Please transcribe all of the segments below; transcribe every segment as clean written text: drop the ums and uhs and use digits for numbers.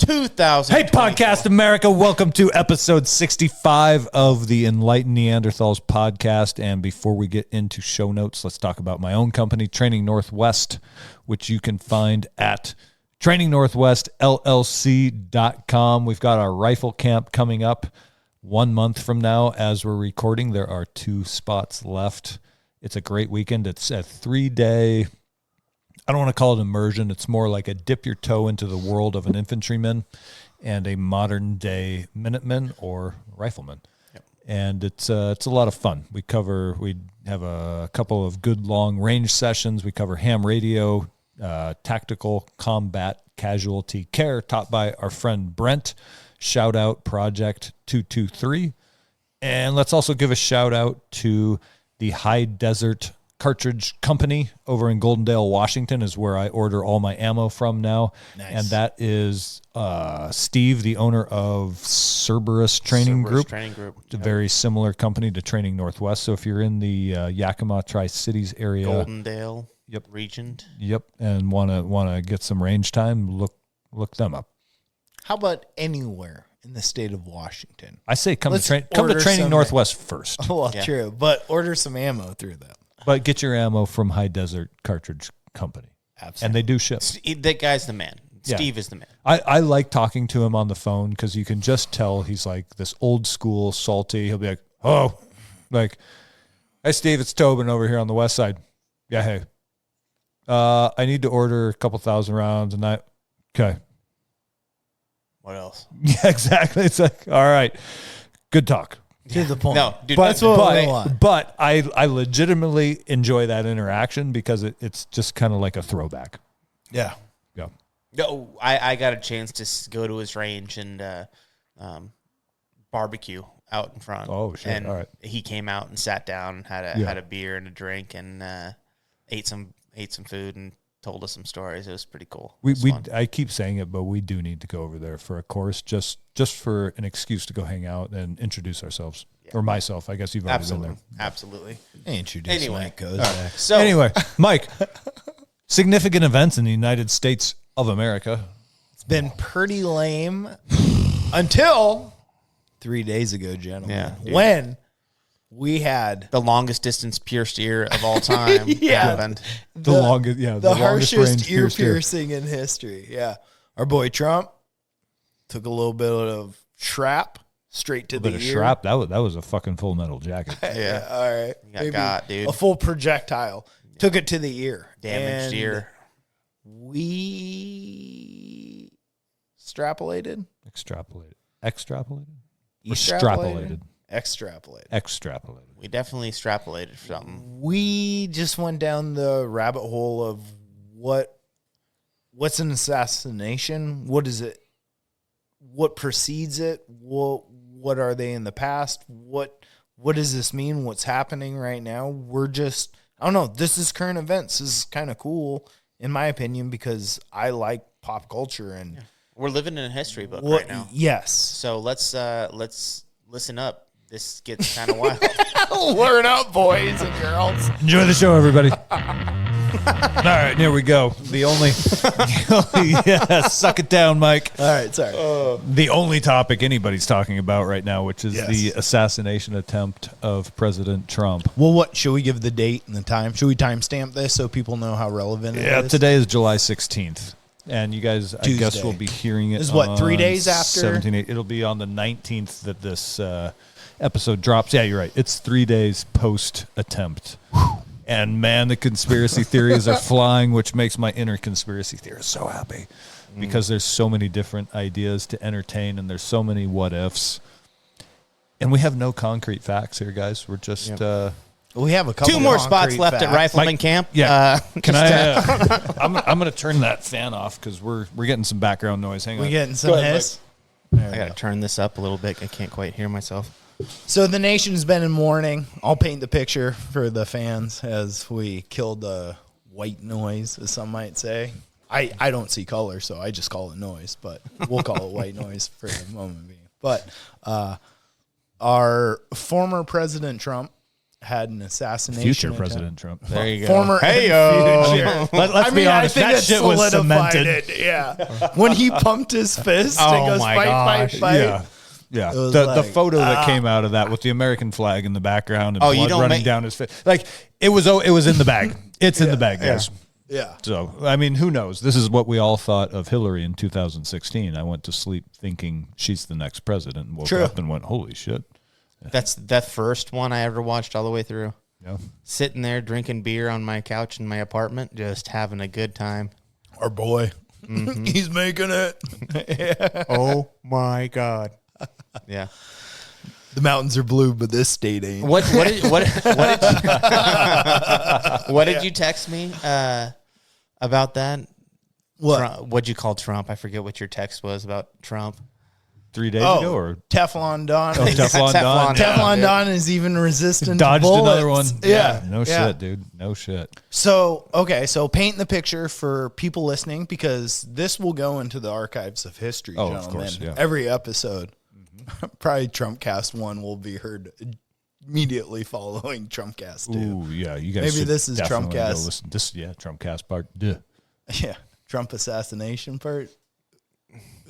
2000. Hey, Podcast America. Welcome to episode 65 of the Enlightened Neanderthals podcast. And before we get into show notes, let's talk about my own company, Training Northwest, which you can find at trainingnorthwestllc.com. We've got our rifle camp coming up 1 month from now as we're recording. There are 2 spots left. It's a great weekend. It's a 3-day, I don't want to call it immersion. It's more like a dip your toe into the world of an infantryman and a modern day Minuteman or rifleman. Yep. And it's a lot of fun. We have a couple of good long range sessions. We cover ham radio, tactical combat casualty care taught by our friend Brent. Shout out Project 223. And let's also give a shout out to the High Desert Cartridge Company over in Goldendale, Washington is where I order all my ammo from now. Nice. And that is Steve, the owner of Cerberus Training Group. It's a very similar company to Training Northwest. So if you're in the Yakima Tri-Cities area, Goldendale region. Yep, and want to get some range time, look them up. How about anywhere in the state of Washington? I say come to Training Northwest first. Oh, well, yeah. True, but order some ammo through them. But get your ammo from High Desert Cartridge Company. Absolutely. And they do ship. That guy's the man. Steve is the man. I like talking to him on the phone because you can just tell he's like this old school salty. He'll be like, oh, like, hey, Steve, it's Tobin over here on the west side. Yeah, hey. I need to order a couple thousand rounds and okay. What else? Yeah, exactly. It's like, all right, good talk. To the point. No, dude, that's what we want. But I legitimately enjoy that interaction because it's just kind of like a throwback. Yeah. Yeah. No, I got a chance to go to his range and barbecue out in front. Oh, shit. And all right. he came out and sat down and had a beer and a drink and ate some food and told us some stories. It was pretty cool. I keep saying it, but we do need to go over there for a course, just for an excuse to go hang out and introduce ourselves. Yeah. Or myself, I guess you've already been there. Absolutely. Introduce Mike goes back. So anyway, Mike, significant events in the United States of America. It's been pretty lame until 3 days ago, gentlemen. Yeah, when we had the longest distance pierced ear of all time. Happened. The harshest ear piercing in history. Yeah. Our boy Trump took a little bit of shrap straight to the ear. Shrap? That was a fucking Full Metal Jacket. Yeah. All right. You got, dude. A full projectile. Yeah. Took it to the ear. Damaged ear. We extrapolated. Extrapolated. We definitely extrapolated something. We just went down the rabbit hole of what's an assassination? What is it? What precedes it? What are they in the past? What does this mean? What's happening right now? We're just, I don't know. This is current events. This is kind of cool, in my opinion, because I like pop culture and we're living in a history book right now. Yes. So let's listen up. This gets kind of wild. Learn up, boys and girls. Enjoy the show, everybody. All right, here we go. Suck it down, Mike. All right, sorry. The only topic anybody's talking about right now, which is the assassination attempt of President Trump. Well, what should we give the date and the time? Should we timestamp this so people know how relevant it is? Yeah, today is July 16th. And you guys, Tuesday. I guess, will be hearing it. This is what, 3 days after? It'll be on the 19th that this episode drops. Yeah, you're right. It's 3 days post-attempt. And, man, the conspiracy theories are flying, which makes my inner conspiracy theorist so happy. Because there's so many different ideas to entertain, and there's so many what-ifs. And we have no concrete facts here, guys. We're just... we have a couple 2 more spots left at Rifleman Camp. Yeah. Can I? I'm going to turn that fan off because we're getting some background noise. Hang on. We're getting some hiss. I got to turn this up a little bit. I can't quite hear myself. So the nation's been in mourning. I'll paint the picture for the fans as we killed the white noise, as some might say. I don't see color, so I just call it noise, but we'll call it white noise for the moment being. But our former President Trump had an assassination Future attempt. President Trump. There you go. Former Hey-o. future. Let's be honest, that shit was solidified cemented. it. Yeah. When he pumped his fist and goes my fight, gosh. fight. Yeah. It was The like, photo that came out of that with the American flag in the background and Oh, you blood don't running make- down his face. Like it was in the bag. It's in the bag, guys. Yeah. So, I mean, who knows? This is what we all thought of Hillary in 2016. I went to sleep thinking she's the next president and woke True. up and went, holy shit. That's that first one I ever watched all the way through. Yeah. Sitting there drinking beer on my couch in my apartment, just having a good time. Our boy. He's making it. Oh my God. Yeah. The mountains are blue, but this state ain't. What did you text me about that? What? What'd you call Trump? I forget what your text was about Trump. 3 days ago or Teflon Don. Teflon Don. Teflon Don is even resistant Dodged to bullets. another one. Yeah. No shit, dude. No shit. So, okay, so paint the picture for people listening because this will go into the archives of history, Oh, gentlemen. of course, yeah. Every episode. Probably Trumpcast 1 will be heard immediately following Trumpcast 2. Ooh, yeah. You guys Maybe should this is definitely go Trumpcast. listen. Trumpcast part. Duh. Yeah. Trump assassination part.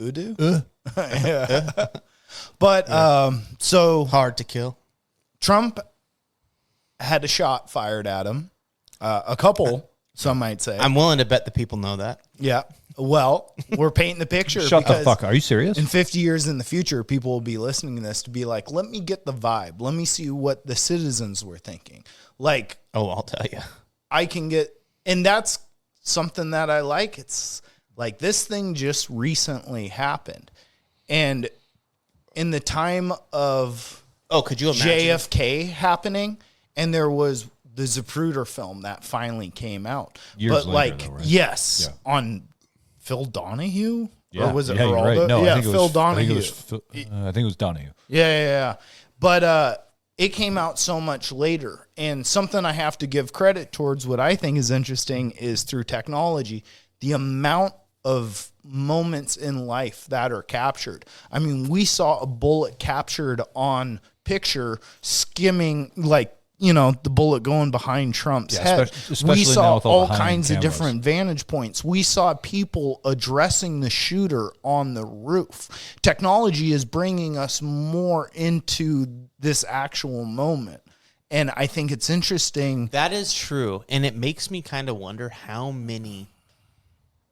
Udo? Yeah. But so Hard to kill. Trump had a shot fired at him. A couple, some might say. I'm willing to bet the people know that. Yeah. Well, we're painting the picture. Shut the because fuck. Are you serious? in 50 years in the future, people will be listening to this to be like, let me get the vibe. Let me see what the citizens were thinking. Like, Oh, I'll tell you. I can get, and that's something that I like. It's like this thing just recently happened. And in the time of Oh, could you imagine? JFK happening, and there was the Zapruder film that finally came out. Years but later, like, though, right? yes, Yeah. on Phil Donahue? Yeah. Or was it Yeah, you're Geraldo? right. No, yeah, I think it Phil was, Donahue. I think it was Donahue. Yeah. But it came out so much later. And something I have to give credit towards what I think is interesting is through technology, the amount of moments in life that are captured. I mean, we saw a bullet captured on picture skimming, like, you know, the bullet going behind Trump's head. especially We now saw with all the all high-end kinds of cameras. different vantage points. We saw people addressing the shooter on the roof. Technology is bringing us more into this actual moment. And I think it's interesting. That is true. And it makes me kind of wonder how many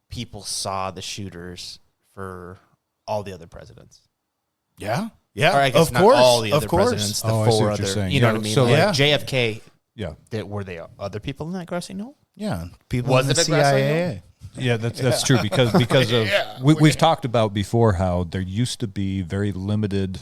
people saw the shooters for all the other presidents. Yeah. Or I guess of not course. all the of other course. presidents, the Oh, I see four what you're other, saying. you know Yeah, what I mean? so Like yeah. JFK, Yeah. were they other people in that grassy knoll? Yeah. People Was in the it a grassy CIA. Yeah, that's true because of we've talked about before how there used to be very limited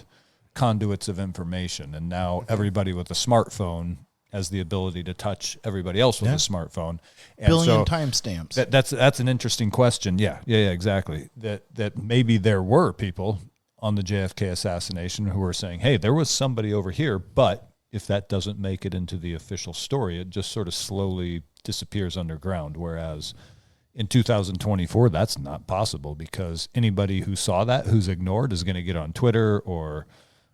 conduits of information, and now everybody with a smartphone has the ability to touch everybody else with a smartphone. And Billion so timestamps. that's an interesting question. Yeah, exactly. That maybe there were people on the JFK assassination who were saying, "Hey, there was somebody over here," but if that doesn't make it into the official story, it just sort of slowly disappears underground. Whereas in 2024, that's not possible because anybody who saw that, who's ignored, is going to get on Twitter or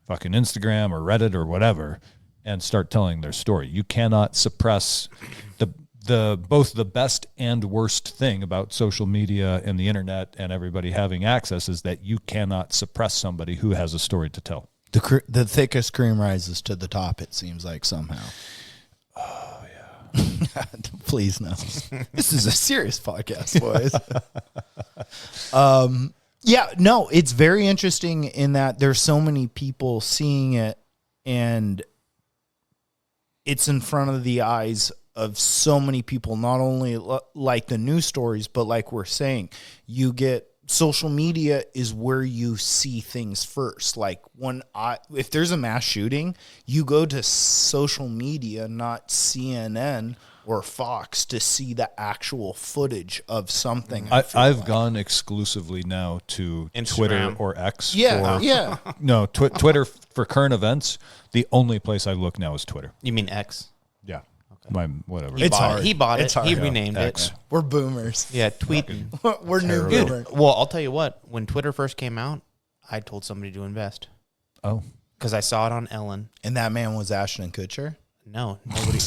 fucking Instagram or Reddit or whatever and start telling their story. You cannot suppress the both the best and worst thing about social media and the internet and everybody having access is that you cannot suppress somebody who has a story to tell. The thickest cream rises to the top, it seems like, somehow. Oh, yeah. Please, no. This is a serious podcast, boys. Yeah, no, it's very interesting in that there's so many people seeing it, and it's in front of the eyes of so many people, not only like the news stories, but like we're saying, you get social media is where you see things first. Like if there's a mass shooting, you go to social media, not CNN or Fox, to see the actual footage of something. I've gone exclusively now to Twitter Instagram. or X. Yeah. No, Twitter for current events. The only place I look now is Twitter. You mean X? Yeah. My whatever. It's Bought it. hard. He bought It's it. hard. He Yeah. renamed X. it. We're boomers. Yeah, tweeting. We're new Dude, boomers. well, I'll tell you what. When Twitter first came out, I told somebody to invest Oh. because I saw it on Ellen. And that man was Ashton Kutcher. No,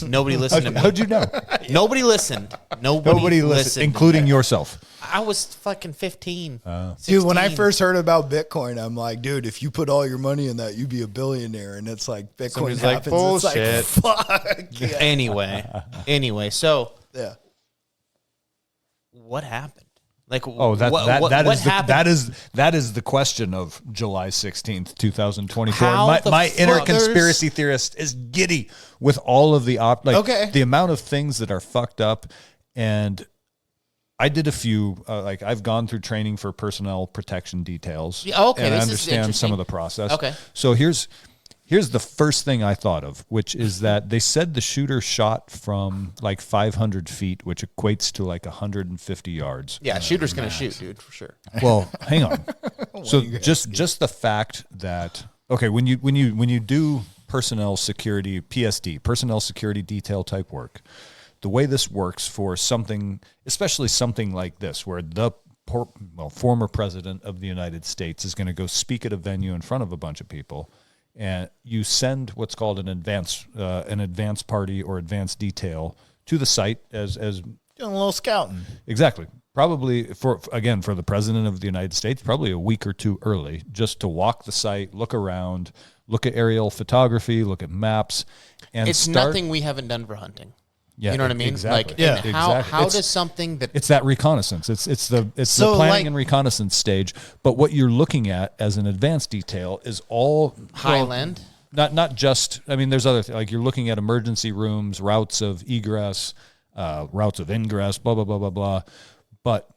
nobody listened to me. How'd you know? Nobody listened. Nobody listened, including yourself. I was fucking 15. Dude, when I 16. first heard about Bitcoin, I'm like, dude, if you put all your money in that, you'd be a billionaire. And it's like Bitcoin Somebody's like, happens. bullshit. It's like, fuck. Yeah. Anyway, so Yeah. what happened? Like, That is the question of July 16th, 2024. How the My inner fuck- conspiracy theorist is giddy with all of the the amount of things that are fucked up. And I did a few, I've gone through training for personnel protection details. Yeah, okay, and I this is understand some of the process. Okay. So here's the first thing I thought of, which is that they said the shooter shot from like 500 feet, which equates to like 150 yards. Yeah, shooter's gonna shoot, dude, for sure. Well, hang on. So just the fact that when you do personnel security PSD, personnel security detail type work, the way this works for something, especially something like this, where the former president of the United States is going to go speak at a venue in front of a bunch of people, and you send what's called an advance party or advance detail to the site as Doing a little scouting. exactly. Probably for the president of the United States, probably a week or two early, just to walk the site, look around, look at aerial photography, look at maps, and It's nothing we haven't done for hunting. Yeah, you know what I mean? exactly. Like, Yeah, and how exactly. does something that It's that reconnaissance. It's the So, planning like- and reconnaissance stage. But what you're looking at as an advanced detail is all Highland? Not just. I mean, there's other like you're looking at emergency rooms, routes of egress, routes of ingress, blah blah blah blah blah. But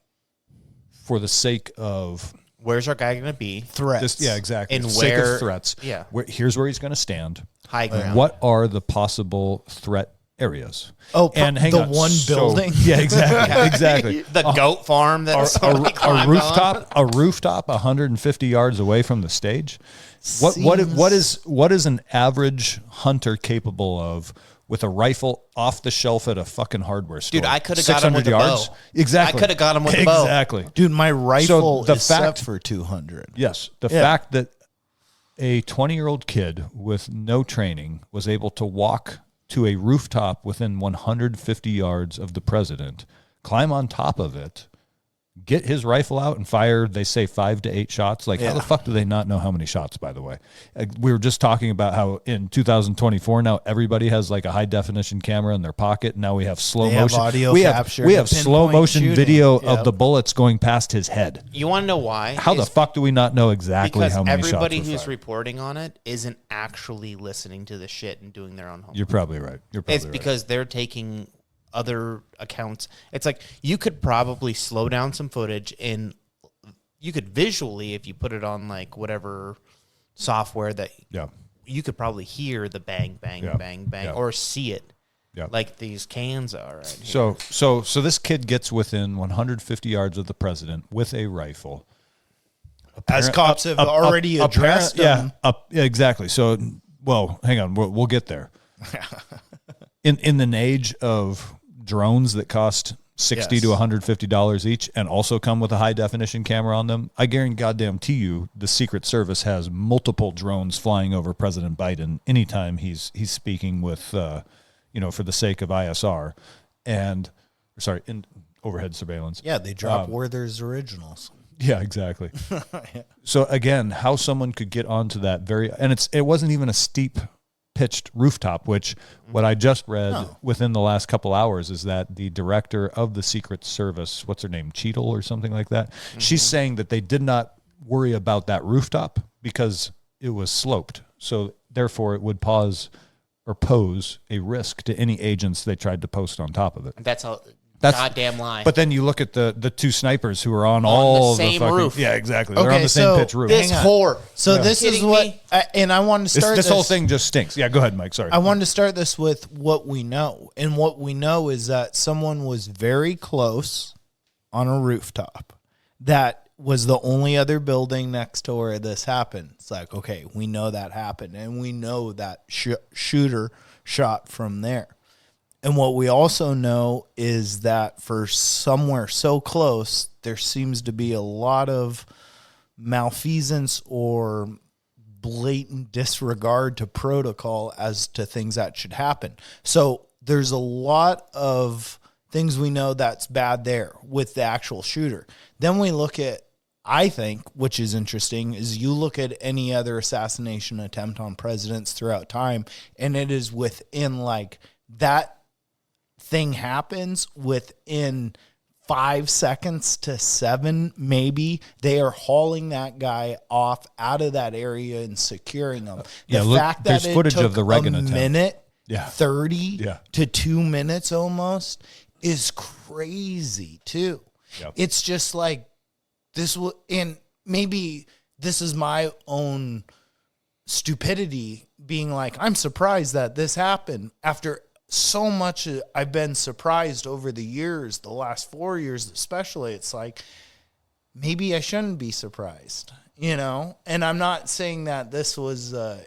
for the sake of where's our guy gonna be? Threats. exactly. And For the sake where- of threats. yeah. Here's where he's going to stand. High ground. What are the possible threat areas? Oh, and hang the on. one building? Yeah, exactly. Exactly. The goat farm that's A rooftop 150 yards away from the stage. What is an average hunter capable of with a rifle off the shelf at a fucking hardware store? Dude, I could have got him with 600 the yards? bow. Exactly. I could have got him with the bow. Exactly. Dude, my rifle the is fact- set for 200. Yes, the fact that a 20-year-old kid with no training was able to walk to a rooftop within 150 yards of the president, climb on top of it, get his rifle out and fire, they say 5 to 8 shots. Like, how the fuck do they not know how many shots, by the way? We were just talking about how in 2024 now everybody has like a high-definition camera in their pocket. Now we have slow They have motion. audio we capture have to slow pinpoint motion shooting. video of Yep. the bullets going past his head. You want to know why? How the fuck do we not know exactly Because how many shots everybody were who's fired? reporting on it isn't actually listening to the shit and doing their own homework. You're probably right. It's because they're taking other accounts. It's like you could probably slow down some footage and you could visually, if you put it on like whatever software that you could probably hear the bang, bang, bang, bang, or see it like these cans are. Right here. So this kid gets within 150 yards of the president with a rifle. As cops have already addressed them. Yeah, exactly. So, well, hang on. We'll get there. In the age of drones that cost $60 to $150 each and also come with a high definition camera on them, I guarantee you the Secret Service has multiple drones flying over President Biden anytime he's speaking with, for the sake of ISR in overhead surveillance. Yeah, they drop Werther's originals. Yeah, exactly. So again, how someone could get onto that it wasn't even a steep pitched rooftop, which what I just read within the last couple hours is that the director of the Secret Service, what's her name, Cheadle or something like that, she's saying that they did not worry about that rooftop because it was sloped. So therefore it would pose a risk to any agents they tried to post on top of it. That's a That's goddamn lie. But then you look at the two snipers who are on all the same fucking roof. Yeah, exactly. They're Okay, on the same so pitch roof. this whore. So this is Kidding what, me? and I wanted to start This whole thing just stinks. Yeah, go ahead, Mike. Sorry. I wanted to start this with what we know. And what we know is that someone was very close on a rooftop. That was the only other building next to where this happened. It's like, okay, we know that happened. And we know that shooter shot from there. And what we also know is that for somewhere so close, there seems to be a lot of malfeasance or blatant disregard to protocol as to things that should happen. So there's a lot of things we know that's bad there with the actual shooter. Then we look at, I think, which is interesting, is you look at any other assassination attempt on presidents throughout time, and it is within like that thing happens within 5 seconds to 7, maybe. They are hauling that guy off out of that area and securing him. Yeah, look, there's footage of the Reagan attempt. Minute, Yeah. 30 to 2 minutes almost is crazy too. Yep. It's just like this will, and maybe this is my own stupidity being like, I'm surprised that this happened after so much I've been surprised over the years, the last 4 years especially. It's like, maybe I shouldn't be surprised, you know? And I'm not saying that this was a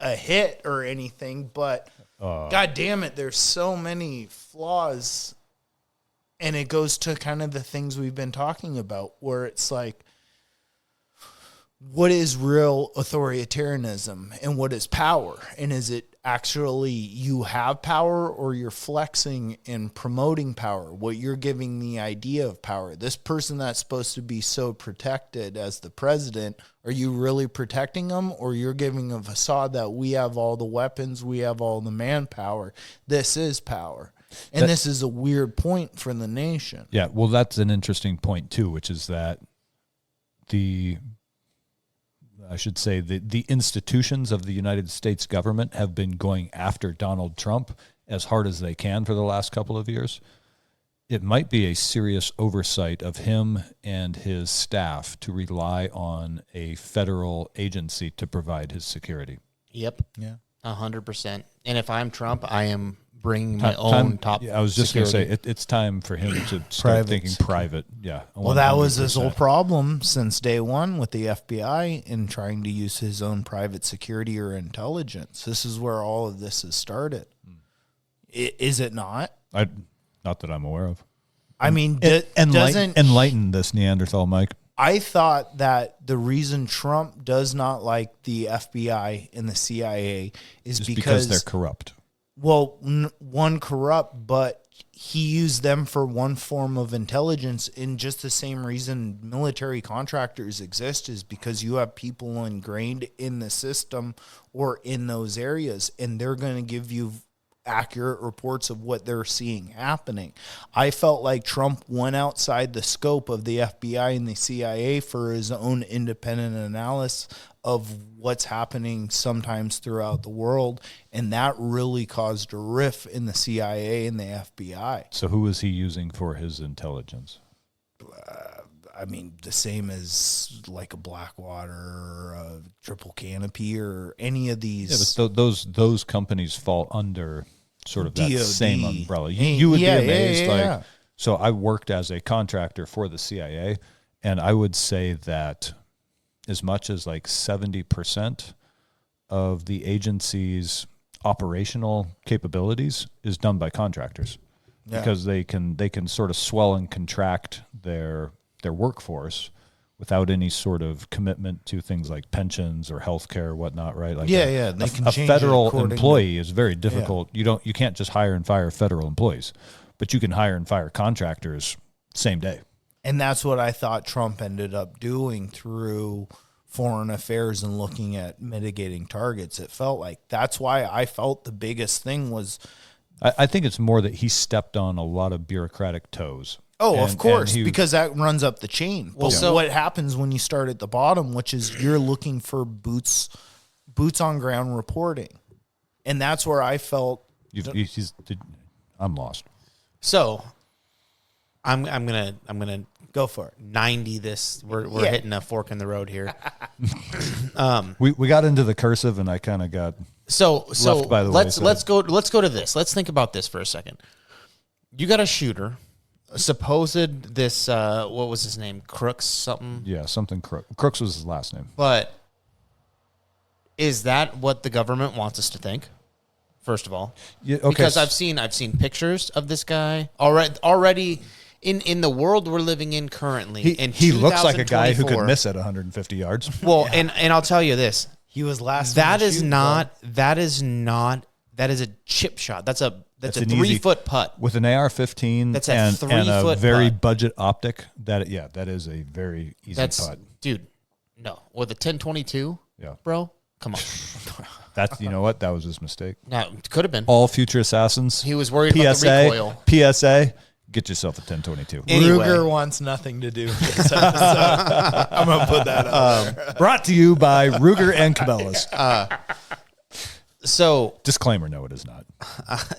hit or anything, but God damn it, there's so many flaws. And it goes to kind of the things we've been talking about, where it's like, what is real authoritarianism and what is power? And is it actually you have power, or you're flexing and promoting power? What you're giving the idea of power. This person that's supposed to be so protected as the president, are you really protecting them, or you're giving a facade that we have all the weapons, we have all the manpower? This is power. And this is a weird point for the nation. Yeah, well, that's an interesting point too, which is that the institutions of the United States government have been going after Donald Trump as hard as they can for the last couple of years. It might be a serious oversight of him and his staff to rely on a federal agency to provide his security. Yep. Yeah. 100%. And if I'm Trump, I am bringing my own top. Yeah, I was just going to say it's time for him to start thinking private. Yeah. Well, that was his whole problem since day one with the FBI in trying to use his own private security or intelligence. This is where all of this has started. Is it not? Not that I'm aware of. I mean, enlighten this Neanderthal, Mike. I thought that the reason Trump does not like the FBI and the CIA is because they're corrupt. Well, one, corrupt, but he used them for one form of intelligence. In just the same reason military contractors exist is because you have people ingrained in the system or in those areas, and they're going to give you accurate reports of what they're seeing happening. I felt like Trump went outside the scope of the FBI and the CIA for his own independent analysis of what's happening sometimes throughout the world, and that really caused a rift in the CIA and the FBI. So who is he using for his intelligence? I mean, the same as like a Blackwater or a Triple Canopy or any of these. Yeah, but those companies fall under sort of that DOD. same umbrella. You would be amazed. Yeah. So I worked as a contractor for the CIA, and I would say that as much as like 70% of the agency's operational capabilities is done by contractors, because they can sort of swell and contract their workforce without any sort of commitment to things like pensions or healthcare or whatnot, right? Like they can a change federal it employee is very difficult. You can't just hire and fire federal employees, but you can hire and fire contractors same day. And that's what I thought Trump ended up doing through foreign affairs and looking at mitigating targets. It felt like that's why I felt the biggest thing was. I think it's more that he stepped on a lot of bureaucratic toes. Oh, of course, because that runs up the chain. Well, so what happens when you start at the bottom, which is you're looking for boots on ground reporting, and that's where I felt. I'm lost. So, I'm gonna go for it. 90 this. We're hitting a fork in the road here. We got into the cursive, and I kind of got left by the let's go to this. Let's think about this for a second. You got a shooter. Supposed this what was his name? Crooks something? Yeah, something Crooks was his last name. But is that what the government wants us to think? First of all. Yeah, okay. Because I've seen pictures of this guy already in the world we're living in currently. He looks like a guy who could miss at 150 yards. Well, and I'll tell you this. He was last. That is not. That is a chip shot. That's a 3-foot putt with an AR-15. That's a and 3-foot a very putt. budget optic. That is a very easy putt. Dude. No, with a 1022. Yeah, bro, come on. That's you know what? That was his mistake. No, it could have been. All future assassins. He was worried about the recoil. PSA. Get yourself a 1022. Anyway. Ruger wants nothing to do with this episode. I'm gonna put that out there. Brought to you by Ruger and Cabela's. So disclaimer: no, it is not.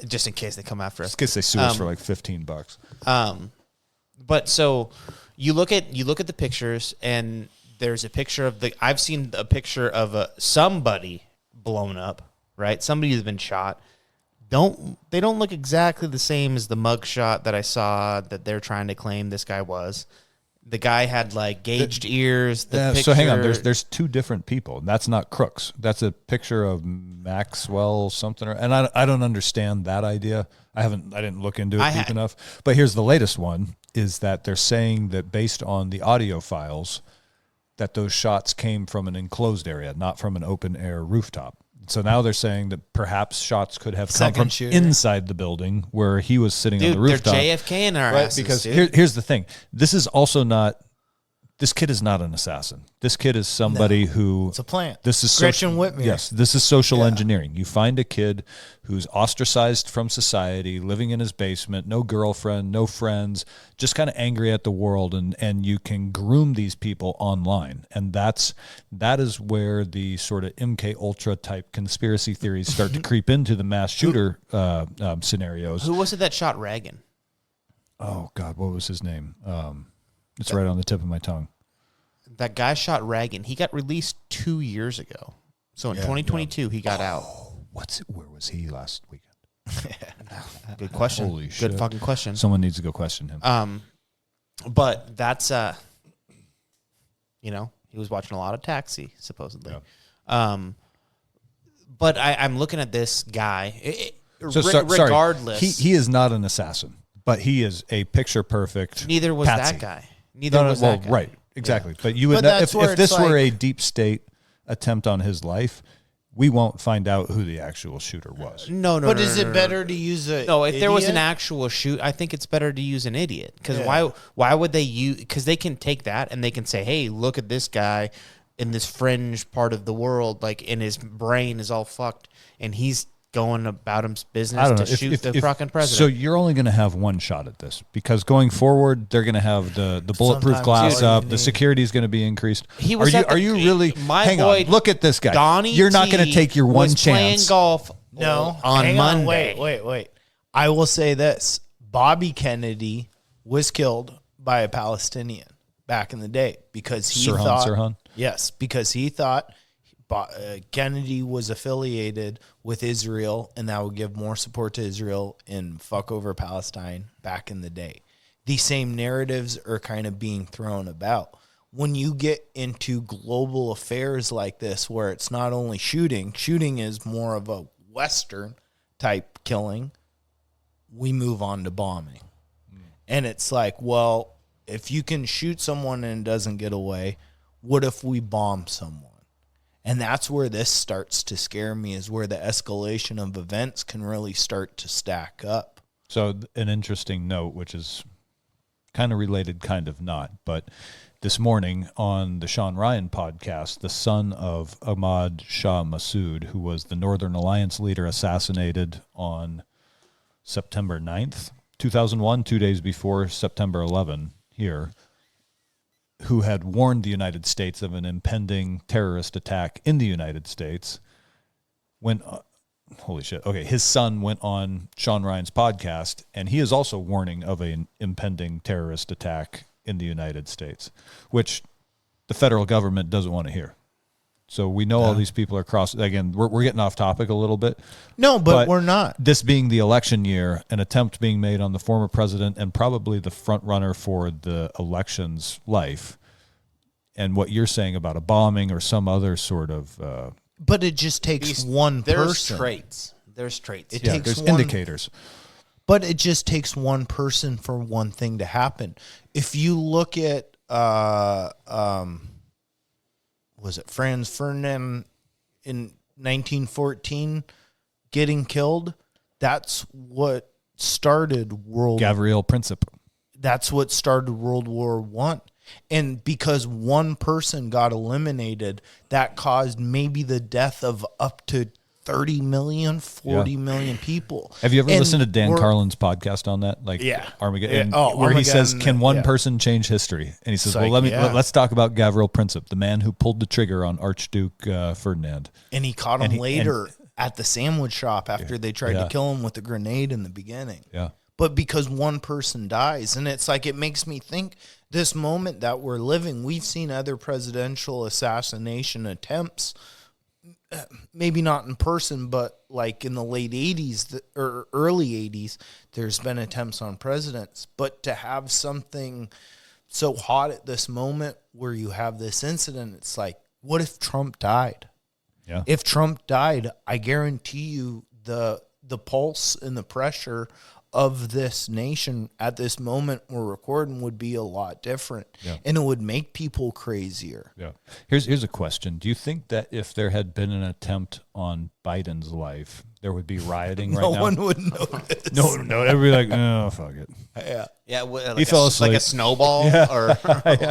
Just in case they come after us. In case they sue us for like $15. But so you look at the pictures, and there's a picture of I've seen a picture of somebody blown up, right? Somebody who's been shot. They don't look exactly the same as the mug shot that I saw that they're trying to claim this guy was. The guy had like gauged ears. So hang on, there's two different people. That's not crooks. That's a picture of Maxwell something, and I don't understand that idea. I didn't look into it deep enough. But here's the latest one: is that they're saying that based on the audio files, that those shots came from an enclosed area, not from an open air rooftop. So now they're saying that perhaps shots could have come from inside the building where he was sitting on the rooftop. They're JFK in our asses, because dude. here's the thing. This is also not. This kid is not an assassin. This kid is somebody who... It's a plant. This is Gretchen Whitmer. Yes, this is social engineering. You find a kid who's ostracized from society, living in his basement, no girlfriend, no friends, just kind of angry at the world, and you can groom these people online. And that is where the sort of MK Ultra type conspiracy theories start to creep into the mass shooter scenarios. Who was it that shot Reagan? Oh, God, what was his name? It's right on the tip of my tongue. That guy shot Reagan. He got released 2 years ago. So in 2022, he got out. Where was he last weekend? Good question. Holy shit. Good fucking question. Someone needs to go question him. But that's he was watching a lot of Taxi, supposedly. Yeah. But I'm looking at this guy. Regardless, Regardless, he is not an assassin, but he is a picture perfect. Neither was patsy. that guy. Neither was that guy. Right, exactly. Yeah. But you would But know, that's if where this it's were like- a deep state attempt on his life, we won't find out who the actual shooter was. No. But is it better to use a No, if there was an idiot? actual shoot, I think it's better to use an idiot. Because why would they use? Because they can take that and they can say, hey, look at this guy in this fringe part of the world, like, and his brain is all fucked, and he's going about his business to shoot the fucking president. So you're only going to have one shot at this, because going forward, they're going to have the bulletproof Sometimes glass all you up. The need- security is going to be increased. Are you really? My hang boy, on. Look at this guy. Donnie You're not going to T take your one was playing chance. golf. No, on hang Monday. Wait. I will say this: Bobby Kennedy was killed by a Palestinian back in the day because he Sirhan? Yes, because he thought Kennedy was affiliated with Israel, and that would give more support to Israel and fuck over Palestine back in the day. These same narratives are kind of being thrown about. When you get into global affairs like this, where it's not only shooting is more of a Western type killing, we move on to bombing. And it's like, well, if you can shoot someone and it doesn't get away, what if we bomb someone? And that's where this starts to scare me, is where the escalation of events can really start to stack up. So an interesting note, which is kind of related, kind of not, but this morning on the Sean Ryan podcast, the son of Ahmad Shah Massoud, who was the Northern Alliance leader assassinated on September 9th, 2001, 2 days before September 11 here, who had warned the United States of an impending terrorist attack in the United States, when, holy shit, okay, his son went on Sean Ryan's podcast, and he is also warning of an impending terrorist attack in the United States, which the federal government doesn't want to hear. So we know all these people are again, we're getting off topic a little bit. No, but we're not. This being the election year, an attempt being made on the former president and probably the front runner for the election's life, and what you're saying about a bombing or some other sort of... but it just takes one person. There's traits. It yeah, takes there's one, indicators. But it just takes one person for one thing to happen. If you look at... was it Franz Ferdinand in 1914 getting killed, that's what started Gavril Princip. That's what started World War I. And because one person got eliminated, that caused maybe the death of up to 30 million, 40 million people. Have you ever And listened to Dan we're- Carlin's podcast on that? Like Armageddon, where he says, Armageddon, "Can one person change history?" And he says, It's "Well, like, let's talk about Gavril Princip, the man who pulled the trigger on Archduke Ferdinand." And he caught him later at the sandwich shop after they tried to kill him with a grenade in the beginning. Yeah. But because one person dies, and it's like, it makes me think this moment that we're living, we've seen other presidential assassination attempts, maybe not in person, but like in the late 80s or early 80s, there's been attempts on presidents. But to have something so hot at this moment where you have this incident, it's like, what if Trump died? Yeah. If Trump died, I guarantee you the pulse and the pressure of this nation at this moment we're recording would be a lot different. Yeah. And it would make people crazier. Yeah. Here's a question. Do you think that if there had been an attempt on Biden's life, there would be rioting right now? No one would notice. No, everybody like, oh, fuck it. Yeah. Yeah, like He fell asleep. like a snowball. Or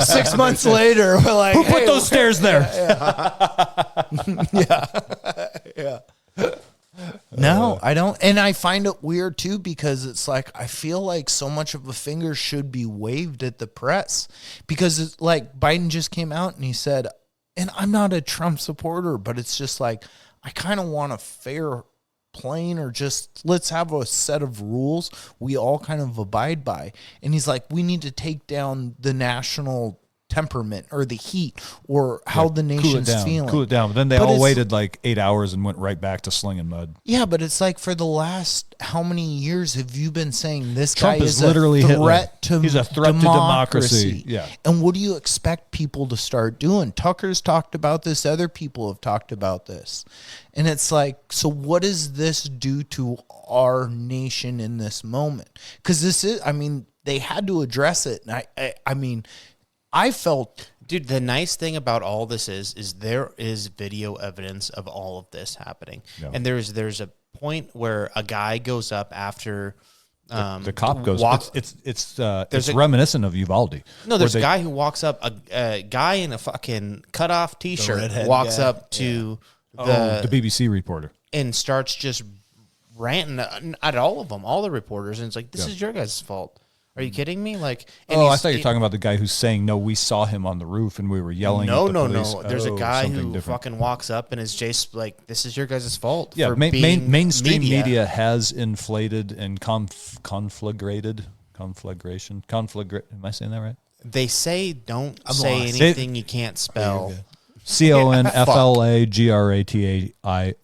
6 months later, we're like, Who put those stairs there? Yeah. No, I don't. And I find it weird too, because it's like, I feel like so much of a finger should be waved at the press, because it's like Biden just came out and he said, and I'm not a Trump supporter, but it's just like, I kind of want a fair plane, or just let's have a set of rules we all kind of abide by. And he's like, we need to take down the national temperament or the heat or how the nation's feeling. Cool it down. But then they But all it's- waited like 8 hours and went right back to slinging mud. Yeah, but it's like, for the last how many years have you been saying this Trump guy is is literally a Hitler. threat to He's a threat to democracy. Yeah. And what do you expect people to start doing? Tucker's talked about this. Other people have talked about this. And it's like, so what does this do to our nation in this moment? Because this is, I mean, they had to address it. And I mean, I felt... Dude, the nice thing about all this is there is video evidence of all of this happening. Yeah. And there's a point where a guy goes up after The cop goes. It's a- reminiscent of Uvalde. No, there's where a guy who walks up, a guy in a fucking cut off T-shirt redhead walks guy. up to the BBC reporter. and starts just ranting at all of them, all the reporters, and it's like, this is your guys' fault. Are you kidding me? Like, and Oh, I he's- thought you were talking about the guy who's saying, "No, we saw him on the roof and we were yelling." No, at the police." There's a guy something who different. fucking walks up and is just like, "This is your guys' fault." Yeah, for being mainstream media has inflated and conflagrated. Am I saying that right? They say don't I'm say lost. anything you can't spell. CONFLAGRATION. I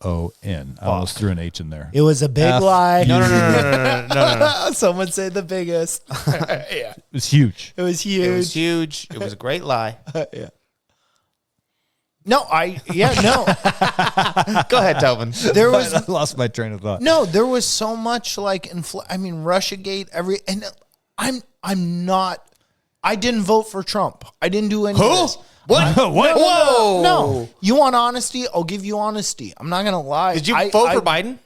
almost threw an H in there. It was a big F- lie. No. Someone say the biggest. Yeah. It's huge. It was It huge. was huge. It was a great lie. Yeah. No. Go ahead, Tobin. There was I lost my train of thought. No, there was so much like Russiagate. I didn't vote for Trump. I didn't do any of this. What? What? Whoa! No, you want honesty? I'll give you honesty. I'm not gonna lie. Did you vote for Biden?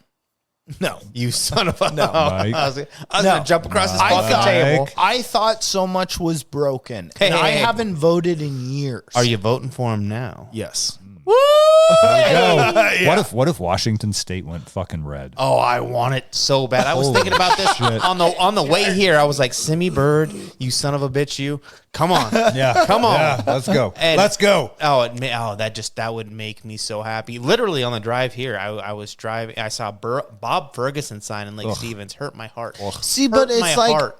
No. You son of a no! Mike. I was gonna jump across this Mike. fucking table. I thought so much was broken, Hey, and hey, I hey. haven't voted in years. Are you voting for him now? Yes. What if Washington State went fucking red? Oh, I want it so bad. I was thinking about this on the way here. I was like, Simi Bird, you son of a bitch, you. Come on. Yeah, Come on. Yeah, let's go. And- Let's go. That would make me so happy. Literally on the drive here, I was driving. I saw Bob Ferguson sign in Lake Stevens. Hurt my heart. See, but Hurt my it's like, heart.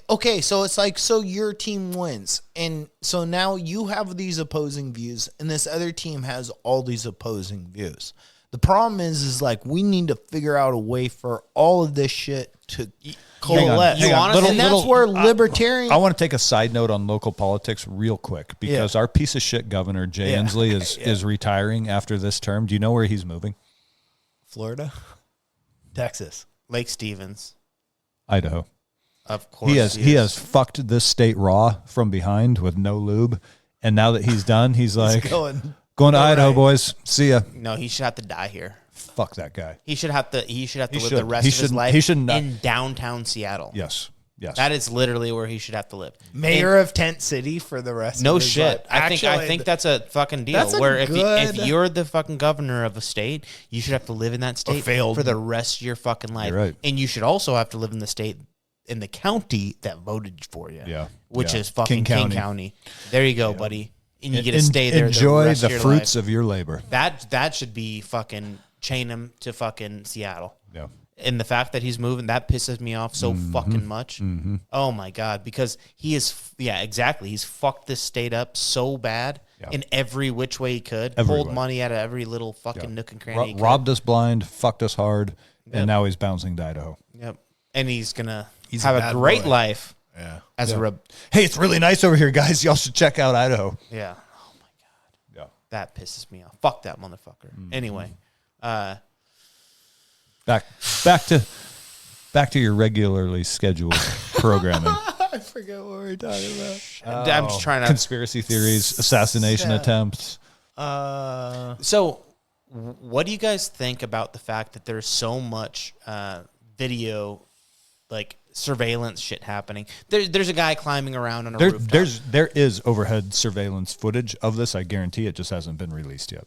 okay, so it's like, so your team wins. And so now you have these opposing views, and this other team has all these opposing views. The problem is like, we need to figure out a way for all of this shit to coalesce. hang on. And that's where libertarian... I want to take a side note on local politics real quick, because our piece of shit governor, Jay Inslee, is retiring after this term. Do you know where he's moving? Florida? Texas. Lake Stevens. Idaho. Of course. He has fucked this state raw from behind with no lube. And now that he's done, he's like, going Going to All Idaho, right. boys. See ya. No, he should have to die here. Fuck that guy. He should have to live the should. rest He of his shouldn't- life he should not- in downtown Seattle. Yes. Yes. That is literally where he should have to live. Mayor of Tent City for the rest No of his shit. life. I Actually, think that's a fucking deal. that's a Where if good- you're the fucking governor of a state, you should have to live in that state failed. for the rest of your fucking life. You're right. And you should also have to live in the state in the county that voted for you. Yeah. Which Yeah. is fucking King King County. County. There you go, buddy. And you get to stay there. Enjoy the, rest the of your fruits life. of your labor. That should be fucking chain him to fucking Seattle. Yeah. And the fact that he's moving, that pisses me off so fucking much. Oh my God. Because he is, exactly. He's fucked this state up so bad in every which way he could. Every Pulled way. money out of every little fucking nook and cranny. he could. Robbed us blind, fucked us hard, and now he's bouncing to Idaho. Yep. And he's going to He's have a a bad great boy. life Yeah. as a Hey, it's really nice over here, guys. Y'all should check out Idaho. Yeah. Oh my God. Yeah. That pisses me off. Fuck that motherfucker. Anyway. Back to your regularly scheduled programming. I forget what we're talking about. I'm just trying to. Conspiracy theories, assassination attempts. So, what do you guys think about the fact that there's so much video, like surveillance shit happening? There's a guy climbing around on a rooftop. There is overhead surveillance footage of this. I guarantee it just hasn't been released yet.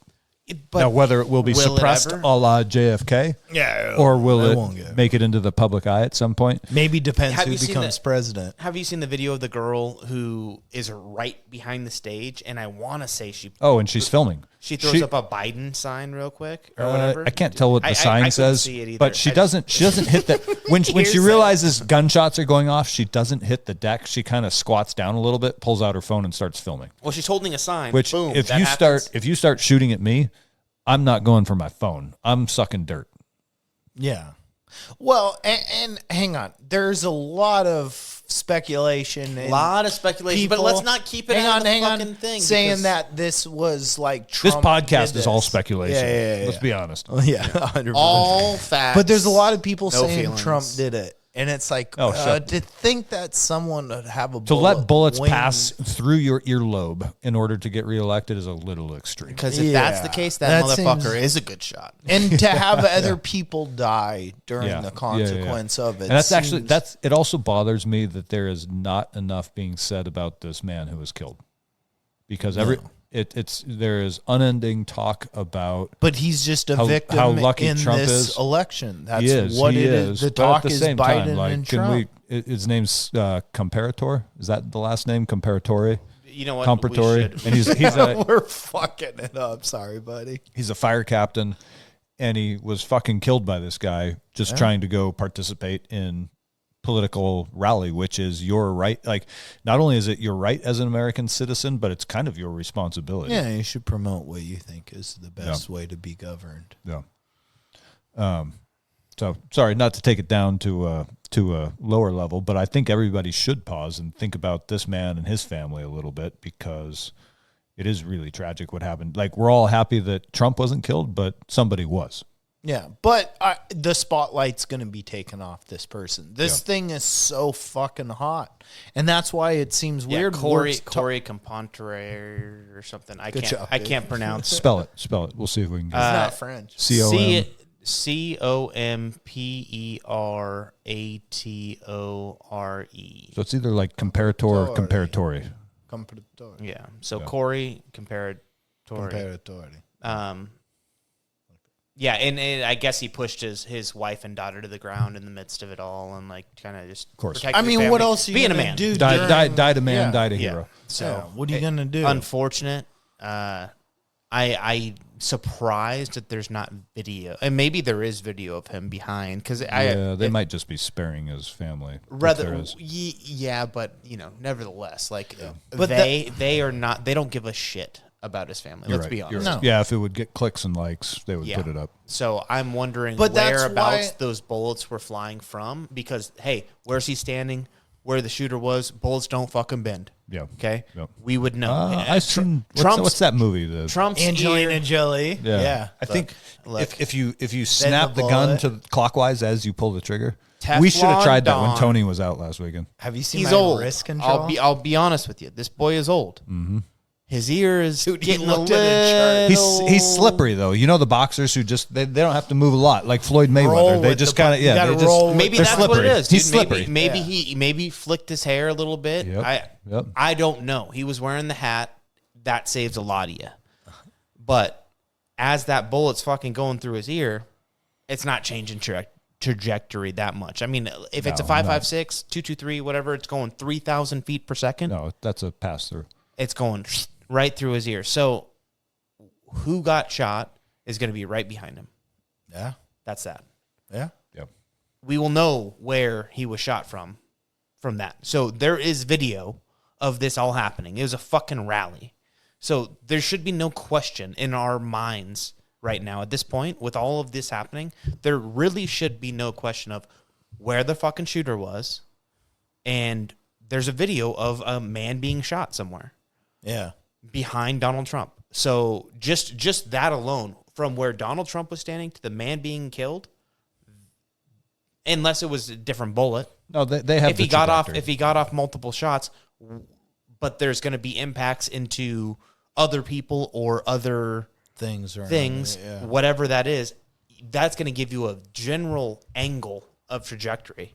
But Now, whether it will be will it suppressed ever? a la JFK, Yeah. or will They it won't get it. make it into the public eye at some point? Maybe depends Have who you seen becomes the- president. Have you seen the video of the girl who is right behind the stage? And I want to say Oh, and she's filming. she throws up a Biden sign real quick or whatever. I can't tell what the I sign couldn't says, see it either. but she I- doesn't hit that when she Hearsay. realizes gunshots are going off. She doesn't hit the deck. She kind of squats down a little bit, pulls out her phone, and starts filming. Well, she's holding a sign. Which, Boom, if that you happens. start shooting at me, I'm not going for my phone. I'm sucking dirt. Yeah. Well, and hang on. There's a lot of speculation. A lot of speculation, but let's not keep it out of the fucking thing. Saying because- that this was like This Trump podcast did is all this. speculation. Yeah. Let's be honest. Yeah, 100%. all facts. But there's a lot of people no saying feelings. Trump did it. And it's like, Oh, shut- to think that someone would have a To let bullets wing- pass through your earlobe in order to get reelected is a little extreme. Because if that's the Yeah. case, that That motherfucker seems- is a good shot. and to have other people die during Yeah. the Yeah, consequence of it. And that's actually seems- it also bothers me that there is not enough being said about this man who was killed. Because there is unending talk about But he's just a how victim lucky in Trump this is. election. That's he is. what he it is. The But at talk the is same Biden time, like, and can Trump. his name's Comparator. Is that the last name? Comparatori. You know what? Comparatori. We should- And he's a We're fucking it up. Sorry, buddy. he's a fire captain, and he was fucking killed by this guy just trying to go participate in political rally, which is your right. Like, not only is it your right as an American citizen, but it's kind of your responsibility. Yeah, you should promote what you think is the best way to be governed. Yeah. So sorry, not to take it down to a lower level, but I think everybody should pause and think about this man and his family a little bit, because it is really tragic what happened. Like, we're all happy that Trump wasn't killed, but somebody was. Yeah, but the spotlight's going to be taken off this person. This thing is so fucking hot, and that's why it seems Yeah, weird. Corey We're ta- Compantere or something. I Good can't. job, I dude. can't pronounce it. Spell it. We'll see if we can get It's it. not French. C-O-M. Comperatore. So it's either like comparator or comparatori. Comparatori. Yeah. So Corey Comparatori. Comparatori. Yeah, and I guess he pushed his wife and daughter to the ground in the midst of it all, and like kind of just. Of course. I mean, what else are you being a gonna man? do? Died a man, Yeah. died a Yeah. hero. So What are you gonna do? Unfortunate. I surprised that there's not video, and maybe there is video of him behind because They might just be sparing his family. if there rather is. yeah, but nevertheless, like But they are not. They don't give a shit about his family. You're Let's right, be you're honest. right. No. Yeah, if it would get clicks and likes, they would Yeah. put it up. So I'm wondering But that's whereabouts why- those bullets were flying from. Because hey, where's he standing? Where the shooter was? Bullets don't fucking bend. Yeah. Okay, Yep. we would know. I've seen Trump's- what's that movie? The Trump's Angelina ear- Jolie. Yeah. I think look. if you snap the the gun bullet. to clockwise as you pull the trigger, we should have Teflon tried that when Don. Tony was out last weekend. Have you seen He's my old. wrist control? I'll be honest with you. This boy is old. Mm-hmm. His ear is he getting a looked at a little. He's slippery though. You know the boxers who just they don't have to move a lot, like Floyd Mayweather. Roll They with just the kind of you gotta They just roll with Maybe they're that's what it slippery. is. Dude. He's slippery. Maybe he flicked his hair a little bit. Yep. I don't know. He was wearing the hat. That saves a lot of you. But as that bullet's fucking going through his ear, it's not changing trajectory that much. I mean, if it's a 5.56, 223, whatever, it's going 3,000 feet per second. No, that's a pass through. It's going right through his ear. So who got shot is going to be right behind him. Yeah. That's that. Yeah. Yep. We will know where he was shot from that. So there is video of this all happening. It was a fucking rally. So there should be no question in our minds right now at this point with all of this happening. There really should be no question of where the fucking shooter was. And there's a video of a man being shot somewhere. Yeah. Behind Donald Trump. So just that alone, from where Donald Trump was standing to the man being killed, unless it was a different bullet. No, they have. If he got off multiple shots, but there's going to be impacts into other people or other things, whatever that is, that's going to give you a general angle of trajectory.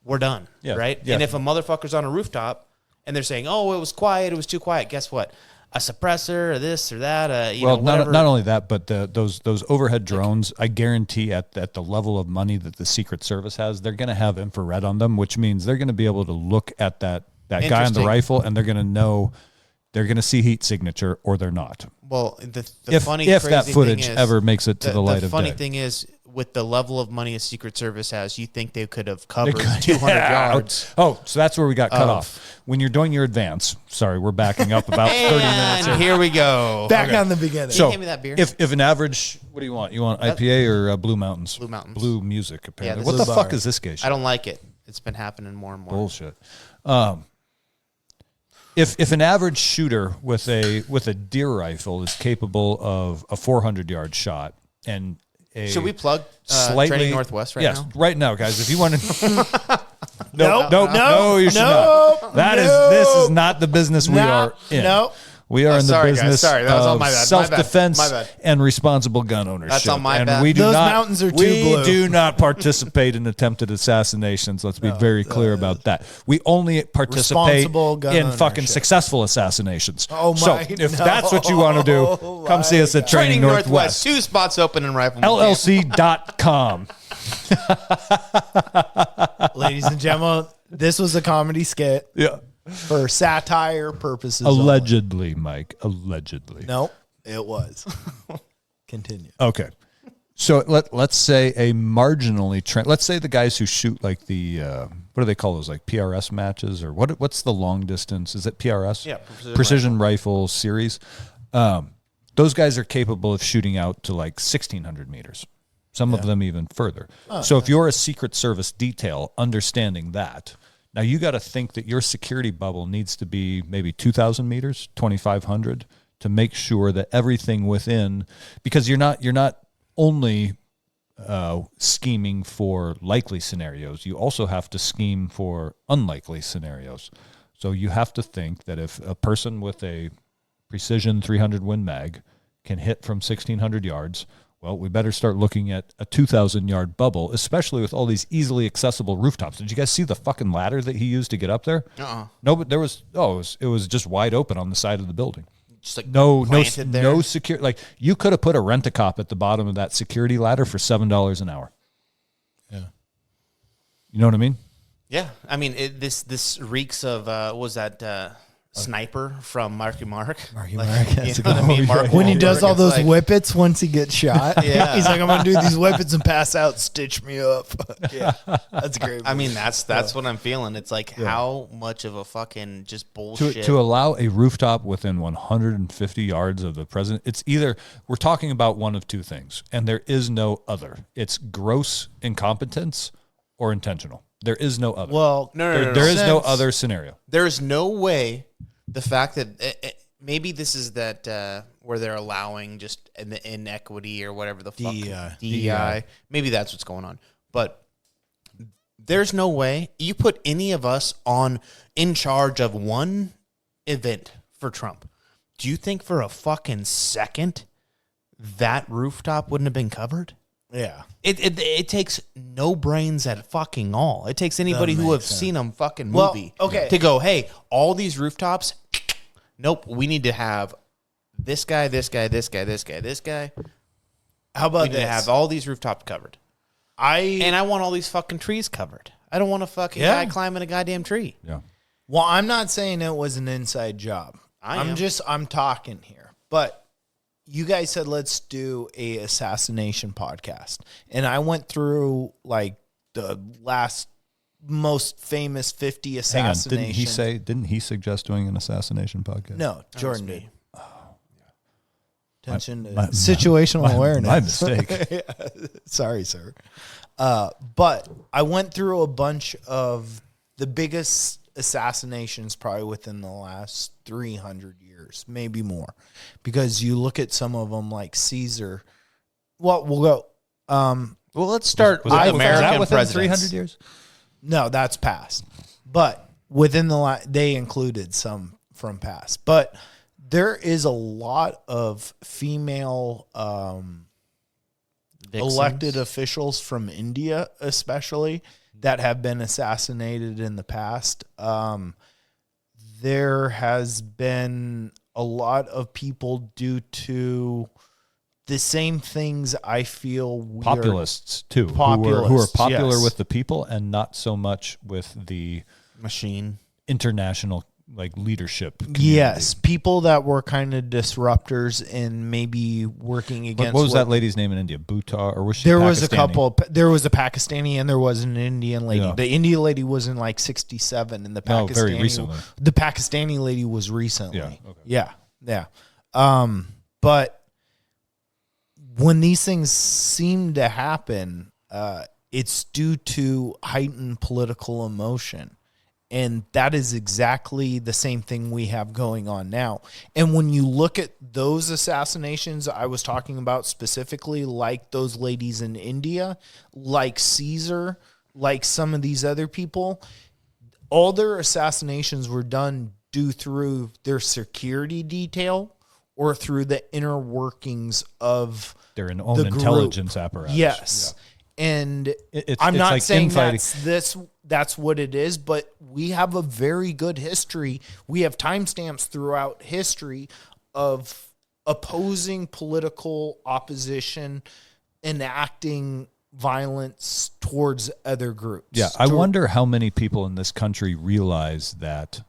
We're done, right? Yeah. And if a motherfucker's on a rooftop and they're saying, "Oh, it was quiet, it was too quiet," guess what? A suppressor, or this or that. Not only that, but those overhead drones, I guarantee at the level of money that the Secret Service has, they're going to have infrared on them, which means they're going to be able to look at that guy on the rifle, and they're going to know. They're going to see heat signature, or they're not. Well, the if funny, if crazy that footage thing is, ever makes it to the light of day. The funny thing is, with the level of money a Secret Service has, you think they could have covered 200 yards. Oh, so that's where we got cut off. When you're doing your advance, sorry, we're backing up about 30 minutes. And here we go. Back on the beginning. So, hand me that beer. If an average, what do you want? You want IPA or Blue Mountains? Blue Mountains. Blue Music, apparently. Yeah, what the fuck is this gay shit? I don't like it. It's been happening more and more. Bullshit. If an average shooter with a deer rifle is capable of a 400-yard shot and should we plug Training Northwest now? Yes, right now, guys. If you want to, no, you should not. This is not the business we are in. No. We are in the business that was all my bad. self-defense My bad. and responsible gun ownership. That's all my bad. We do Those not, mountains are too we blue. do not participate in attempted assassinations. Let's be very clear about that. We only participate Responsible gun in fucking ownership. successful assassinations. Oh my! So if that's what you want to do, come see us at Training Northwest. 2 spots open in Rifleman LLC.com. Ladies and gentlemen, this was a comedy skit Yeah. for satire purposes. Allegedly, Mike. Allegedly. Nope, it was. Continue. Okay. So let's say a marginally let's say the guys who shoot like the what do they call those, like PRS matches, or what's the long distance? Is it PRS? Yeah, precision rifle series. Those guys are capable of shooting out to like 1,600 meters. Some of them even further. So if you're a Secret Service detail, understanding that, now you got to think that your security bubble needs to be maybe 2,000 meters, 2,500, to make sure that everything within, because you're not only scheming for likely scenarios, you also have to scheme for unlikely scenarios. So you have to think that if a person with a precision 300 Win Mag can hit from 1,600 yards, well, we better start looking at a 2,000-yard bubble, especially with all these easily accessible rooftops. Did you guys see the fucking ladder that he used to get up there? No, but there was. It was just wide open on the side of the building. Just like no security. Like you could have put a rent-a-cop at the bottom of that security ladder for $7 an hour. Yeah, you know what I mean? Yeah, I mean this reeks of what was that? Sniper from Marky Mark. Marky Mark. That's you know what I mean? Mark when he does all those like, whippets once he gets shot. Yeah. He's like, I'm gonna do these whippets and pass out. Stitch me up. Yeah, that's great. I mean, that's what I'm feeling. It's like how much of a fucking just bullshit to allow a rooftop within 150 yards of the president. It's either we're talking about one of two things, and there is no other. It's gross incompetence or intentional. There is no other. Well, there is no other scenario. There's no way. The fact that maybe this is that where they're allowing just the inequity or whatever the fuck DEI. Maybe that's what's going on. But there's no way you put any of us in charge of one event for Trump. Do you think for a fucking second that rooftop wouldn't have been covered? Yeah. It takes no brains at fucking all. It takes anybody who have seen a fucking movie to go, hey, all these rooftops, nope, we need to have this guy, this guy, this guy, this guy, this guy. How about we need to have all these rooftops covered. I want all these fucking trees covered. I don't want a fucking guy climbing a goddamn tree. Yeah. Well, I'm not saying it was an inside job. I'm talking here. But you guys said let's do a assassination podcast. And I went through like the last most famous 50 assassinations. Hang on. Didn't he suggest doing an assassination podcast? No, Jordan did. Attention to situational awareness. My mistake. Yeah. Sorry, sir. But I went through a bunch of the biggest assassinations probably within the last 300 years, maybe more. Because you look at some of them like Caesar. Well, we'll go. Well, let's start Was with that American within presidents. 300 years? No, that's past. But within they included some from past. But there is a lot of female elected officials from India, especially, that have been assassinated in the past. There has been a lot of people due to the same things I feel Populists, too, who are popular with the people and not so much with the machine international leadership community. Yes, people that were kind of disruptors and maybe working against. What was that lady's name in India? Bhutta, or was she? There Pakistani? was a couple. There was a Pakistani and there was an Indian lady. Yeah. The Indian lady was in like 1967, and the Pakistani, very recently. The Pakistani lady was recently. Yeah, okay. Yeah. But when these things seem to happen, it's due to heightened political emotion. And that is exactly the same thing we have going on now. And when you look at those assassinations I was talking about specifically, like those ladies in India, like Caesar, like some of these other people, all their assassinations were done due through their security detail or through the inner workings of their own intelligence apparatus. Yes. Yeah. And it's I'm not like saying infighting. that's what it is, but we have a very good history. We have timestamps throughout history of opposing political opposition, enacting violence towards other groups. Yeah, I wonder how many people in this country realize that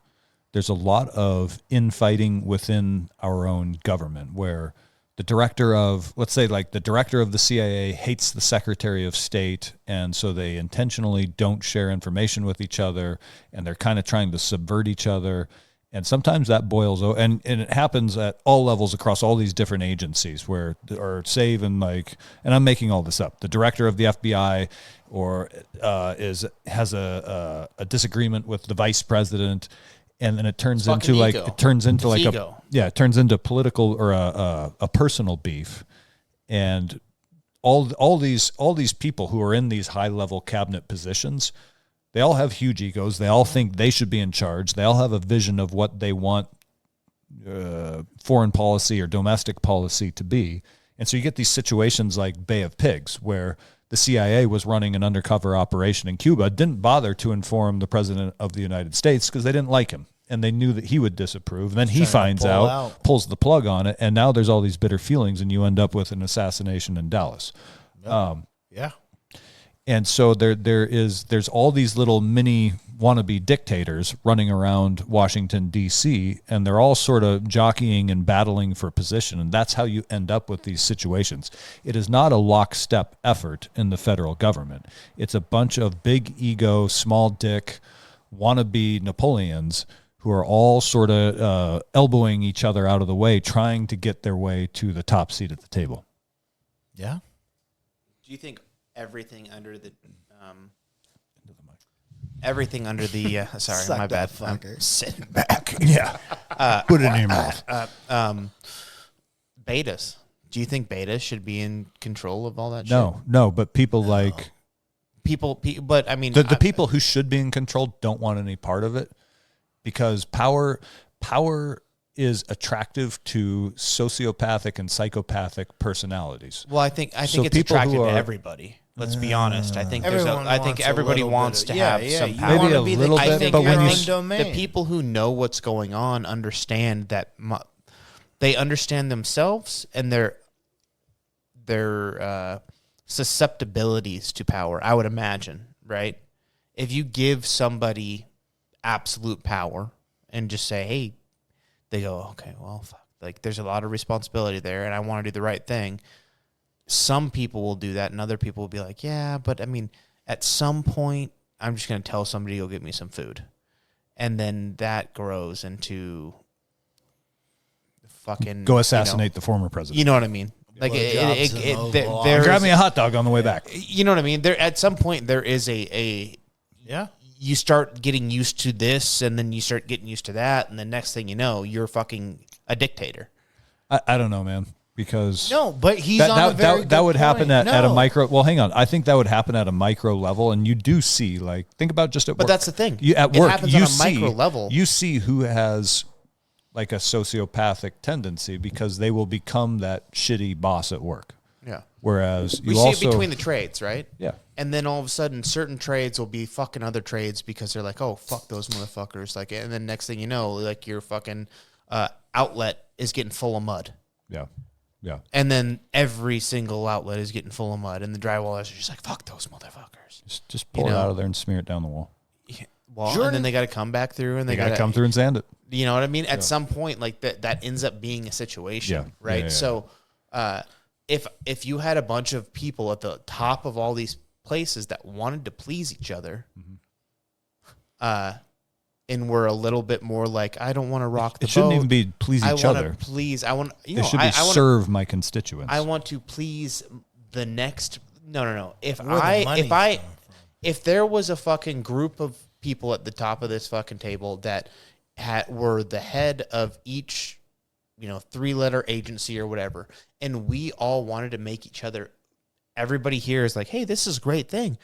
there's a lot of infighting within our own government where the director of, let's say, like the director of the CIA hates the Secretary of State, and so they intentionally don't share information with each other, and they're kind of trying to subvert each other. And sometimes that boils over, and it happens at all levels across all these different agencies where, or say even like, and I'm making all this up, the director of the FBI or has a disagreement with the vice president, and then it turns into political or a personal beef, and all these people who are in these high level cabinet positions, they all have huge egos. They all think they should be in charge. They all have a vision of what they want foreign policy or domestic policy to be, and so you get these situations like Bay of Pigs, where the CIA was running an undercover operation in Cuba, didn't bother to inform the president of the United States because they didn't like him. And they knew that he would disapprove. And then he finds out, pulls the plug on it, and now there's all these bitter feelings, and you end up with an assassination in Dallas. Yeah. And so there's all these little mini wannabe dictators running around Washington, D.C., and they're all sort of jockeying and battling for position, and that's how you end up with these situations. It is not a lockstep effort in the federal government. It's a bunch of big ego, small dick, wannabe Napoleons who are all sort of elbowing each other out of the way, trying to get their way to the top seat at the table. Yeah. Do you think everything under the sorry, Suck my that bad. I'm fucker. sitting back. Yeah. Put it in your mouth. Betas. Do you think betas should be in control of all that shit? No, but people like people, but I mean, the people who should be in control don't want any part of it, because power is attractive to sociopathic and psychopathic personalities. Well, I think So it's people attractive who to are- everybody. Let's be honest. I think Everyone everybody wants wants a to little have bit of- some you power. Maybe wanna a be the little king bit, of think but your when own you the domain. people who know what's going on understand that they understand themselves and their susceptibilities to power. I would imagine, right? If you give somebody absolute power and just say, "Hey," they go, "Okay, well, fuck. Like there's a lot of responsibility there, and I want to do the right thing." Some people will do that, and other people will be like, "Yeah, but I mean, at some point, I'm just going to tell somebody to go get me some food," and then that grows into fucking Go assassinate the former president. You know what I mean? Like Blowjobs in Oval Office. there's- Grab me a hot dog on the way back. You know what I mean? There at some point there is a Yeah. you start getting used to this, and then you start getting used to that, and the next thing you know, you're fucking a dictator. I don't know, man, because No, but he's on a very that good would happen point. at a No. micro. Well, hang on. I think that would happen at a micro level, and you do see, like, think about just at work. But that's the thing. You at It work, happens you on a see micro level. You see who has like a sociopathic tendency because they will become that shitty boss at work. Yeah. Whereas We you see also it between the trades, right? Yeah. And then all of a sudden, certain trades will be fucking other trades because they're like, "Oh, fuck those motherfuckers!" Like, and then next thing you know, like your fucking outlet is getting full of mud, yeah. and then every single outlet is getting full of mud, and the drywallers are just like, "Fuck those motherfuckers!" Just pull it know. out of there and smear it down the wall. Well, Jordan- and then they got to come back through, and They they got to got come through and sand it. You know what I mean? At some point, like that ends up being a situation, Yeah. right? Yeah. So, if you had a bunch of people at the top of all these places that wanted to please each other, and were a little bit more like, I don't want to rock the It shouldn't boat. even be please I each want other. to please. I want. You It know, should be I want. serve my constituents. I want to please the next. No. If Where the money's coming from. if there was a fucking group of people at the top of this fucking table that were the head of each, 3-letter agency or whatever, and we all wanted to make each other, everybody here is like, hey, this is a great thing.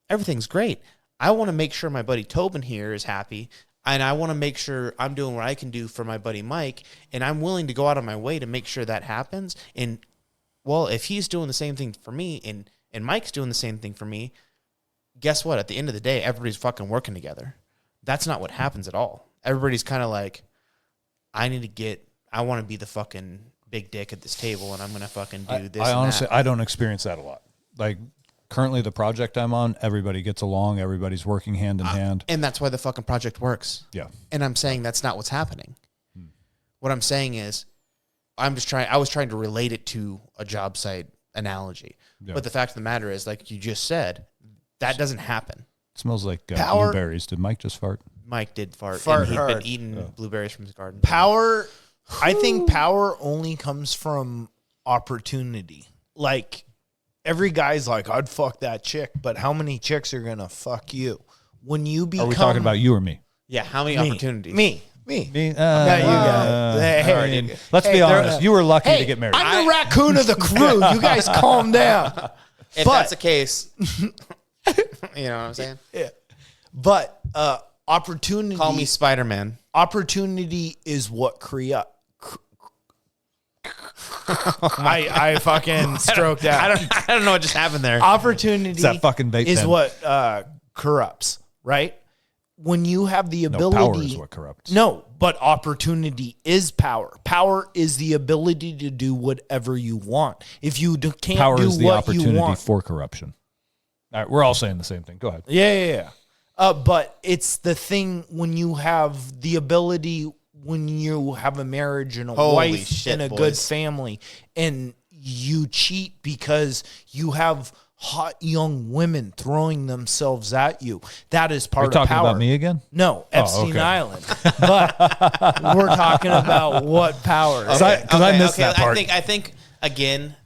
Everything's great. I want to make sure my buddy Tobin here is happy, and I want to make sure I'm doing what I can do for my buddy Mike, and I'm willing to go out of my way to make sure that happens. And, well, if he's doing the same thing for me and Mike's doing the same thing for me, guess what? At the end of the day, everybody's fucking working together. That's not what happens at all. Everybody's kind of like, I want to be the fucking big dick at this table, and I'm going to fucking do this. I and honestly, that. I don't experience that a lot. Like currently the project I'm on, everybody gets along. Everybody's working hand in hand. And that's why the fucking project works. Yeah. And I'm saying that's not what's happening. What I'm saying is, I was trying to relate it to a job site analogy. Yeah. But the fact of the matter is, like you just said, that doesn't happen. It smells like Power- blueberries. Did Mike just fart? Mike did fart. Fart and he'd hard. been eating blueberries from his garden. Power, I think power only comes from opportunity. Like, every guy's like, I'd fuck that chick, but how many chicks are going to fuck you? When you become... Are we talking about you or me? Yeah, how many me, opportunities? Me. Me? Yeah, you guys. Hey, I mean, let's be they're- honest. You were lucky to get married. I'm the raccoon of the crew. You guys calm down. If But- that's the case, you know what I'm saying? Yeah. But opportunity... Call me Spider-Man. Opportunity is what I fucking stroked out. I don't know what just happened there. Opportunity It's that fucking bait is pen. what corrupts, right? When you have the No, ability, power is what corrupts. No, but opportunity is power. Power is the ability to do whatever you want. If you can't Power do is the what opportunity you want, for corruption. All right, we're all saying the same thing. Go ahead. yeah. But it's the thing when you have the ability, when you have a marriage and a Holy wife shit, and a good boys. family, and you cheat because you have hot young women throwing themselves at you. That is Are part you of talking power. about me again? No, Epstein okay. Island. But we're talking about what power. Because I missed that part. I think again,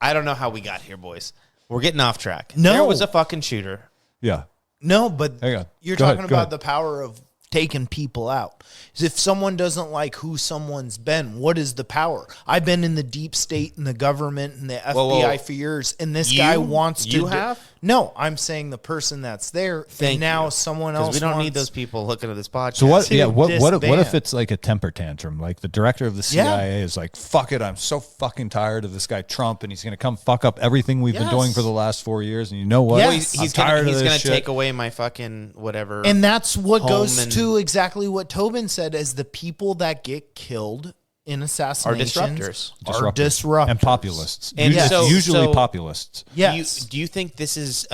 I don't know how we got here, boys. We're getting off track. No. There was a fucking shooter. Yeah. No, but Hang on. you're Go talking ahead, go about ahead. the power of taking people out. If someone doesn't like who someone's been, what is the power? I've been in the deep state and the government and the FBI whoa. for years, and this guy wants to. You have? No, I'm saying the person that's there. Thank and now you. someone else. We don't wants, need those people looking at this podcast. So what? to Yeah. What if disband. it's like a temper tantrum? Like the director of the CIA is like, "Fuck it, I'm so fucking tired of this guy Trump, and he's gonna come fuck up everything we've been doing for the last 4 years." And you know what? Yes. Well, he's I'm tired gonna, of he's this gonna shit. take away my fucking whatever. And that's what home goes and- to exactly what Tobin said: as the people that get killed in assassinations are disruptors and populists. And Usually, so- it's usually so- populists. Yes. Do you think this is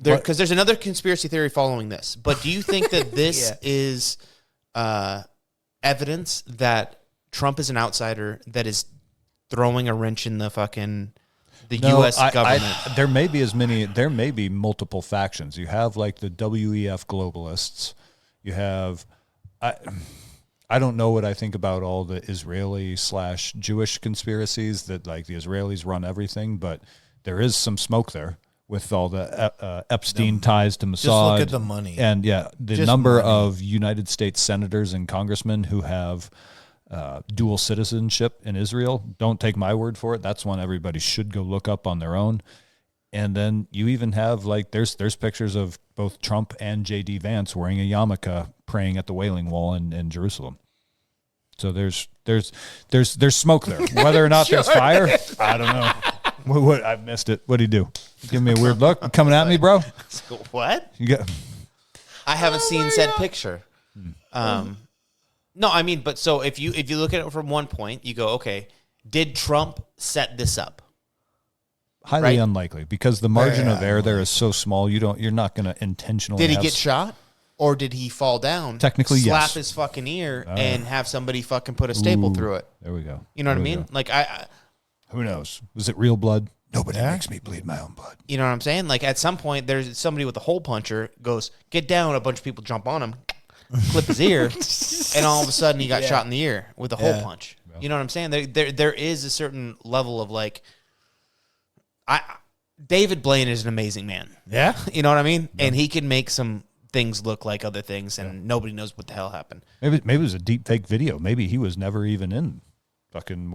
because there's another conspiracy theory following this, but do you think that this is evidence that Trump is an outsider that is throwing a wrench in the fucking U.S. government? There may be multiple factions. You have like the WEF globalists. You have, I don't know what I think about all the Israeli/Jewish conspiracies that like the Israelis run everything, but there is some smoke there with all the Epstein ties to Mossad. Just look at the money. And the Just number money. of United States senators and congressmen who have dual citizenship in Israel. Don't take my word for it. That's one everybody should go look up on their own. And then you even have like there's pictures of both Trump and J.D. Vance wearing a yarmulke praying at the Wailing Wall in Jerusalem. So there's smoke there. Whether or not there's fire, I don't know. What I missed it. What'd he do? Give me a weird look. You coming at me, bro? What? You got I haven't seen said picture. No, I mean, but so if you look at it from one point, you go, okay, did Trump set this up? highly Right? unlikely because the margin of error there is so small. You're not going to intentionally. Did he have get shot? Or did he fall down? Technically, slap yes. his fucking ear and have somebody fucking put a staple through it. There we go. You know what I There we mean? go. Like I Who knows? Was it real blood? Nobody makes me bleed my own blood. you know what I'm saying? Like at some point, there's somebody with a hole puncher goes get down. A bunch of people jump on him, clip his ear, and all of a sudden he got shot in the ear with a hole punch. You know what I'm saying? There is a certain level of like, David Blaine is an amazing man. Yeah. You know what I mean? And he can make some things look like other things, and nobody knows what the hell happened. Maybe it was a deep fake video. Maybe he was never even in fucking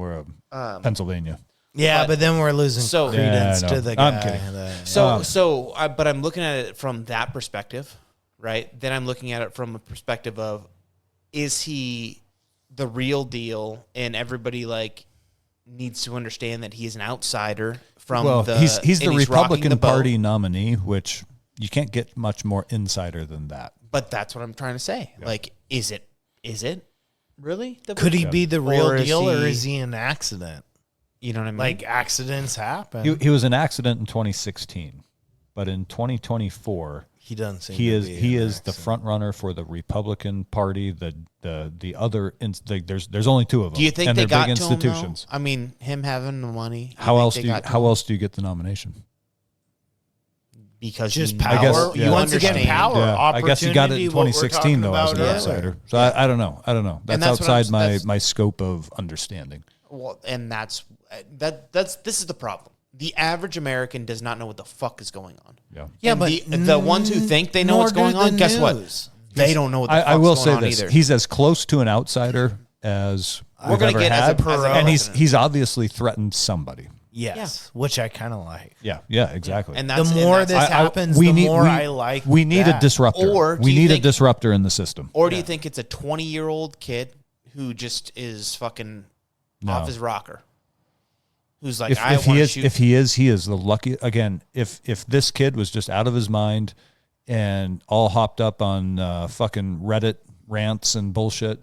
Pennsylvania. Yeah, but then we're losing So- credence Yeah, I know. to the guy. I'm kidding. But I'm looking at it from that perspective, right? Then I'm looking at it from a perspective of, is he the real deal? And everybody like needs to understand that he's an outsider from he's the and rocking Republican the boat. Party nominee, which you can't get much more insider than that. But that's what I'm trying to say. Like, is it really? Could he be the real Or is deal, or he- is he an accident? You know what I mean? Like accidents happen. He was an accident in 2016, but in 2024 He doesn't seem he to is be he an is the accident. front runner for the Republican Party. The other there's only two of them. do you think and they they're got big to institutions. him, though? I mean, him having the money. How else do got to how him? else do you get the nomination? Because Just you power. I guess, You yeah. once again, understand. power. I guess you got it in opportunity, what we're 2016 though as an talking about outsider. earlier. So I don't know. That's that's what I'm- outside my that's- my scope of understanding. Well, and that's this is the problem. The average American does not know what the fuck is going on. Yeah. Yeah, And but the ones who think they know nor what's do going the on, guess what? news. They don't know what the fuck's I will going say on this: either. he's as close to an outsider as We're we've gonna ever get had, as a and president. he's obviously threatened somebody. Yes, which I kind of like. Yeah, exactly. and The that's more and that's- this happens, the more I like We need a that. disruptor. Or do we you need a think- disruptor in the system. Or do you think it's a 20-year-old kid who just is fucking off his rocker? Who's like, I If want he to is, shoot. if he is the lucky again. If this kid was just out of his mind and all hopped up on fucking Reddit rants and bullshit,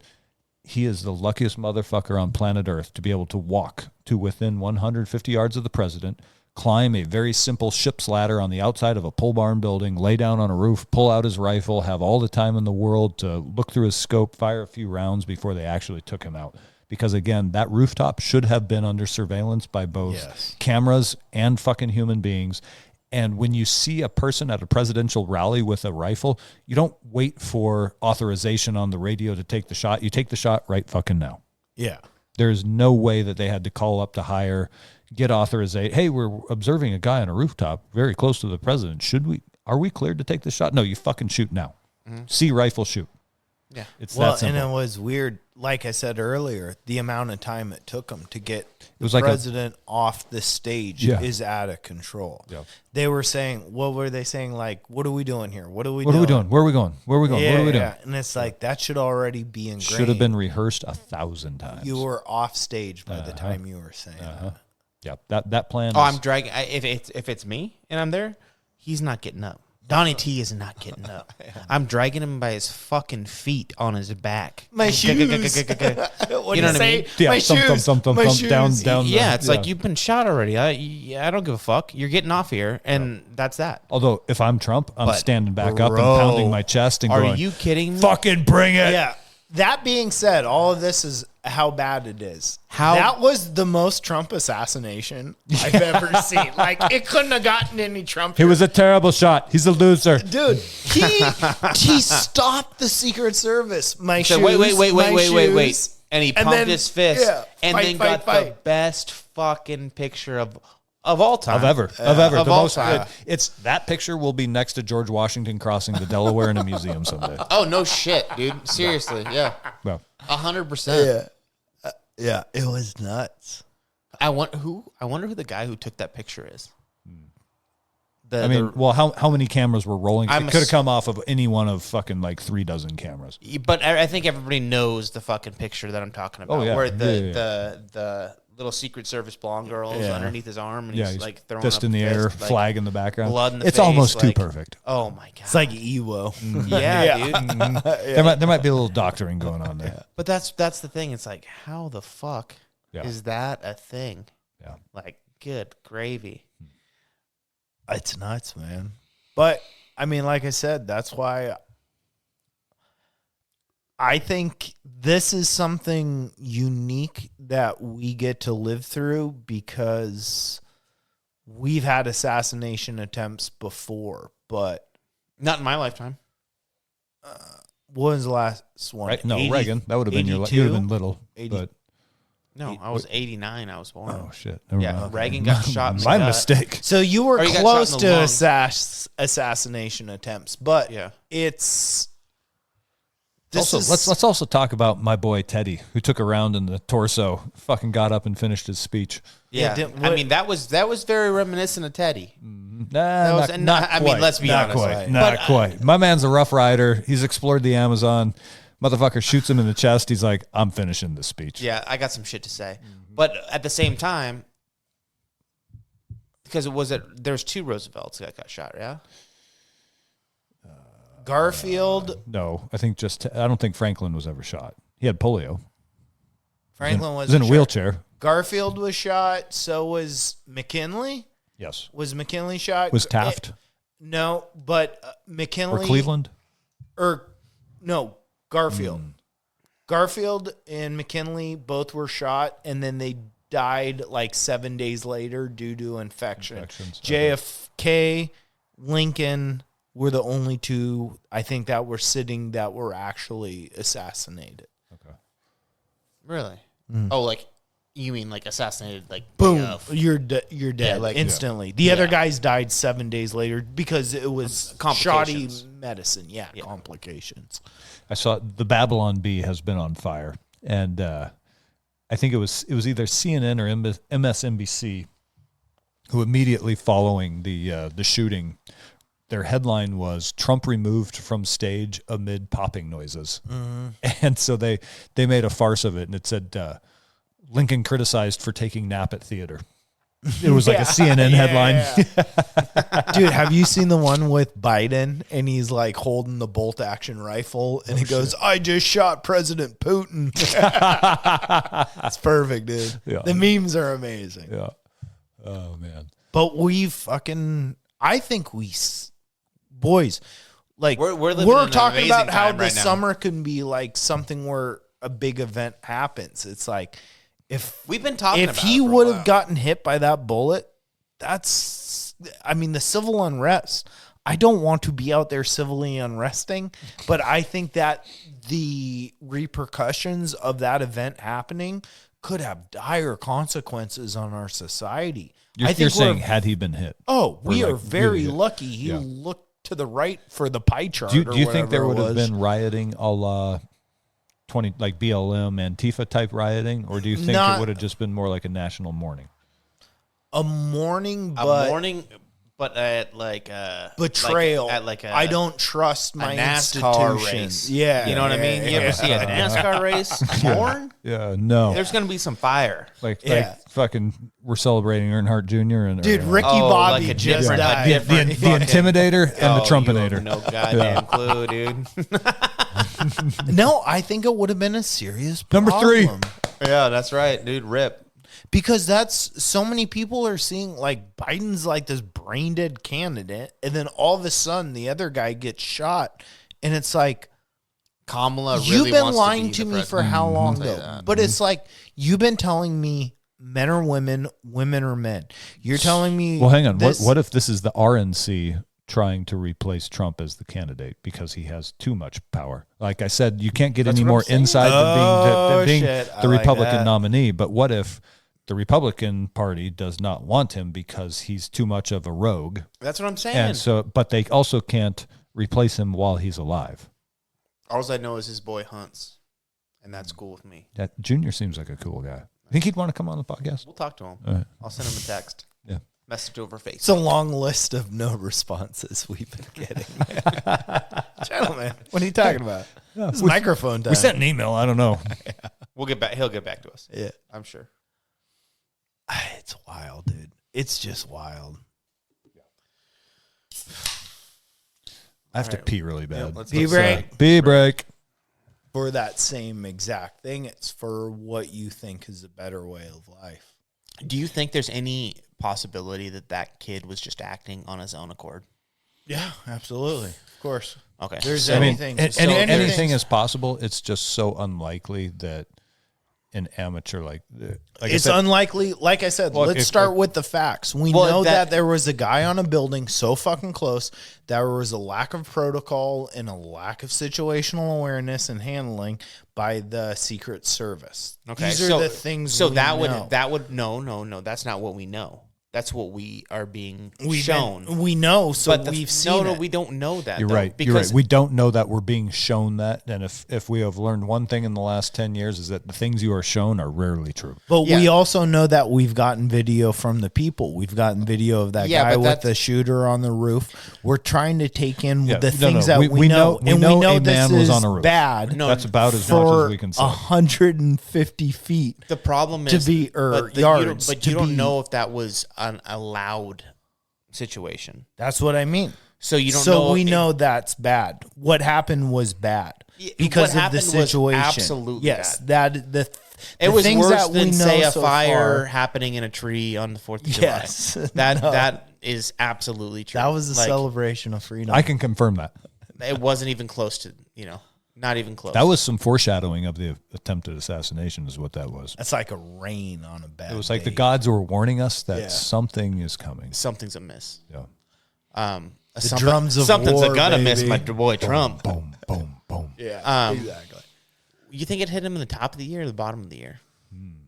he is the luckiest motherfucker on planet Earth to be able to walk to within 150 yards of the president, climb a very simple ship's ladder on the outside of a pole barn building, lay down on a roof, pull out his rifle, have all the time in the world to look through his scope, fire a few rounds before they actually took him out. Because again, that rooftop should have been under surveillance by both cameras and fucking human beings. And when you see a person at a presidential rally with a rifle, you don't wait for authorization on the radio to take the shot. You take the shot right fucking now. Yeah. There's no way that they had to call up to hire, get authorization. Hey, we're observing a guy on a rooftop very close to the president. Are we cleared to take the shot? No, you fucking shoot now. See rifle, shoot. Yeah. It's Well, that simple. and it was weird. Like I said earlier, the amount of time it took them to get the was like president off the stage is out of control. Yeah. They were saying, what were they saying? Like, what are we doing here? What are we What doing? are we doing? Where are we going? Where are we going? Yeah, what are we doing? yeah. And it's like, that should already be ingrained. Should have been rehearsed 1,000 times. You were off stage by the time you were saying that. Yeah, that plan. Oh, is- I'm dragging. If it's me and I'm there, he's not getting up. Donnie T is not getting up. I'm dragging him by his fucking feet on his back. My shoes. You know What what I mean? Yeah, my thump, shoes. thump, thump, my thump, shoes. down. Yeah, it's like you've been shot already. I don't give a fuck. You're getting off here, and that's that. Although, if I'm Trump, I'm But, standing back up and bro, pounding my chest and Are going, you kidding me? fucking bring it. Yeah. That being said, all of this is how bad it is. How- that was the most Trump assassination I've ever seen. Like, it couldn't have gotten any Trump. He was a terrible shot. He's a loser. Dude, he stopped the Secret Service. My So shoes. wait. And he pumped then, his fist, yeah, and fight, then fight, got the fight. best fucking picture of all time. Of ever. Of The all most time. It's that picture will be next to George Washington crossing the Delaware in a museum someday. Oh no shit, dude. Seriously, yeah, Well, 100%. Yeah, it was nuts. I wonder who the guy who took that picture is. I mean, how many cameras were rolling? I'm It could have come off of any one of fucking like 3 dozen cameras. But I think everybody knows the fucking picture that I'm talking about. Oh, yeah. Where Yeah. the little Secret Service blonde girl is Yeah. underneath his arm, and Yeah, he's like throwing fist up in the a air, fist, like, flag in the background. blood in the It's face, almost like- too perfect. Oh my god. It's like Ewo. Yeah, dude. There might be a little doctoring going on there. But that's the thing. It's like, how the fuck Yeah. is that a thing? Yeah. Like, good gravy. It's nuts, man. But I mean, like I said, that's why I think this is something unique that we get to live through because we've had assassination attempts before, but Not in my lifetime. what was the last one? Right? No, 80 Reagan. That would have been you would 82? have been little. 80. But No, I was 89. I was born. oh shit. Never Yeah, mind. Reagan got shot in the My gut. mistake. So you were Or you got close shot in the to lungs. assassination attempts, but Yeah. it's Also, let's also talk about my boy Teddy, who took a round in the torso, fucking got up and finished his speech. Yeah, I mean that was very reminiscent of Teddy. Nah, was- I mean, let's be honest, Quite, like- not but, quite. My man's a rough rider. He's explored the Amazon. Motherfucker shoots him in the chest. He's like, I'm finishing this speech. Yeah, I got some shit to say, but at the same time, because there's 2 Roosevelts that got shot. Yeah, Garfield. No, I don't think Franklin was ever shot. He had polio. Franklin Was in a shot. wheelchair. Garfield was shot. So was McKinley. Yes. Was McKinley shot? Was Taft No, but McKinley or Cleveland? No, Garfield. Garfield and McKinley both were shot, and then they died like 7 days later due to Infections, JFK, Lincoln were the only 2 I think that were actually assassinated. Okay. really? Oh, like you mean like assassinated? Like Boom, you're dead like- instantly. The other guys died 7 days later because it was shoddy Complications. medicine. Yeah, complications. I saw the Babylon Bee has been on fire, and I think it was either CNN or MSNBC who immediately following the shooting, their headline was "Trump removed from stage amid popping noises," and so they made a farce of it, and it said Lincoln criticized for taking nap at theater. It was like a CNN headline. Yeah. Dude, have you seen the one with Biden and he's like holding the bolt action rifle and he goes, I just shot President Putin. It's perfect, dude. Yeah. The memes are amazing. Yeah. Oh man. But I think boys, like We're living in an talking about amazing how time the right now. summer can be like something where a big event happens. It's like, We've been talking if about he it for a would have while. gotten hit by that bullet, the civil unrest. I don't want to be out there civilly unresting, but I think that the repercussions of that event happening could have dire consequences on our society. You're saying had he been hit? we Or are like very really hit. lucky. He Yeah. looked to the right for the pie chart. Do you think there whatever would it have was. been rioting a la 20 like BLM Antifa type rioting, or do you think Not- it would have just been more like a national mourning? a mourning, A but morning, but at like betrayal. at like a I don't trust my NASCAR institutions. race. Yeah, You know what I mean? You ever see a NASCAR race? Mourn? Yeah, no. There's gonna be some fire. Like Yeah. fucking we're celebrating Earnhardt Jr. and Dude, Ricky Oh, Bobby like a just different- a died. different- the Intimidator and the Oh, Trumpinator. You have no goddamn clue, dude. No, I think it would have been a serious Number three. problem. Yeah, that's right, dude. Rip. Because that's so many people are seeing like Biden's like this brain dead candidate, and then all of a sudden the other guy gets shot, and it's like Kamala really you've been wants lying to, to be me the for president. how long I'll tell you though? that. But it's like you've been telling me men are women, women are men. You're telling me. Well, hang on. this- What if this is the RNC trying to replace Trump as the candidate because he has too much power? Like I said, you can't get That's any what I'm more saying. inside than being shit. I the like Republican that. nominee. But what if the Republican Party does not want him because he's too much of a rogue? That's what I'm saying. And so, but they also can't replace him while he's alive. All I know is his boy hunts, and that's cool with me. That Junior seems like a cool guy. Think he'd want to come on the podcast? We'll talk to him. All right. I'll send him a text. Yeah. Message over Facebook. It's a long list of no responses we've been getting. Gentlemen, what are you talking about? This is microphone time. We sent an email. I don't know. We'll get back. He'll get back to us. Yeah. I'm sure. It's wild, dude. It's just wild. I have to All right. pee really bad. Pee break. Pee break. For that same exact thing, it's for what you think is a better way of life. Do you think there's any possibility that that kid was just acting on his own accord? Yeah, absolutely. Of course. Okay. There's So- anything. Anything is possible. It's just so unlikely that an amateur like I It's said, unlikely. Like I said, Well, let's if- start with the facts. We Well, know that- that there was a guy on a building so fucking close. There was a lack of protocol and a lack of situational awareness and handling by the Secret Service. Okay. These are so, the things. So we that know. would no. That's not what we know. That's what we are being We've shown. we know, so but we've seen. no, it. we don't know that. you're though, right. You're right. We don't know that we're being shown that. And if we have learned one thing in the last 10 years is that the things you are shown are rarely true. But Yeah. we also know that we've gotten video from the people. We've gotten video of that Yeah, guy but with that's- the shooter on the roof. We're trying to take in Yeah, the no, things no. that we know. we And know we know a this man was is on a roof. bad. No, That's about as much for as we can say. 150 feet. The problem To is be- or but you yards don't- But to you don't be- know if that was an allowed situation. That's what I mean. So you don't So know. we if- know that's bad. What happened was bad Yeah, because what of the happened was situation. absolutely yes, bad. the It was things worse that we than know say a so fire far- happening in a tree on the 4th of Yes. July. That No. that is absolutely true. That was a Like, celebration of freedom. I can confirm that. It wasn't even close to, not even close. That was some foreshadowing of the attempted assassination is what that was. That's like a rain on a bad. It was like the day. gods were warning us that Yeah. something is coming. something's amiss. Yeah. drums of something's war, gonna miss baby. my boy Trump. Boom, boom, boom. Yeah, exactly. You think it hit him in the top of the year or the bottom of the year?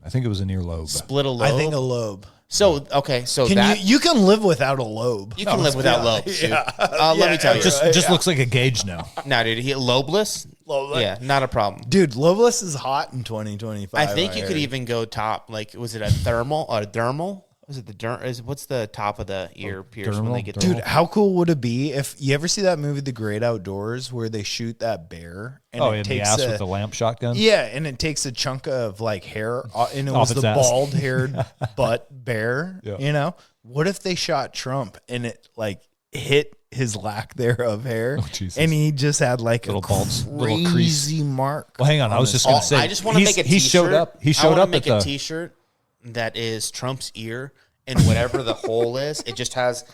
I think it was an earlobe. Split a lobe. I think a lobe. So okay, so Can that you can live without a lobe. you can live without lobes. Dude. Let me tell you. Just looks like a gauge now. Now, dude, he lobeless. Lobeless. Yeah, not a problem. Dude, lobeless is hot in 2025. I think you could heard. even go top. Like, was it a thermal or a dermal? Was it the what's the top of the ear pierce when they dermal? get Dude, how cool would it be if you ever see that movie The Great Outdoors where they shoot that bear and Oh, it in the takes ass a, with the lamp shotgun? yeah, and it takes a chunk of like hair and it Off was its the ass. bald-haired butt bear, Yeah. you know? What if they shot Trump and it like hit his lack there of hair Jesus. and he just had like Little a bald- little crease. crazy mark? Well, hang on. I was just going to say. I just want to make a he T-shirt. showed up. He I showed wanna up make at a the. T-shirt that is Trump's ear, and whatever the hole is, it just has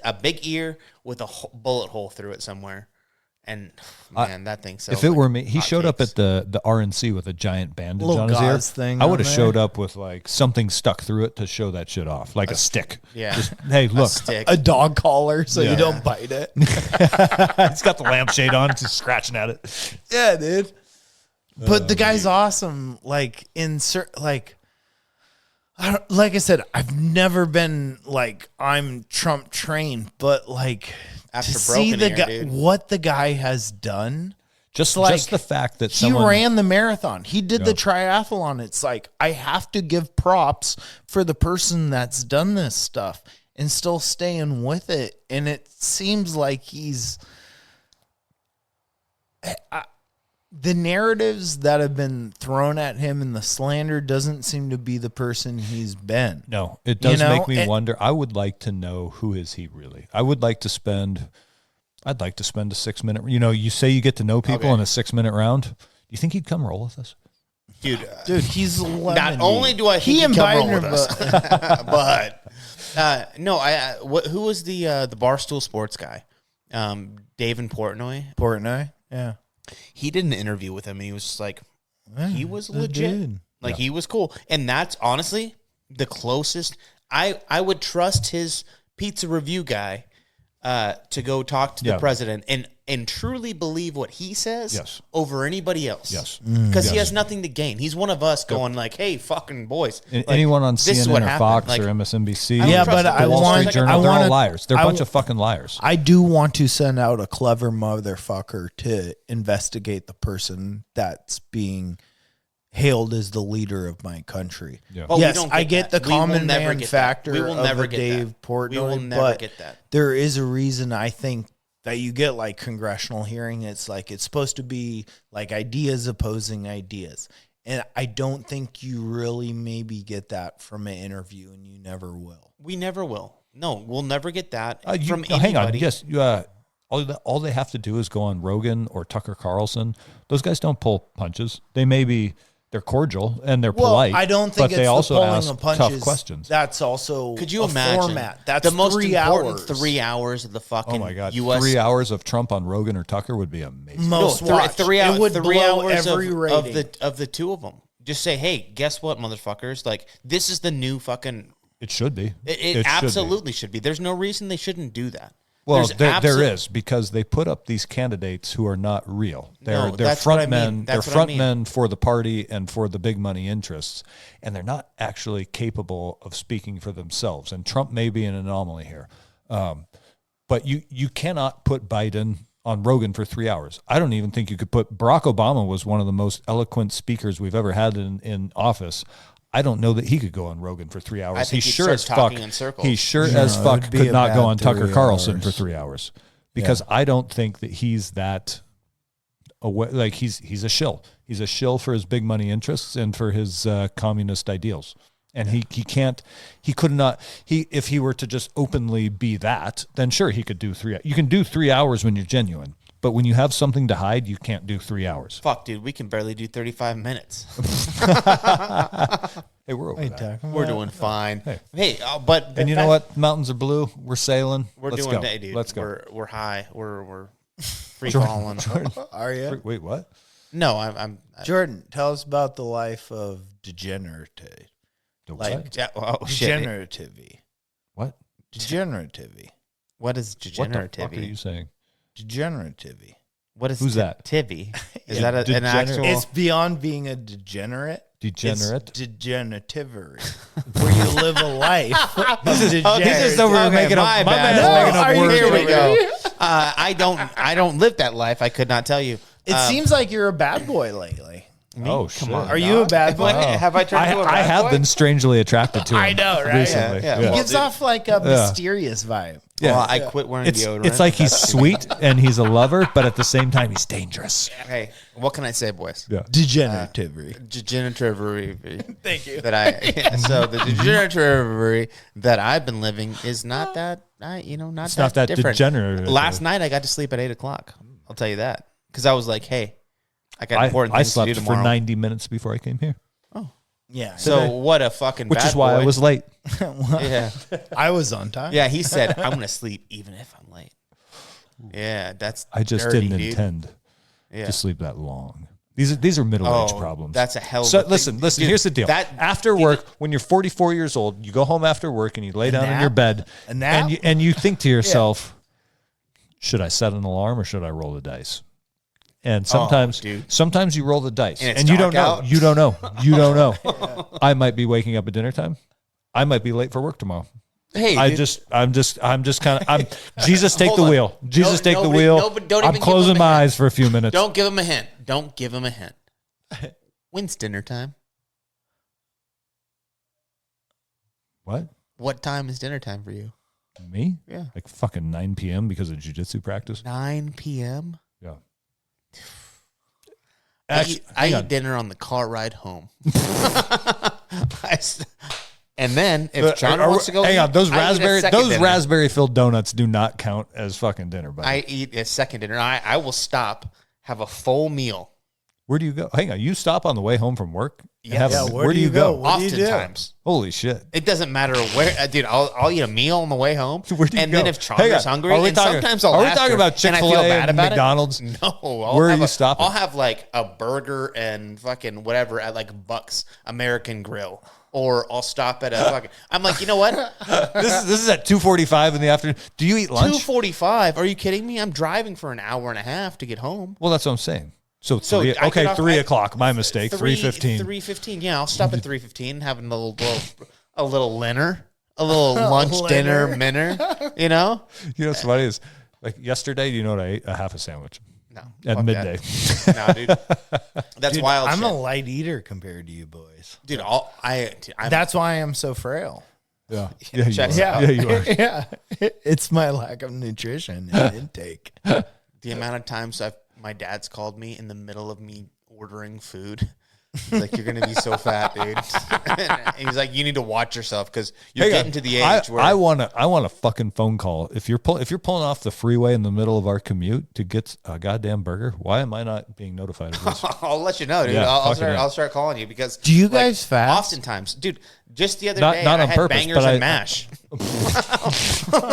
a big ear with a bullet hole through it somewhere. And man, that thing sells. If it like were me, he showed up hotcakes. at the RNC with a giant bandage Little on his ear. gauze thing I would on have there. showed up with like something stuck through it to show that shit off, like a stick. Yeah. Just, hey, look, stick. A dog collar so Yeah. you don't bite it. it's got the lampshade on, just scratching at it. Yeah, dude. But the guy's awesome. Like like I said, I've never been like I'm Trump trained, but like After to see broken the ear, guy, dude. what the guy has done. Just like the fact that he someone ran the marathon, he did the triathlon. It's like I have to give props for the person that's done this stuff and still staying with it. And it seems like he's the narratives that have been thrown at him and the slander doesn't seem to be the person he's been. No, it does You know, make me wonder. I would like to know, who is he really? I'd like to spend a 6-minute. You say you get to know people in a 6-minute round. Do you think he'd come roll with us? Dude, He's 11. not only do I think he come roll with us, but no, who was the Barstool Sports guy? David Portnoy. Yeah. He did an interview with him, and he was just like, he was legit. dude. Like, he was cool. And that's honestly the closest. I would trust his pizza review guy to go talk to the president and truly believe what he says over anybody else. Yes. Because he has nothing to gain. He's one of us going like, hey, fucking boys. And like, anyone on this is CNN what or happened. Fox Like, or MSNBC, I don't trust but the I Wall want- Street Journal, I they're wanna- all liars. They're a I bunch w- of fucking liars. I do want to send out a clever motherfucker to investigate the person that's being hailed as the leader of my country. Yeah. But we Yes, don't I get get that. the We will common never man get that. factor We will of never a get Dave that. Portnoy, We will never but get that. there is a reason I think that you get like congressional hearing. It's like it's supposed to be like ideas opposing ideas. And I don't think you really maybe get that from an interview, and you never will. We never will. No, we'll never get that from anybody. Hang on. Yes. All they have to do is go on Rogan or Tucker Carlson. Those guys don't pull punches. They're cordial and they're polite. I don't think but it's they the also pulling ask of punches. tough questions. That's also Could you a imagine format. That's the most 3 important hours. 3 hours of the fucking Oh my God! U.S. 3 hours of Trump on Rogan or Tucker would be amazing. Most watched. Three It would three blow hours every of rating. the two of them. Just say, hey, guess what, motherfuckers? Like, this is the new fucking. It should be. It should be. absolutely should be. There's no reason they shouldn't do that. Well, There's there is, because they put up these candidates who are not real. They're that's front what I men. mean. They're That's what I front mean. men for the party and for the big money interests, and they're not actually capable of speaking for themselves. And Trump may be an anomaly here, but you cannot put Biden on Rogan for 3 hours. I don't even think you could put Barack Obama was one of the most eloquent speakers we've ever had in office. I don't know that he could go on Rogan for 3 hours. I think He he'd sure start as fuck. talking in circles. He sure No, as it fuck would be could a not go bad on Tucker 3 Carlson hours. for 3 hours, because I don't think that he's that away. Like he's a shill. He's a shill for his big money interests and for his communist ideals. And he could not. If he were to just openly be that, then sure he could do 3. You can do 3 hours when you're genuine. But when you have something to hide, you can't do 3 hours. Fuck, dude, we can barely do 35 minutes. Hey, we're over that. We're doing fine. Hey, but And you know what? Mountains are blue. We're sailing. We're Let's doing go. day, dude. Let's go. We're high. We're free falling. Are you? Wait, what? No, I'm Jordan, tell us about the life of degenerative. The Like what? yeah, oh shit. degenerative. What? Degenerative. What is What the degenerative? fuck are you saying? Degenerative. What is Who's that? Tivy? Is Yeah, that an degenerate. actual? It's beyond being a degenerate. Degenerate? It's degenerative, where you live a life of degenerate. He's just over Okay, making my up. My bad. man's No, making up are you words. Here we kidding go. I don't live that life. I could not tell you. It seems like you're a bad boy lately. Oh, shit. Are you a bad boy? Have I turned into a I bad have boy? been strangely attracted to him. I know, right? Recently. Yeah, He well, gives dude. off like a mysterious vibe. Yeah. Well, I quit wearing deodorant. It's like he's sweet and he's a lover, but at the same time he's dangerous. Hey, what can I say, boys? Yeah. Degenerative. Degenerative. Thank you. So the degenerative that I've been living is not that. Not not that different. degenerative. Last night I got to sleep at 8:00. I'll tell you that because I was like, hey, I got important I things to slept do for tomorrow. 90 minutes before I came here, Yeah. So what a fucking which bad is why boy. I was late. Yeah, I was on time. yeah. He said I'm gonna sleep even if I'm late. Yeah, that's. I just dirty, didn't dude. intend Yeah. to sleep that long. These are middle-age problems. That's a hell. So of a listen. thing. Dude, Here's the deal. That After work, when you're 44 years old, you go home after work and you lay down in nap? your bed, A nap? and you think to yourself, should I set an alarm or should I roll the dice? And sometimes you roll the dice, And it's and you don't dark know. out. You don't know. You don't know. I might be waking up at dinner time. I might be late for work tomorrow. Hey, I'm dude. just kind of. Jesus, take Hold the on. wheel. Jesus, take the Nobody- wheel. don't I'm even give closing him a my hint. eyes for a few minutes. Don't give him a hint. Don't give him a hint. When's dinner time? What? What time is dinner time for you? Me? Yeah. Like fucking 9 p.m. because of jiu-jitsu practice. 9 p.m. Yeah. I eat dinner on the car ride home. And then if John wants to go, hang on, those I eat a second dinner. raspberry filled donuts do not count as fucking dinner. Buddy. I eat a second dinner. I will stop, have a full meal. Where do you go? Hang on, you stop on the way home from work? And Yes. have Yeah, where do you go? What do you do? Oftentimes. Holy shit! It doesn't matter where, dude. I'll eat a meal on the way home, Where do you and go? then if Hang on, Chandra's hungry, are we and talking- sometimes I'll are we ask talking her, about and I feel Chick-fil-A bad and about McDonald's? It. No, Where are you stopping? I'll have like a burger and fucking whatever at like Buck's American Grill, or I'll stop at a fucking. I'm like, you know what? This is at 2:45 in the afternoon. Do you eat lunch? 2:45? Are you kidding me? I'm driving for an hour and a half to get home. Well, that's what I'm saying. So I get off- 3 o'clock. My mistake. 3:15. 3:15. Yeah, I'll stop at 3:15, having a little dinner, a little lunch, dinner, minner. You know? You know what's funny is like yesterday. You know what I ate? A half a sandwich No. at fuck midday. that. No, dude. That's Dude, wild. I'm shit. a light eater compared to you boys. Dude. I'm That's why I'm so frail. Yeah, yeah, you Check are. it out. Yeah, you are. Yeah. It's my lack of nutrition and intake. the amount of times my dad's called me in the middle of me ordering food. He's like, "You're gonna be so fat, dude." And he's like, "You need to watch yourself because you're Hang on. getting to the age where I want a fucking phone call. If you're pulling off the freeway in the middle of our commute to get a goddamn burger, why am I not being notified of this? I'll let you know, dude. Yeah, I'll start calling you because Do you like, guys fast? Oftentimes, dude. Just the other Not- day, not I on had purpose, bangers but and I- mash.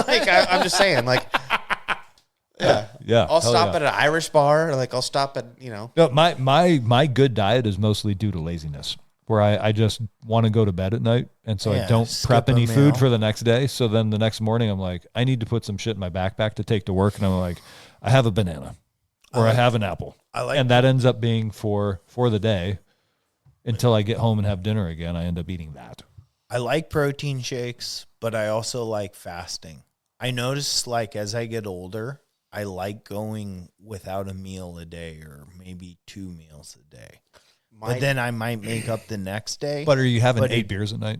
Like I'm just saying, like, Yeah, I'll hell stop yeah. at an Irish bar, or like I'll stop at No, my good diet is mostly due to laziness, where I just want to go to bed at night, and so I Yeah, don't skip prep a any meal. food for the next day. So then the next morning, I'm like, I need to put some shit in my backpack to take to work, and I'm like, I have a banana or I have an apple, and that ends up being for the day until I get home and have dinner again. I end up eating that. I like protein shakes, but I also like fasting. I notice like as I get older, I like going without a meal a day or maybe 2 meals a day. But then I might make up the next day. But are you having But 8 beers at night?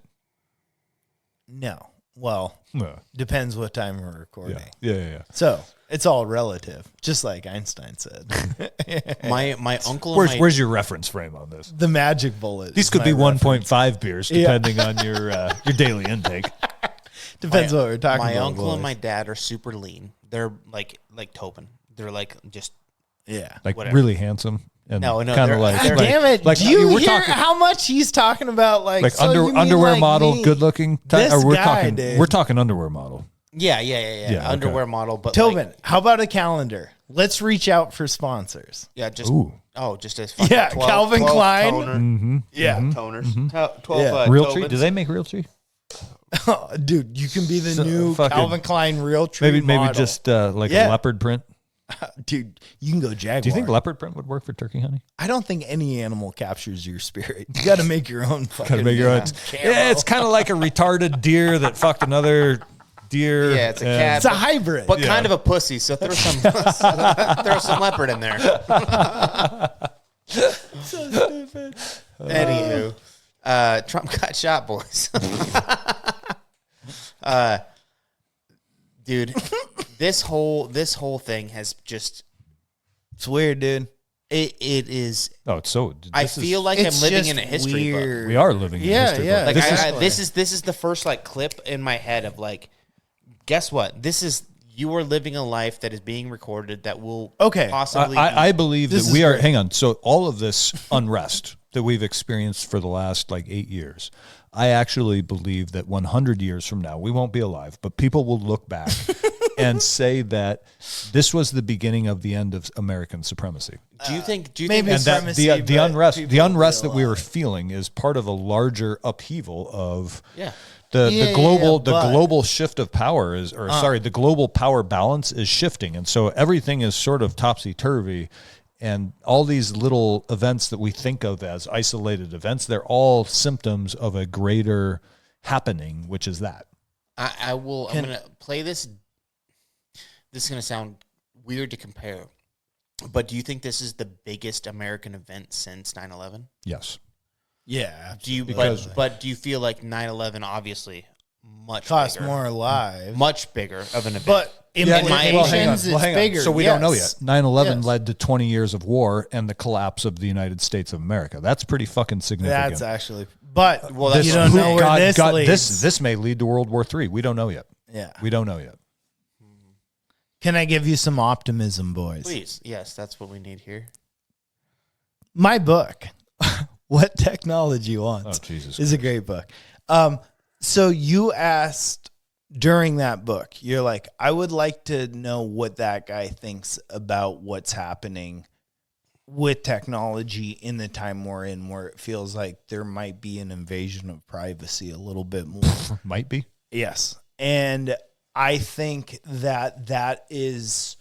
No. Well, No. depends what time we're recording. Yeah. So it's all relative, just like Einstein said. my uncle. And Where's your reference frame on this? The magic bullet. These is could my be reference. 1.5 beers, depending on your daily intake. Depends what we're talking my about. uncle and boys. my dad are super lean. They're like Tobin. They're like just Yeah. Like Whatever. really handsome and No, kind they're- of like, they're- God damn it. like Do you we're hear talking- how much he's talking about? Like so you mean underwear like model, me? good looking. This Or we're guy, talking dude. we're talking underwear model. yeah. okay. Underwear model, but Tobin, like, how about a calendar? Let's reach out for sponsors. yeah, just Ooh. just as fucking Yeah, 12, Calvin 12 Klein. toner, Mm-hmm. Yeah. toners, 12 Yeah. Realtree? Tobins. Do they make Realtree? Dude, you can be the So, new fucking- Calvin Klein real tree Maybe model. just like Yeah. a leopard print. Dude, you can go Jaguar. Do you think leopard print would work for turkey honey? I don't think any animal captures your spirit. You got to make your own fucking Gotta make your own. camo. Yeah, it's kind of like a retarded deer that fucked another deer. Yeah, it's a and- cat. It's a hybrid. But kind of a pussy, so throw some leopard in there. so stupid. Anywho, Trump got shot, boys. Dude, this whole thing has just It's weird, dude. it is. Oh, it's so. I this is- feel like It's I'm living just in a history book. weird. we are living in Yeah, history. yeah. book. Like This is this is the first like clip in my head of like, guess what? This is you are living a life that is being recorded that will Okay. possibly. I believe This that is we are. great. Hang on. So all of this unrest that we've experienced for the last like 8 years, I actually believe that 100 years from now we won't be alive, but people will look back and say that this was the beginning of the end of American supremacy. do you think? Do you maybe think? And that supremacy, the but unrest, people the unrest will that we were feeling is part of a larger upheaval of Yeah. the Yeah, global yeah, but- the global shift of power is, or sorry, the global power balance is shifting, and so everything is sort of topsy turvy. And all these little events that we think of as isolated events, they're all symptoms of a greater happening, which is that. I will. I'm gonna play this. This is gonna sound weird to compare, but do you think this is the biggest American event since 9/11? Yes. Yeah. Do you? Because- But do you feel like 9/11 obviously much Cost bigger, more lives. much bigger of an event? But implications, it's bigger. So we don't know yet. yes. 9/11 Yes. led to 20 years of war and the collapse of the United States of America. That's pretty fucking significant. That's actually, but Well, you don't know where this leads. This may lead to World War III. We don't know yet. Yeah. We don't know yet. Can I give you some optimism, boys? Please, yes, that's what we need here. My book, What Technology Wants, Oh, Jesus is a great book. So you asked during that book, you're like, I would like to know what that guy thinks about what's happening with technology in the time we're in, where it feels like there might be an invasion of privacy a little bit more. Might be. Yes. And I think that that is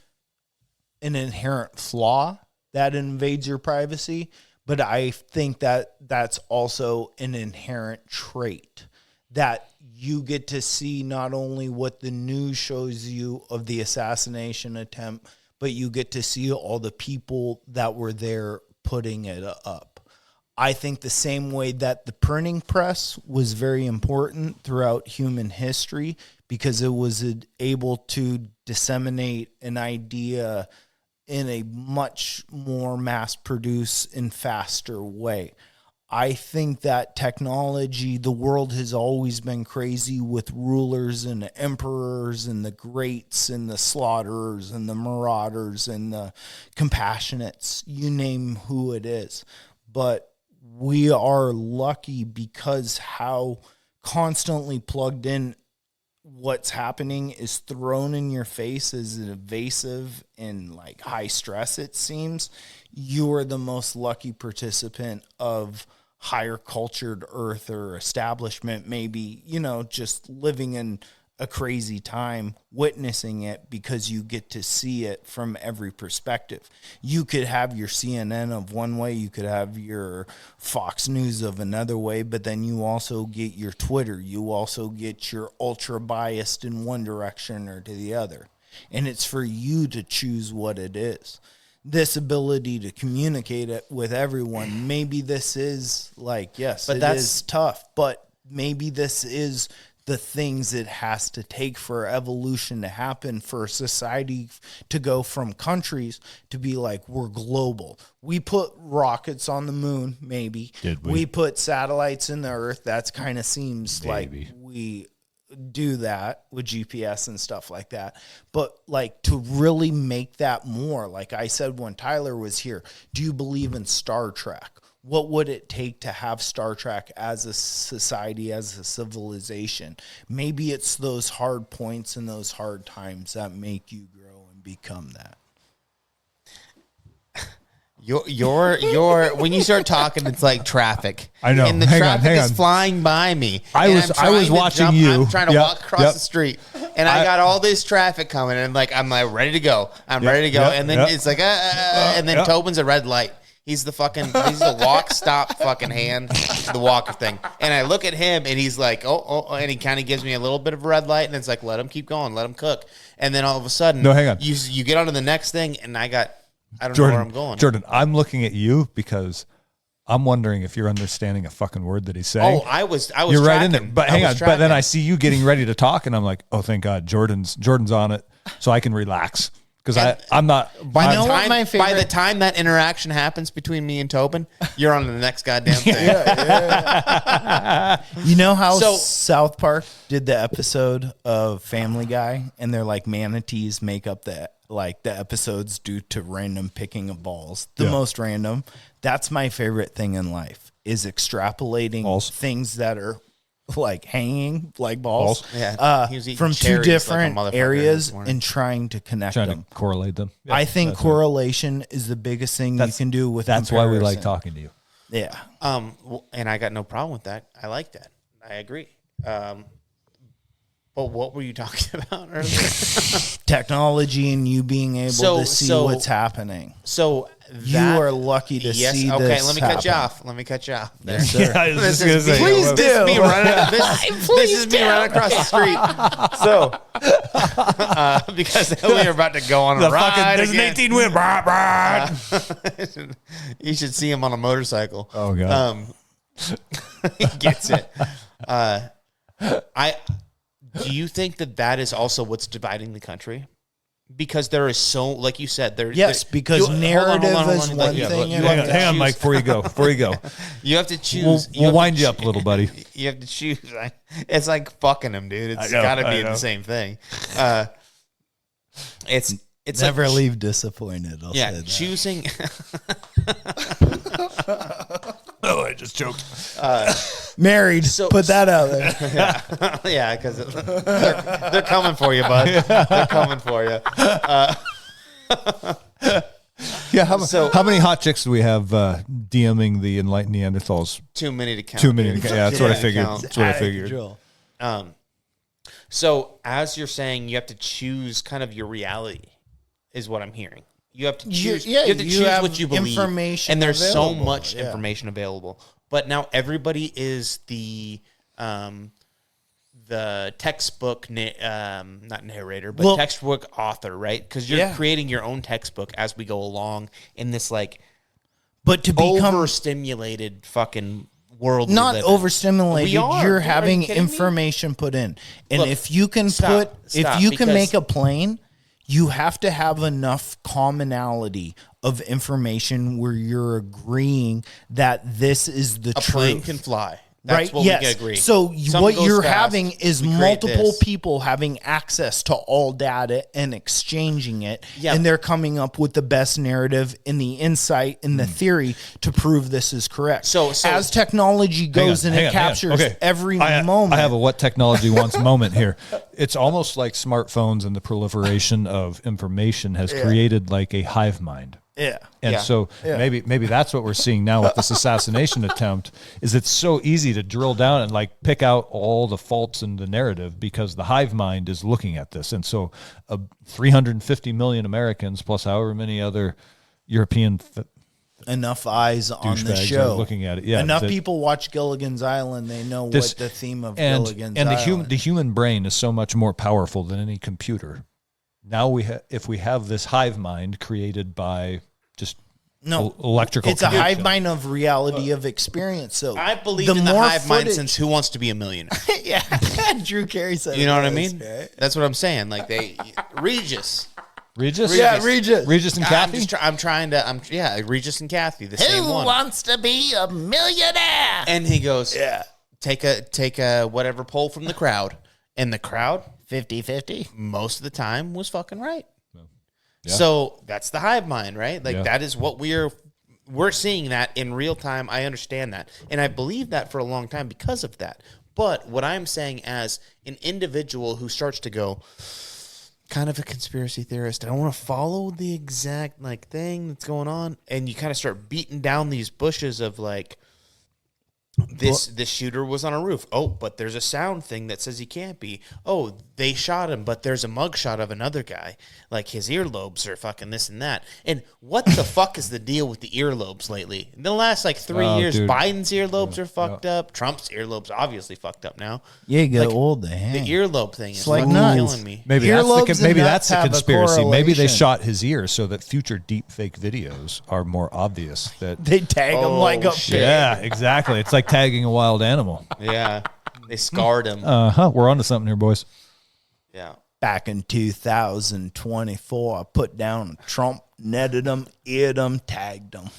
an inherent flaw that invades your privacy, but I think that that's also an inherent trait that you get to see not only what the news shows you of the assassination attempt, but you get to see all the people that were there putting it up. I think the same way that the printing press was very important throughout human history because it was able to disseminate an idea in a much more mass-produced and faster way. I think that technology, the world has always been crazy with rulers and emperors and the greats and the slaughterers and the marauders and the compassionates, you name who it is. But we are lucky because how constantly plugged in what's happening is thrown in your face as invasive and like high stress, it seems. You are the most lucky participant of higher cultured earth or establishment, maybe, you know, just living in a crazy time, witnessing it because you get to see it from every perspective. You could have your CNN of one way, you could have your Fox News of another way, but then you also get your Twitter. You also get your ultra biased in one direction or to the other. And it's for you to choose what it is. This ability to communicate it with everyone, maybe this is like, yes, but that's tough, but maybe this is the things it has to take for evolution to happen, for society to go from countries to be like, we're global. We put rockets on the moon, maybe. Did we? We put satellites in the earth. That's kind of seems like we do that with GPS and stuff like that. But like to really make that more, like I said when Tyler was here, do you believe in Star Trek? What would it take to have Star Trek as a society, as a civilization? Maybe it's those hard points and those hard times that make you grow and become that. Your when you start talking, it's like traffic. I know. And the Hang traffic on. is flying by me. I And was I'm trying to watching jump. you. I'm trying to Yep, walk across yep. the street, and I got all this traffic coming, and I'm like ready to go. I'm ready to go, yep, and then yep. it's like, and then Yep. Tobin's a red light. He's the walk, stop, fucking hand, the walker thing. And I look at him, and he's like, oh, and he kind of gives me a little bit of a red light, and it's like, let him keep going, let him cook. And then all of a sudden, No, hang on. You get onto the next thing, and I don't know Jordan, where I'm going. Jordan, I'm looking at you because I'm wondering if you're understanding a fucking word that he's saying. Oh, I was. You're right in there. tracking. But I hang was on. But then tracking. I see you getting ready to talk, and I'm like, oh, thank God, Jordan's on it, so I can relax because I'm not. By know what my by the favorite- time that interaction happens between me and Tobin, you're on to the next goddamn thing. You know how So- South Park did the episode of Family Guy, and they're like manatees make up the episodes due to random picking of balls, the Yeah. most random. That's my favorite thing in life is extrapolating Balls. things that are like hanging like balls, Yeah, he was eating from two cherries like a different motherfucker areas this morning. and trying to connect trying them. to correlate them. Yeah, I think that's correlation is the biggest thing you can do with That's why we like comparison. talking to you. Yeah. And I got no problem with that. I like that. I agree. But what were you talking about earlier? Technology and you being able to see what's happening. So you are lucky to see okay, this let me happen. cut you off. Let me cut you off. Yes, sir. I was This just gonna is say, me- Please this is do. me running. This is me running across the street. So, because we are about to go on a ride. There's an again. 18 wheel. You should see him on a motorcycle. Oh, God. He gets it. Do you think that is also what's dividing the country? Because there is so, like you said, because narrative is one thing. Hang on, Mike, before you go. You have to choose. We'll wind you up a little, buddy. You have to choose. It's like fucking him, dude. It's got to be the same thing. It's never like, leave disappointed. I'll say that. Choosing. Oh, I just choked. Married. Put that out there. Yeah, because they're coming for you, bud. They're coming for you. Yeah, how many hot chicks do we have DMing the Enlightened Neanderthals? Too many to count. Too many to count. Yeah, that's what I figured. Count. That's what I figured. So as you're saying, you have to choose kind of your reality, is what I'm hearing. You have to choose. You have to choose what you believe. Information and there's so available. much information available. But now everybody is the textbook, not narrator, but textbook author, right? Because you're creating your own textbook as we go along in this but to become overstimulated fucking world. Not overstimulated. You're having kidding me? information put in, and Look, if you can make a plane, you have to have enough commonality of information where you're agreeing that this is the truth. A plane can fly. That's right? what Yes. we can agree. So what you're fast, having is we create multiple this. people having access to all data and exchanging it, and they're coming up with the best narrative and the insight and the theory to prove this is correct. So as technology goes and it captures every moment. I have a what technology wants moment here. It's almost like smartphones and the proliferation of information has created like a hive mind. Yeah. And so maybe that's what we're seeing now with this assassination attempt is it's so easy to drill down and like pick out all the faults in the narrative because the hive mind is looking at this. And so 350 million Americans plus however many other European enough eyes on the show looking at it. Yeah. Enough people watch Gilligan's Island. They know what the theme of Gilligan's Island. And the human brain is so much more powerful than any computer. Now if we have this hive mind created by just electrical, it's a hive mind of reality of experience. So I believe in the hive mind since Who Wants to Be a Millionaire? Yeah, Drew Carey said. You know what I mean? Right? That's what I'm saying. Like Regis. Yeah, Regis and Kathy. Regis and Kathy. The same one. Who wants to be a millionaire? And he goes, take a whatever poll from the crowd, and the crowd 50-50 most of the time was fucking right. Yeah. So that's the hive mind, right? Like that is what we're seeing that in real time. I understand that. And I believe that for a long time because of that. But what I'm saying as an individual who starts to go kind of a conspiracy theorist, I don't want to follow the exact thing that's going on. And you kind of start beating down these bushes of this shooter was on a roof. Oh, but there's a sound thing that says he can't be. Oh, they shot him, but there's a mugshot of another guy. Like his earlobes are fucking this and that. And what the fuck is the deal with the earlobes lately? In the last 3 years, dude. Biden's earlobes are fucked up. Trump's earlobes obviously fucked up now. Yeah, you get old. The earlobe thing is killing me. Maybe that's the conspiracy. Maybe they shot his ear so that future deep fake videos are more obvious. That they tag him like a pig. Yeah, exactly. It's like tagging a wild animal. Yeah. They scarred him. We're onto something here, boys. Yeah. Back in 2024, I put down Trump, netted him, eared him, tagged him.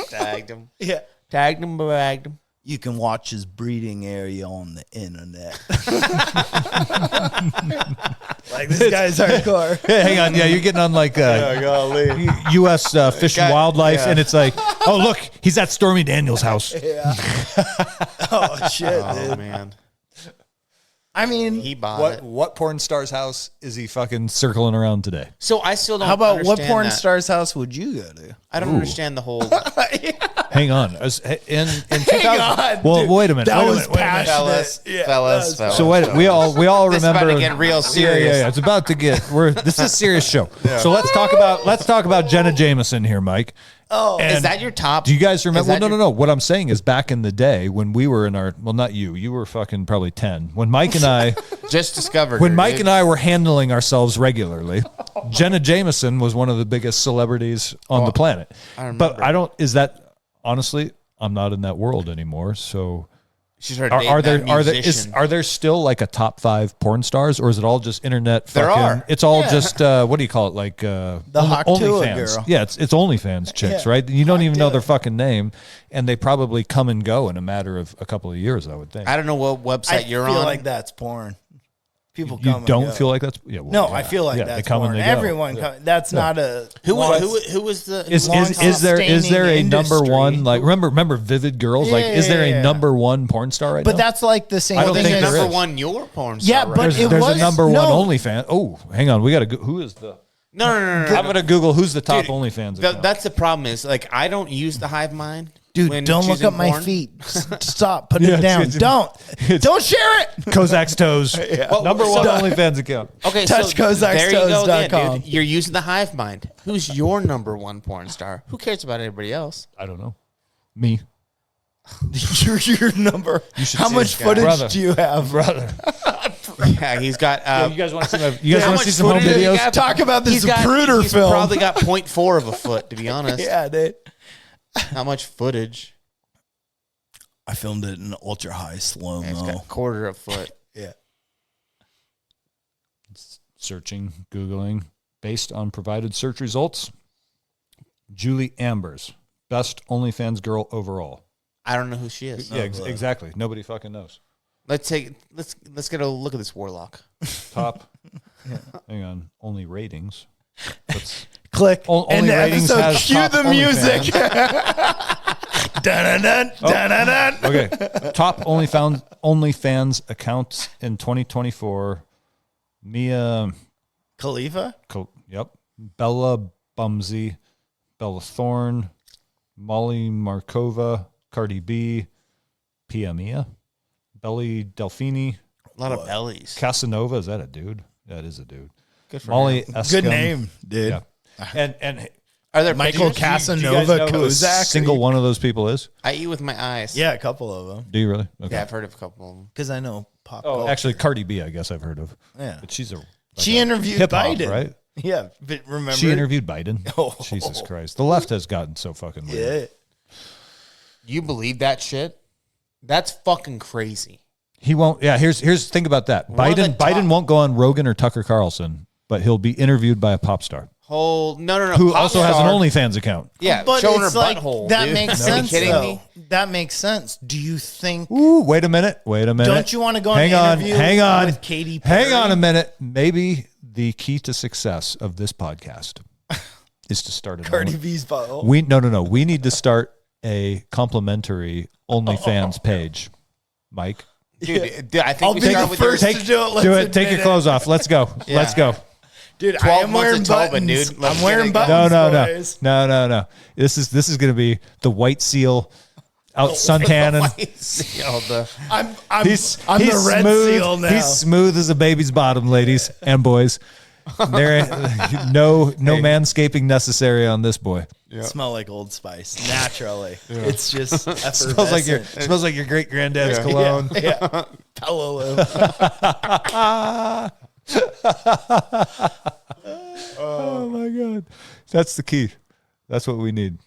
Tagged him. Yeah. Tagged him, bagged him. You can watch his breeding area on the internet. This guy's hardcore. Hey, hang on. Yeah, you're getting on U.S. Fish and Wildlife, and it's like, oh, look, he's at Stormy Daniels' house. Yeah. Oh, shit, dude. Man. I mean, he bought it. What porn star's house is he fucking circling around today? So I still don't. How about what porn that. star's house would you go to? I don't understand the whole. Hang on. In 2000, on, well, dude. wait a minute. That wait a was minute, wait a minute. passionate. Fellas. So wait, we all This is about remember. to get real serious. Yeah. It's about to get. This is a serious show. So let's talk about Jenna Jameson here, Mike. Oh, And Is that your top? do you guys remember? Is that Well, no. What I'm saying is, back in the day when we were in our, well, not you. You were fucking probably 10. When Mike and I, Just discovered. when her, Mike dude. and I were handling ourselves regularly, Jenna Jameson was one of the biggest celebrities on the planet. I remember. But I don't. Is that honestly? I'm not in that world anymore. So She's her are there still like a top 5 porn stars, or is it all just internet? There are. It's all just what do you call it? Like the Haktua OnlyFans. girl. Yeah, it's OnlyFans chicks, Yeah. right? You don't even know Haktua. their fucking name, and they probably come and go in a matter of a couple of years, I would think. I don't know what I website you're feel on. like that's porn. People You come and don't go. feel like that's well, No, yeah. I feel like Yeah, that's they come porn. and they go. Everyone, that's not a who long- was the Is there a number industry. one, like remember Vivid Girls? Like, is there Yeah. a number one porn star right But now? that's like the same I don't thing think as there number is. one your porn star. Yeah, right? but it there's was a number one no. OnlyFans. Oh, hang on, we got to. Who is the? no. I'm gonna Google who's the top Dude, OnlyFans. account. That's the problem. Is like I don't use the Hive Mind. Dude, when don't look choosing up my porn. feet. Stop. Put Yeah, it down. it's- Don't share it. Kozak's Toes. Well, Number one OnlyFans account. Okay, Touch so there you go. Again, kozakstoes.com. dude. You're using the Hive Mind. Who's your number one porn star? Who cares about anybody else? I don't know. Me. your number. How see much this guy. footage Brother. do you have? Brother. Yeah, he's got. you guys want to see my, you guys how want much to see some home footage do you videos? got? Talk about this He's got. Zapruder He's film. probably got 0.4 of a foot. To be honest, Yeah, dude. how much footage? I filmed it in ultra high slow Yeah, it's got mo. a quarter of a foot. Yeah. Searching, Googling, based on provided search results. Julie Ambers, best OnlyFans girl overall. I don't know who she is. Yeah, exactly. Nobody fucking knows. Let's get a look at this warlock. Top. Hang on. Only ratings. Let's, Click. Only End the ratings episode. has Cue top the music. Dun-dun-dun, dun-dun-dun. okay. Top OnlyFans accounts in 2024. Mia. Khalifa? Yep. Bella Bumsey. Bella Thorne. Molly Markova. Cardi B. Pia Mia. Belly Delfini. A lot of bellies. Casanova. Is that a dude? That is a dude. Good for Molly him. Escom. Good name, dude. Yeah. And Are there Michael pictures? Casanova Kozak. single one of those people is? I eat with my eyes. Yeah, a couple of them. Do you really? Okay. Yeah, I've heard of a couple of them. Because I know pop Oh, culture. actually, Cardi B, I guess I've heard of. Yeah. But she's a She interviewed hip-hop, Biden. right? Yeah, but remember? She interviewed Biden. Oh. Jesus Christ. The left has gotten so fucking weird. Yeah. You believe that shit? That's fucking crazy. He won't. Yeah, here's think about that. One of the Biden won't go on Rogan or Tucker Carlson, but he'll be interviewed by a pop star No. who Pop also has an star. OnlyFans account. Yeah, But showing her it's like, butthole. that dude. makes Are you sense, kidding though. me? That makes sense. Do you think... Ooh, wait a minute. Don't you want to go on Hang an on. interview Hang on. with Katy Perry? Hang on a minute. Maybe the key to success of this podcast is to start an Cardi B's butthole. No. We need to start a complimentary OnlyFans page. Mike, Dude, I think I'll we be start the with first your, to do it. Let's do it. Take admit your it. clothes off. Let's go. Yeah. Let's go. Dude, 12 I am months wearing of Tobin, buttons. dude. Let's I'm get wearing it buttons, No. boys. No. This is going to be the white seal out suntanning. I'm He's the red smooth. seal now. He's smooth as a baby's bottom, ladies and boys. There ain't no manscaping necessary on this boy. Smell like Old Spice naturally. It's just Smells like your great granddad's cologne. yeah. Pello. Oh my god, that's the key. That's what we need.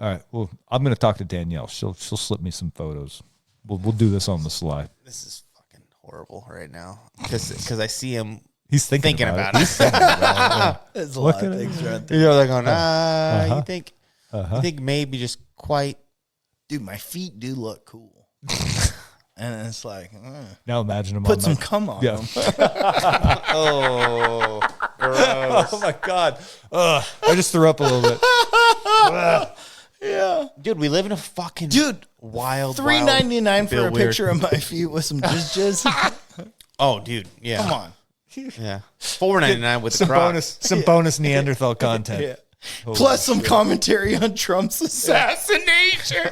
All right. Well, I'm going to talk to Danielle. She'll slip me some photos. We'll do this on the sly. This is fucking horrible right now because I see him He's thinking about it. it. He's thinking about it. There's a lot of things around there. You're like going, you think maybe just quite. Dude, my feet do look cool. And it's like, Now imagine him put on some my- cum on Yeah. them. Oh, gross. Oh my god. I just threw up a little bit. Yeah. Dude, we live in a fucking wild $3.99 for Bill a Weird. picture of my feet with some jizz. Oh, dude, yeah. Come on. Yeah. $4.99 with the Some Crocs. bonus Neanderthal content. Yeah. Plus some commentary on Trump's assassination.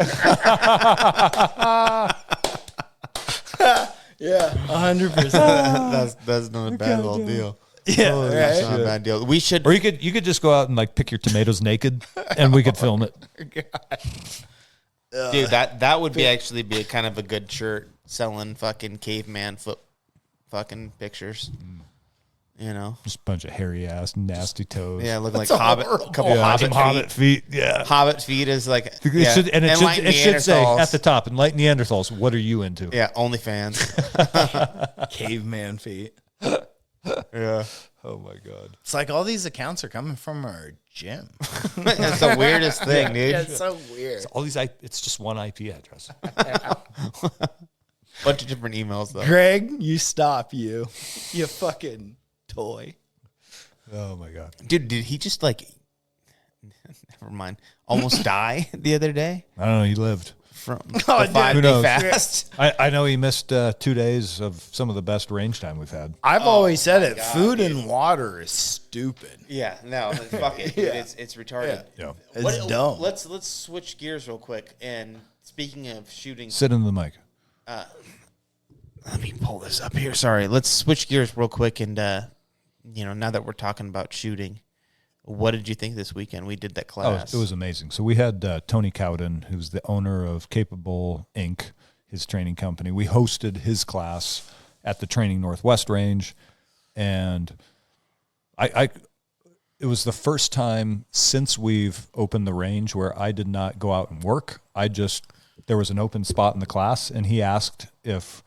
Yeah, 100%. That's not a bad little deal. Yeah, That's right. not a bad deal. We should. Or you could just go out and like pick your tomatoes naked, and we could film it. Dude, that would actually be a kind of a good shirt selling fucking caveman foot fucking pictures. You know, Just a bunch of hairy ass, nasty toes. yeah, look like That's hobbit, horrible. a couple Yeah, hobbit some feet. hobbit feet. Yeah. Hobbit feet is like It should, and Enlightened it should say Neanderthals. at the top, Enlightened Neanderthals, what are you into? Yeah, OnlyFans. Caveman feet. Yeah, Oh my God. It's like all these accounts are coming from our gym. that's the weirdest thing, dude. Yeah, it's so weird. All these, it's just one IP address. Bunch of different emails though. Greg, you stop, you fucking toy. Oh my God. Dude, did he just like? Never mind. Almost die the other day I don't know. He lived. from Oh, the dude. 5 Who day knows? fast. I know he missed 2 days of some of the best range time we've had. I've always said it. Food and water is stupid. Yeah, no, fuck it, dude. Yeah. It's retarded. Yeah. It's dumb. Let's switch gears real quick. And speaking of shooting, Sit in the mic. let me pull this up here. Sorry, let's switch gears real quick. And now that we're talking about shooting, what did you think this weekend? We did that class. It was amazing. So we had Tony Cowden, who's the owner of Capable Inc., his training company. We hosted his class at the Training Northwest Range, and it was the first time since we've opened the range where I did not go out and work. There was an open spot in the class, and he asked if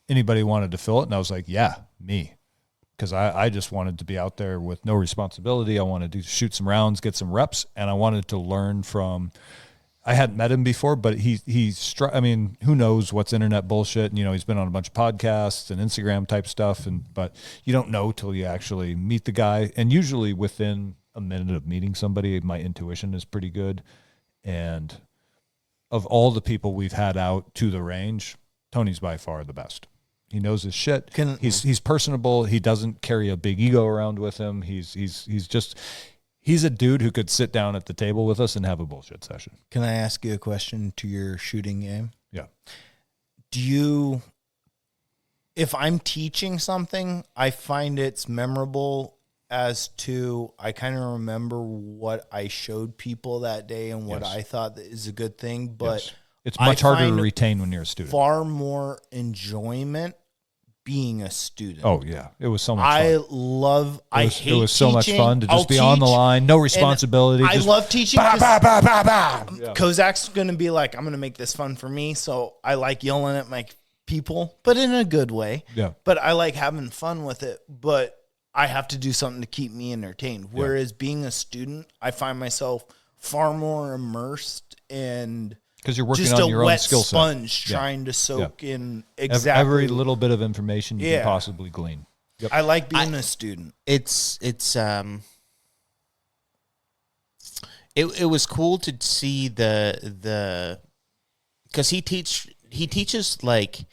anybody wanted to fill it, and I was like, yeah, me. Because I just wanted to be out there with no responsibility. I wanted to shoot some rounds, get some reps, and I wanted to learn from. I hadn't met him before, but I mean, who knows what's internet bullshit? And, he's been on a bunch of podcasts and Instagram type stuff, but you don't know till you actually meet the guy. And usually within a minute of meeting somebody, my intuition is pretty good. And of all the people we've had out to the range, Tony's by far the best. He knows his shit. He's personable. He doesn't carry a big ego around with him. He's a dude who could sit down at the table with us and have a bullshit session. Can I ask you a question to your shooting game? Yeah. If I'm teaching something, I find it's memorable as to I kind of remember what I showed people that day and what I thought is a good thing, but Yes. It's much harder to find retain when you're a student. far more enjoyment being a student. Oh yeah, it was so much I fun. love. I hate It was so much teaching. fun to I'll just be on the teach, line, no and responsibility. I just love teaching. bah, 'cause bah, bah, bah, bah. Yeah. Kozak's going to be like, I'm going to make this fun for me. So I like yelling at my people, but in a good way. Yeah. But I like having fun with it. But I have to do something to keep me entertained. Whereas being a student, I find myself far more immersed and Because you're working just on a your own wet skill set. sponge Yeah. trying to soak in exactly. Every little bit of information you Yeah. can possibly glean. Yep. I like being a student. it was cool to see the because he teaches like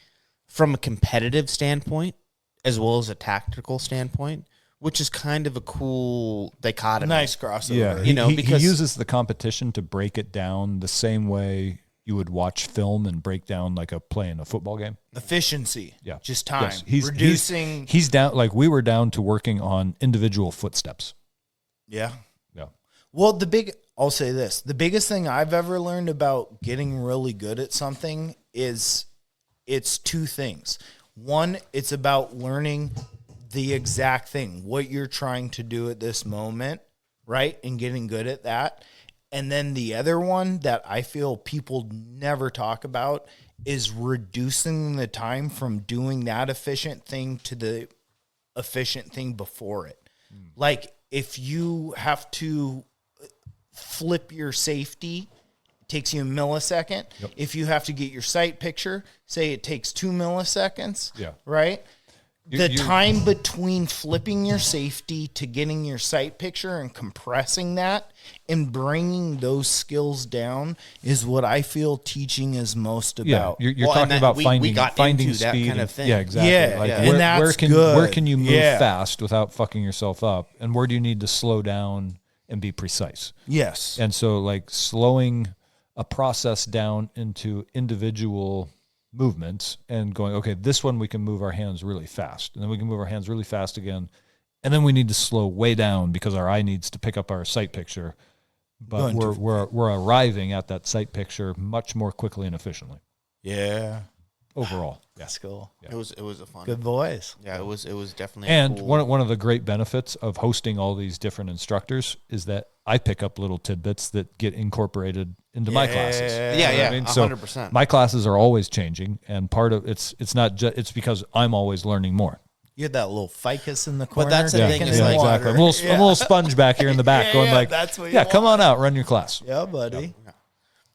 from a competitive standpoint as well as a tactical standpoint, which is kind of a cool dichotomy. Nice crossover. Yeah, You he because- uses the competition to break it down the same way you would watch film and break down like a play in a football game. Efficiency. Yeah. Just time. Yes. He's Reducing. He's down, like we were down to working on individual footsteps. Yeah. Yeah. Well, I'll say this. The biggest thing I've ever learned about getting really good at something is it's two things. One, it's about learning the exact thing, what you're trying to do at this moment, right? And getting good at that. And then the other one that I feel people never talk about is reducing the time from doing that efficient thing to the efficient thing before it. Like if you have to flip your safety, it takes you a millisecond. Yep. If you have to get your sight picture, say it takes 2 milliseconds. Yeah. Right? The you- time between flipping your safety to getting your sight picture and compressing that and bringing those skills down is what I feel teaching is most Yeah, about. you're Well, and talking that about we finding got finding into that speed kind of and- thing. Yeah, exactly. Yeah, like yeah. Where, And that's where can good. where can you move Yeah. fast without fucking yourself up, and where do you need to slow down and be precise. Yes. And so like slowing a process down into individual movements and going, okay, this one we can move our hands really fast, and then we can move our hands really fast again. And then we need to slow way down because our eye needs to pick up our sight picture. But we're arriving at that sight picture much more quickly and efficiently. Yeah. Overall. That's cool. It was a fun. Good boys. Yeah, it was definitely And cool. one of the great benefits of hosting all these different instructors is that I pick up little tidbits that get incorporated into my classes. Yeah, I mean? So 100%. my classes are always changing, and part of it's not just it's because I'm always learning more. You had that little ficus in the corner. that's the thing, is Yeah, like- exactly. I'm a little sponge back here in the back, going like, that's what you come on out, run your class. Yeah, buddy.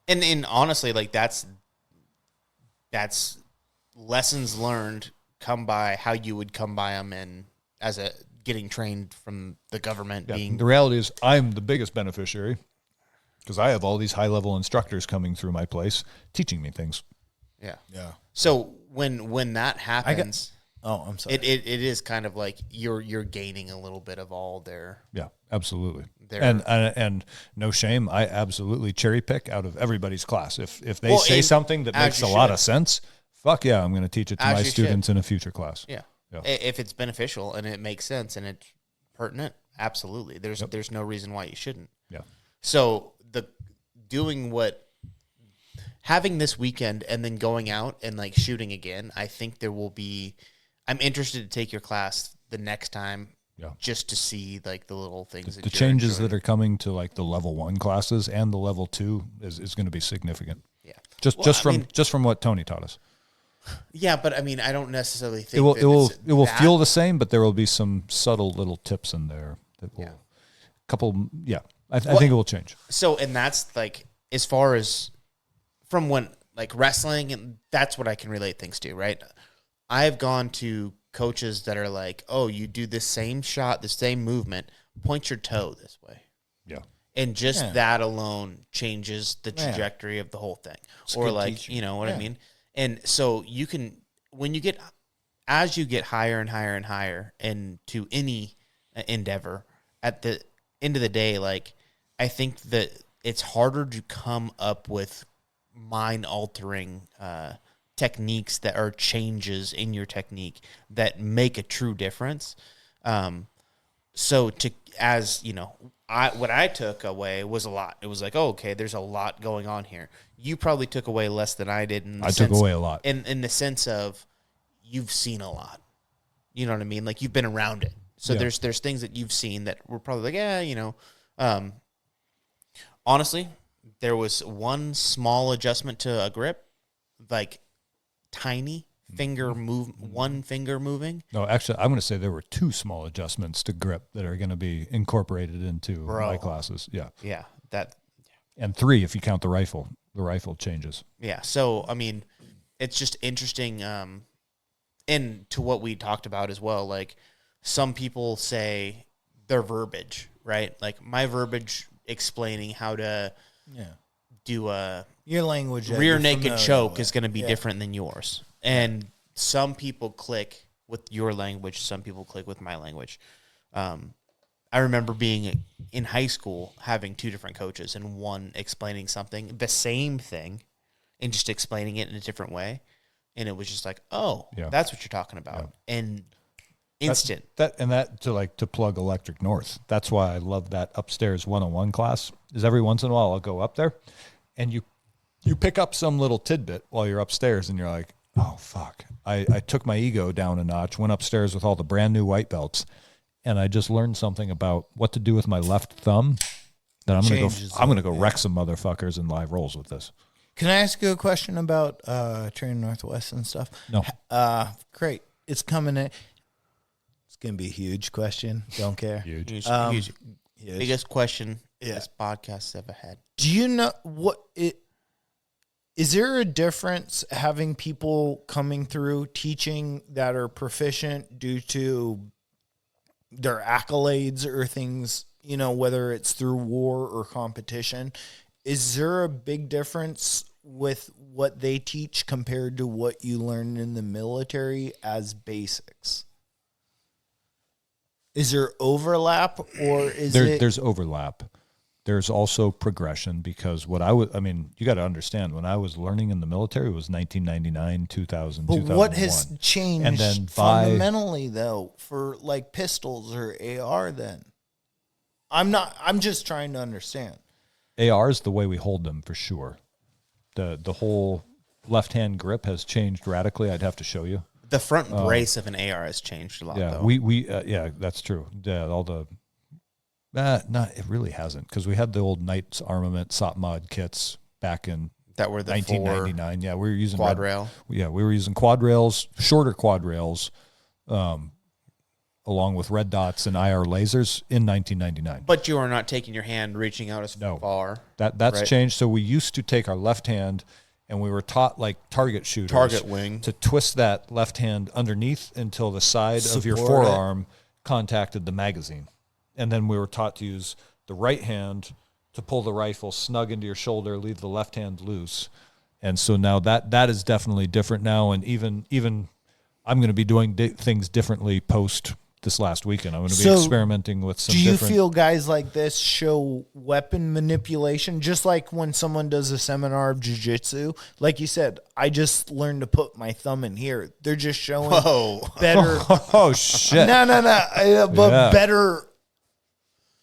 And honestly, like that's lessons learned come by how you would come by them, and as a getting trained from the government being The reality is, I'm the biggest beneficiary because I have all these high level instructors coming through my place teaching me things. yeah. Yeah. So when that happens, Oh, I'm sorry. it is kind of like you're gaining a little bit of all their Yeah, absolutely. They're- And no shame, I absolutely cherry pick out of everybody's class. If they Well, say and something that as makes a you lot should. of sense, fuck yeah, I'm going to teach it to As my you students in a future class. yeah. Yeah. If it's beneficial and it makes sense and it's pertinent, absolutely. There's no reason why you shouldn't. Yeah. So having this weekend and then going out and like shooting again, I think there will be. I'm interested to take your class the next time, just to see like the little things. The changes that are coming to like the level 1 classes and the level 2 is going to be significant. Yeah. Just from what Tony taught us. Yeah, but I mean, I don't necessarily think It will that feel the same, but there will be some subtle little tips in there that will I think it will change. So, and that's like as far as from when like wrestling, and that's what I can relate things to, right? I have gone to coaches that are like, "Oh, you do the same shot, the same movement, point your toe this way." Yeah. And just that alone changes the trajectory of the whole thing. Or like, teaching. you know what I mean? And so you can, as you get higher and higher and higher into any endeavor, at the end of the day, like, I think that it's harder to come up with mind-altering techniques that are changes in your technique that make a true difference. So what I took away was a lot. It was like, oh, okay, there's a lot going on here. You probably took away less than I did. I took away a lot. In the sense of you've seen a lot. You know what I mean? Like you've been around it. So there's things that you've seen that were probably like, honestly, there was one small adjustment to a grip, like tiny one finger moving. No, actually, I'm going to say there were 2 small adjustments to grip that are going to be incorporated into my classes. Yeah. Yeah. And 3 if you count the rifle. The rifle changes. Yeah. So, I mean, it's just interesting. And to what we talked about as well, like some people say their verbiage, right? Like my verbiage explaining how to do a Your language. that rear you're naked familiar choke with. is going to be different than yours. And some people click with your language. Some people click with my language. I remember being in high school having 2 different coaches and one explaining something, the same thing, and just explaining it in a different way. And it was just like, oh, that's what you're talking about. And instant. To plug Electric North. That's why I love that upstairs 101 class. Is every once in a while I'll go up there and you pick up some little tidbit while you're upstairs and you're like, oh fuck. I took my ego down a notch, went upstairs with all the brand new white belts, and I just learned something about what to do with my left thumb. That I'm gonna go wreck some motherfuckers in live rolls with this. Can I ask you a question about Training Northwest and stuff? No. Great. It's coming in. It's going to be a huge question. Don't care. Huge. Huge. Huge. Biggest question this podcast ever had. Do you know is there a difference having people coming through teaching that are proficient due to their accolades or things, whether it's through war or competition? Is there a big difference with what they teach compared to what you learn in the military as basics? Is there overlap or is There's overlap. There's also progression because you got to understand, when I was learning in the military, it was 1999, 2000, But 2001. what has changed And then fundamentally, though, for like pistols or AR then? I'm just trying to understand. AR is the way we hold them for sure. The whole left-hand grip has changed radically. I'd have to show you. The front brace of an AR has changed a lot, Yeah, though. we that's true. Yeah, all the it really hasn't, because we had the old Knights Armament SOP mod kits back in that were the 1999. Yeah, we were using quad rail. Yeah, we were using quad rails, shorter quad rails, along with red dots and IR lasers in 1999. But you are not taking your hand reaching out as far. That's right? changed. So we used to take our left hand, and we were taught, like target shooters, Target wing, to twist that left hand underneath until the side of your Support forearm contacted the magazine. And then we were taught to use the right hand to pull the rifle snug into your shoulder, leave the left hand loose. And so now that is definitely different now. And even I'm going to be doing things differently post this last weekend. I'm going to be experimenting with some different... Do you feel guys like this show weapon manipulation? Just like when someone does a seminar of jiu-jitsu, like you said, I just learned to put my thumb in here. They're just showing better... Oh, shit. No. But better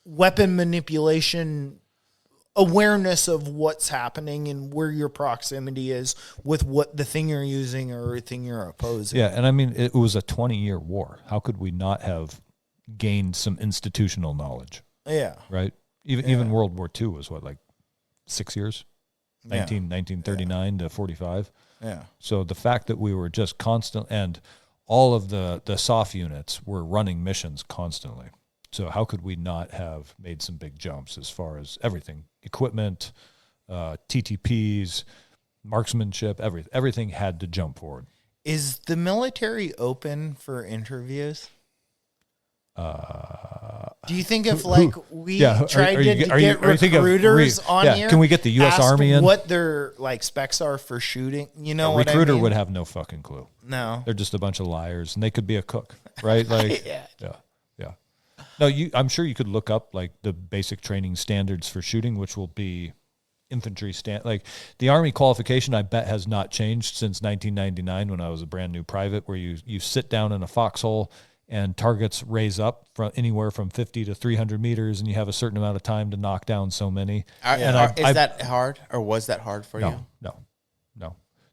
weapon manipulation awareness of what's happening and where your proximity is with what the thing you're using or the thing you're opposing. Yeah, and I mean, it was a 20-year war. How could we not have gained some institutional knowledge? Yeah. Right? Even World War II was, what, like 6 years? 1939 to 45? Yeah. So the fact that we were just constant, and all of the SOF units were running missions constantly. So how could we not have made some big jumps as far as everything? Equipment, TTPs, marksmanship, everything had to jump forward. Is the military open for interviews? Do you think if we tried to get recruiters on here? Can we get the U.S. Army in? What their specs are for shooting? You know, a what recruiter I mean? would have no fucking clue. No, they're just a bunch of liars, and they could be a cook, right? Like, yeah. No, I'm sure you could look up like the basic training standards for shooting, which will be infantry like the Army qualification. I bet has not changed since 1999 when I was a brand new private, where you sit down in a foxhole and targets raise up from anywhere from 50 to 300 meters, and you have a certain amount of time to knock down so many. Is that hard, or was that hard for you? No.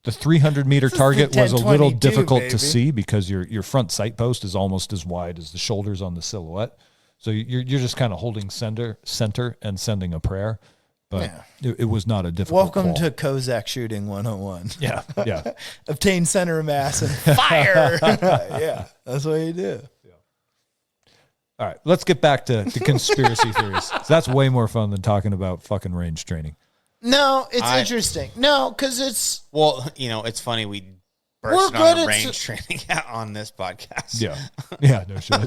The 300-meter target was a little difficult to see because your front sight post is almost as wide as the shoulders on the silhouette. So you're just kind of holding center and sending a prayer. But it was not a difficult Welcome call. to Kozak Shooting 101. Yeah. Obtain center mass and fire. Yeah, that's what you do. Yeah. All right, let's get back to conspiracy theories. That's way more fun than talking about fucking range training. No, it's interesting. No, because it's... Well, it's funny we burst on the range training on this podcast. Yeah, no shit.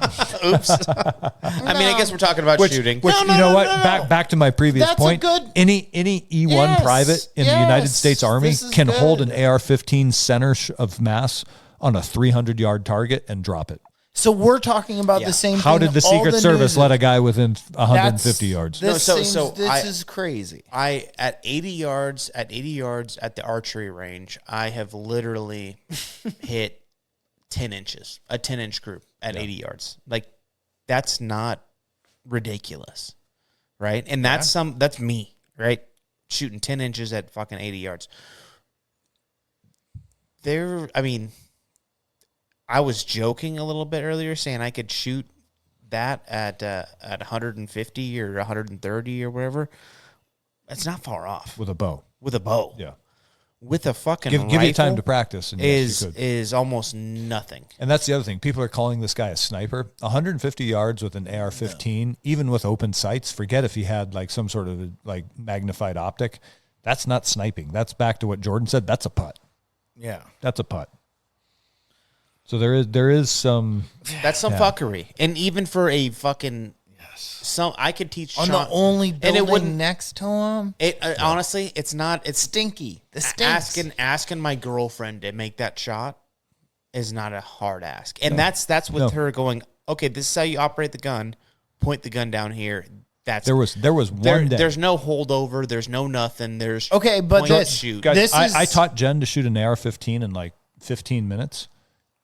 Oops. I mean, I guess we're talking about shooting. Which, back to my previous point, any E1 private in the United States Army can hold an AR-15 center of mass on a 300-yard target and drop it. So we're talking about the same thing. How did the Secret Service let a guy within 150 yards? This is crazy. At 80 yards at the archery range, I have literally hit 10 inches, a 10-inch group at 80 yards. Like, that's not ridiculous, right? And that's me, right? Shooting 10 inches at fucking 80 yards. I was joking a little bit earlier, saying I could shoot that at 150 or 130 or whatever. It's not far off with a bow. Yeah, with a fucking give you time to practice. And is almost nothing. And that's the other thing. People are calling this guy a sniper. 150 yards with an AR-15, even with open sights. Forget if he had like some sort of like magnified optic. That's not sniping. That's back to what Jordan said. That's a putt. Yeah, that's a putt. So there is some... That's some fuckery. And even for a fucking... I could teach on Sean, the only building and it wouldn't, next to him. Honestly, it's not... It's stinky. The stinks. Asking my girlfriend to make that shot is not a hard ask. And that's with her going, okay, this is how you operate the gun. Point the gun down here. There was one day. There's no holdover. There's no nothing. There's okay, but point, this shoot. Guys, I taught Jen to shoot an AR-15 in like 15 minutes.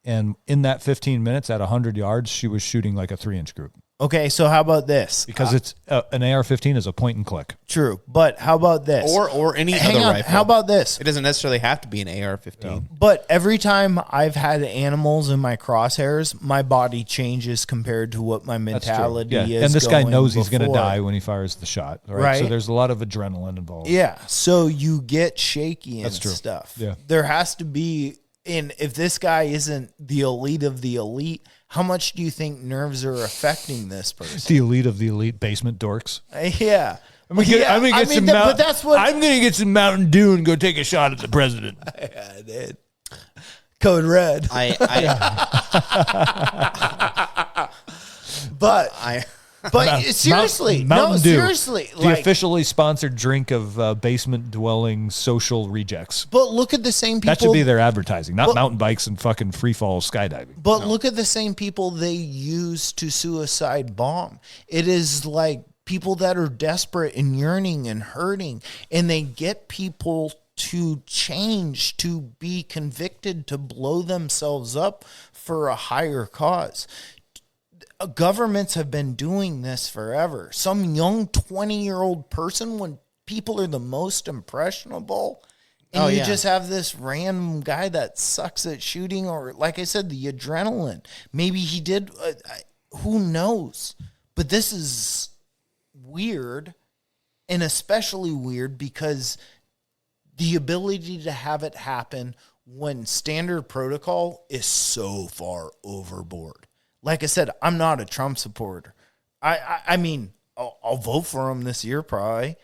And in that 15 minutes at 100 yards, she was shooting like a 3-inch group. Okay, so how about this? Because it's an AR-15 is a point and click. True, but how about this? Or any other rifle. How about this? It doesn't necessarily have to be an AR-15. Yeah. But every time I've had animals in my crosshairs, my body changes compared to what my mentality is. And this guy knows he's going to before. die when he fires the shot. Right. So there's a lot of adrenaline involved. Yeah, so you get shaky and That's true. stuff. Yeah. There has to be, and if this guy isn't the elite of the elite, how much do you think nerves are affecting this person? The elite of the elite basement dorks. Yeah. I'm gonna get some but that's what I'm gonna get some Mountain Dew and go take a shot at the president. yeah, dude. Code red. But seriously, Mountain Dew, seriously, the officially sponsored drink of basement dwelling social rejects. But look at the same people. That should be their advertising, not mountain bikes and fucking free fall skydiving. But look at the same people they use to suicide bomb. It is like people that are desperate and yearning and hurting, and they get people to change, to be convicted, to blow themselves up for a higher cause. Governments have been doing this forever. Some young 20-year-old person, when people are the most impressionable, and you just have this random guy that sucks at shooting, or like I said, the adrenaline. Maybe he did. Who knows? But this is weird, and especially weird because the ability to have it happen when standard protocol is so far overboard. Like I said, I'm not a Trump supporter. I mean, I'll vote for him this year probably,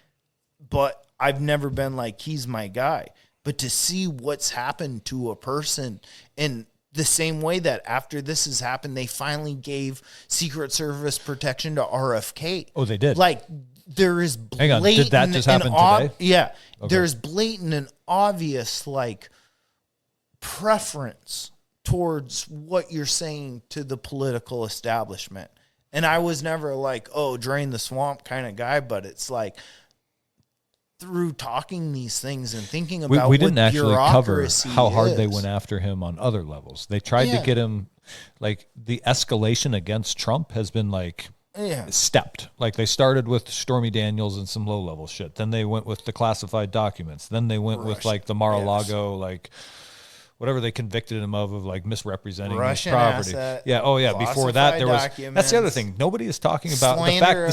but I've never been like, he's my guy. But to see what's happened to a person in the same way that after this has happened, they finally gave Secret Service protection to RFK. Oh, they did? Like, there is blatant... Hang on, did that just happen today? Yeah. Okay. There's blatant and obvious, like, preference towards what you're saying to the political establishment. And I was never like, oh, drain the swamp kind of guy, but it's like through talking these things and thinking about we didn't what actually cover bureaucracy how hard is. they went after him on other levels. They tried to get him, like, the escalation against Trump has been like stepped. Like, they started with Stormy Daniels and some low-level shit. Then they went with the classified documents. Then they went with, like, the Mar-a-Lago, like, whatever they convicted him of like misrepresenting his property. Asset, before that there was that's the other thing. Nobody is talking about the fact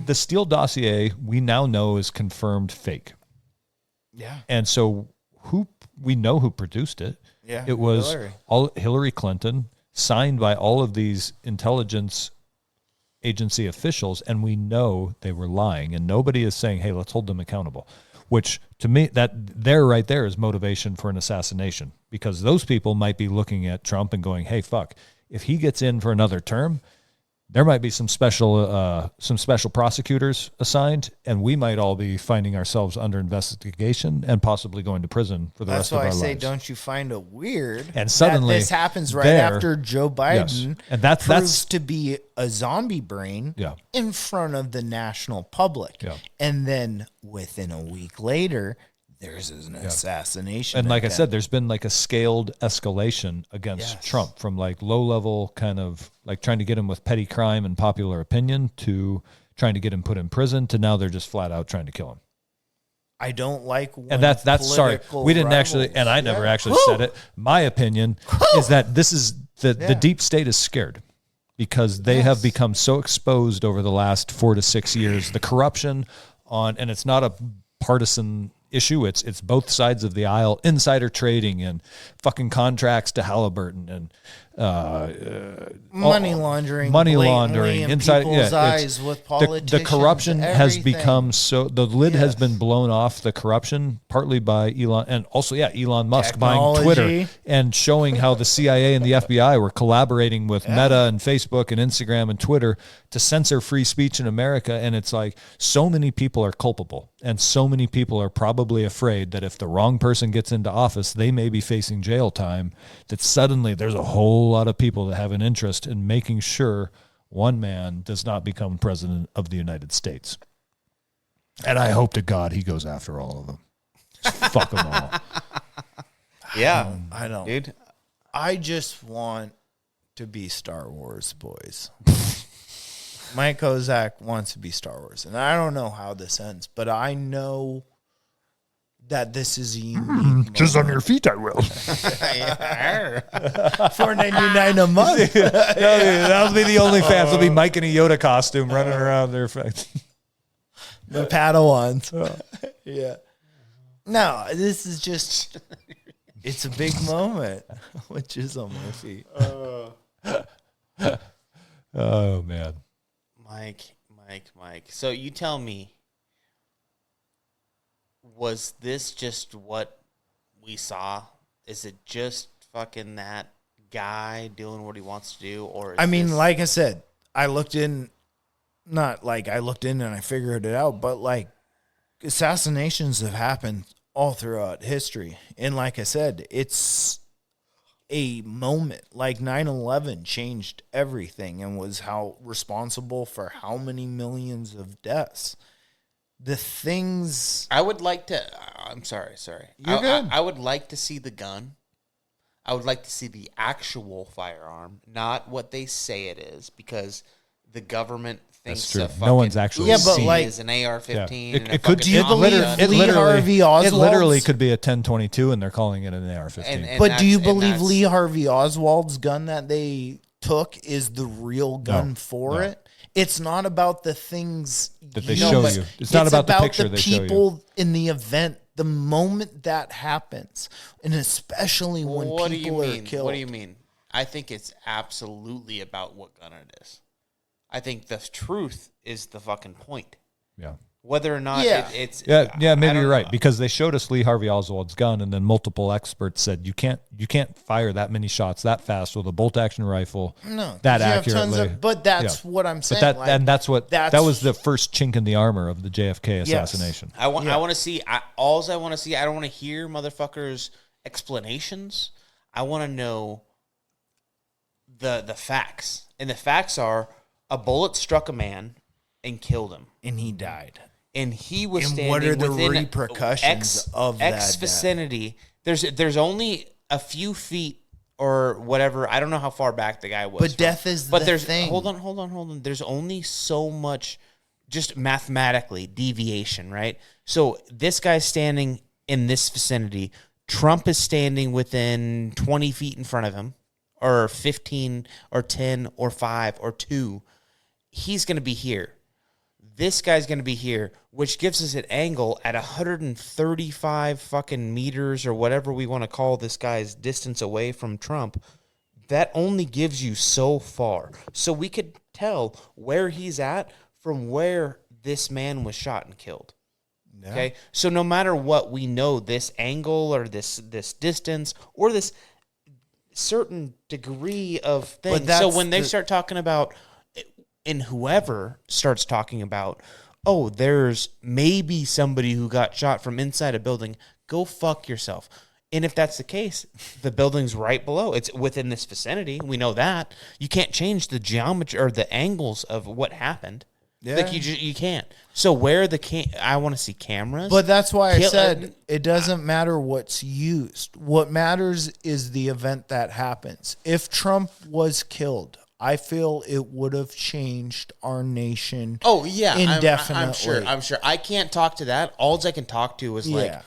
the Steele dossier we now know is confirmed fake. Yeah. And so we know who produced it. Yeah. It was Hillary Clinton, signed by all of these intelligence agency officials, and we know they were lying, and nobody is saying, hey, let's hold them accountable. Which, to me, that there right there is motivation for an assassination, because those people might be looking at Trump and going, hey, fuck, if he gets in for another term, there might be some special prosecutors assigned, and we might all be finding ourselves under investigation and possibly going to prison for the rest of our lives. That's why I say, don't you find it weird and suddenly that this happens right after Joe Biden and proves to be a zombie brain in front of the national public. Yeah. And then within a week later, there's an assassination. And like I said, there's been like a scaled escalation against Trump, from like low level kind of like trying to get him with petty crime and popular opinion to trying to get him put in prison to now they're just flat out trying to kill him. I don't like when and that's sorry. We didn't actually, and I never actually said it. My opinion is that this is the deep state is scared because they have become so exposed over the last 4 to 6 years. The corruption and it's not a partisan issue. It's both sides of the aisle, insider trading and fucking contracts to Halliburton and money laundering in people's eyes with politicians. The corruption has become so. The lid has been blown off the corruption, partly by Elon and also Elon Musk buying Twitter and showing how the CIA and the FBI were collaborating with Meta and Facebook and Instagram and Twitter to censor free speech in America. And it's like so many people are culpable and so many people are probably probably afraid that if the wrong person gets into office, they may be facing jail time, that suddenly there's a whole lot of people that have an interest in making sure one man does not become president of the United States. And I hope to God he goes after all of them. Just fuck them all. Yeah, I don't. dude. I just want to be Star Wars, boys. Mike Kozak wants to be Star Wars. And I don't know how this ends, but I know that this is a unique Just on your feet, I will. $4.99 a month. That'll be the only fans. It'll be Mike in a Yoda costume running around there. The Padawans. Yeah. No, this is just, it's a big moment. Which is on my feet. Oh, man. Mike. So you tell me, was this just what we saw? Is it just fucking that guy doing what he wants to do? Or is I mean, this... like I said, I looked in, not like I looked in and I figured it out, but like assassinations have happened all throughout history. And like I said, it's a moment. Like 9/11 changed everything and was how responsible for how many millions of deaths. The things I would like to. I'm sorry. You're good. I would like to see the gun. I would like to see the actual firearm, not what they say it is, because the government thinks That's true. a fucking No one's actually Yeah, but seen like- is an AR-15. Yeah. and It could. Do you believe Lee Harvey It Oswald's- literally could be a 1022, and they're calling it an AR-15. And But do you that's- and believe that's- Lee Harvey Oswald's gun that they took is the real gun for no. it? It's not about the things That they know, show but you. It's not about the picture the they show you. people in the event, the moment that happens, and especially when What do you people are mean? killed. What do you mean? I think it's absolutely about what gun it is. I think the truth is the fucking point. Yeah. Whether or not Yeah. it's Yeah, I maybe don't you're right, know. because they showed us Lee Harvey Oswald's gun, and then multiple experts said you can't fire that many shots that fast with a bolt action rifle. No, that you have tons accurately. but that's Yeah. what I'm saying. But like, that's that's- that was the first chink in the armor of the JFK assassination. I want to see. I want to see. I don't want to hear motherfuckers' explanations. I want to know the facts, and the facts are a bullet struck a man and killed him, and he died. and he was And standing what are the within repercussions of that X death? vicinity. There's only a few feet or whatever. I don't know how far back the guy was. But death is But the there's thing. hold on. There's only so much, just mathematically, deviation, right? So this guy's standing in this vicinity. Trump is standing within 20 feet in front of him, or 15, or 10, or 5, or 2. He's going to be here. This guy's going to be here, which gives us an angle at 135 fucking meters, or whatever we want to call this guy's distance away from Trump. That only gives you so far. So we could tell where he's at from where this man was shot and killed. Yeah. Okay? So no matter what, we know this angle or this distance or this certain degree of thing. But that's So when they start talking about, and whoever starts talking about, oh, there's maybe somebody who got shot from inside a building, go fuck yourself. And if that's the case, the building's right below. It's within this vicinity. We know that. You can't change the geometry or the angles of what happened. Yeah. Like you can't. So where I want to see cameras. But that's why I Kill- said it doesn't matter what's used. What matters is the event that happens. If Trump was killed, I feel it would have changed our nation. Oh yeah, indefinitely. I'm sure. I can't talk to that. All I can talk to is like, Yeah.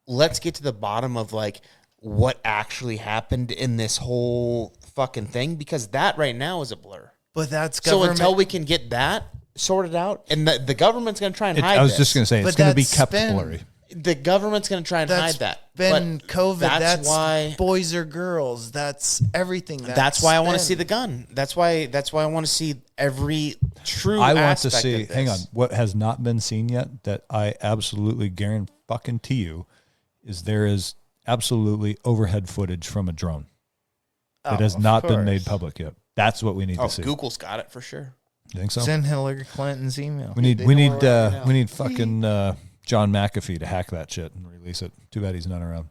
let's get to the bottom of like what actually happened in this whole fucking thing, because that right now is a blur. But that's So government. until we can get that sorted out, and the government's going to try and hide. I was just going to say, it's But going to be that's kept been- blurry. The government's going to try and that's hide that. been But COVID. That's why. boys or girls. That's everything. That's why I want to been. see the gun. That's why I want to see every true. I want to aspect see. of this. Hang on, what has not been seen yet that I absolutely guarantee you is there is absolutely overhead footage from a drone that has of not been course. made public yet. That's what we need Oh, to see. Google's got it for sure. You think so? Send Hillary Clinton's email. We need They know where we're at right now. we need fucking John McAfee to hack that shit and release it. Too bad he's not around.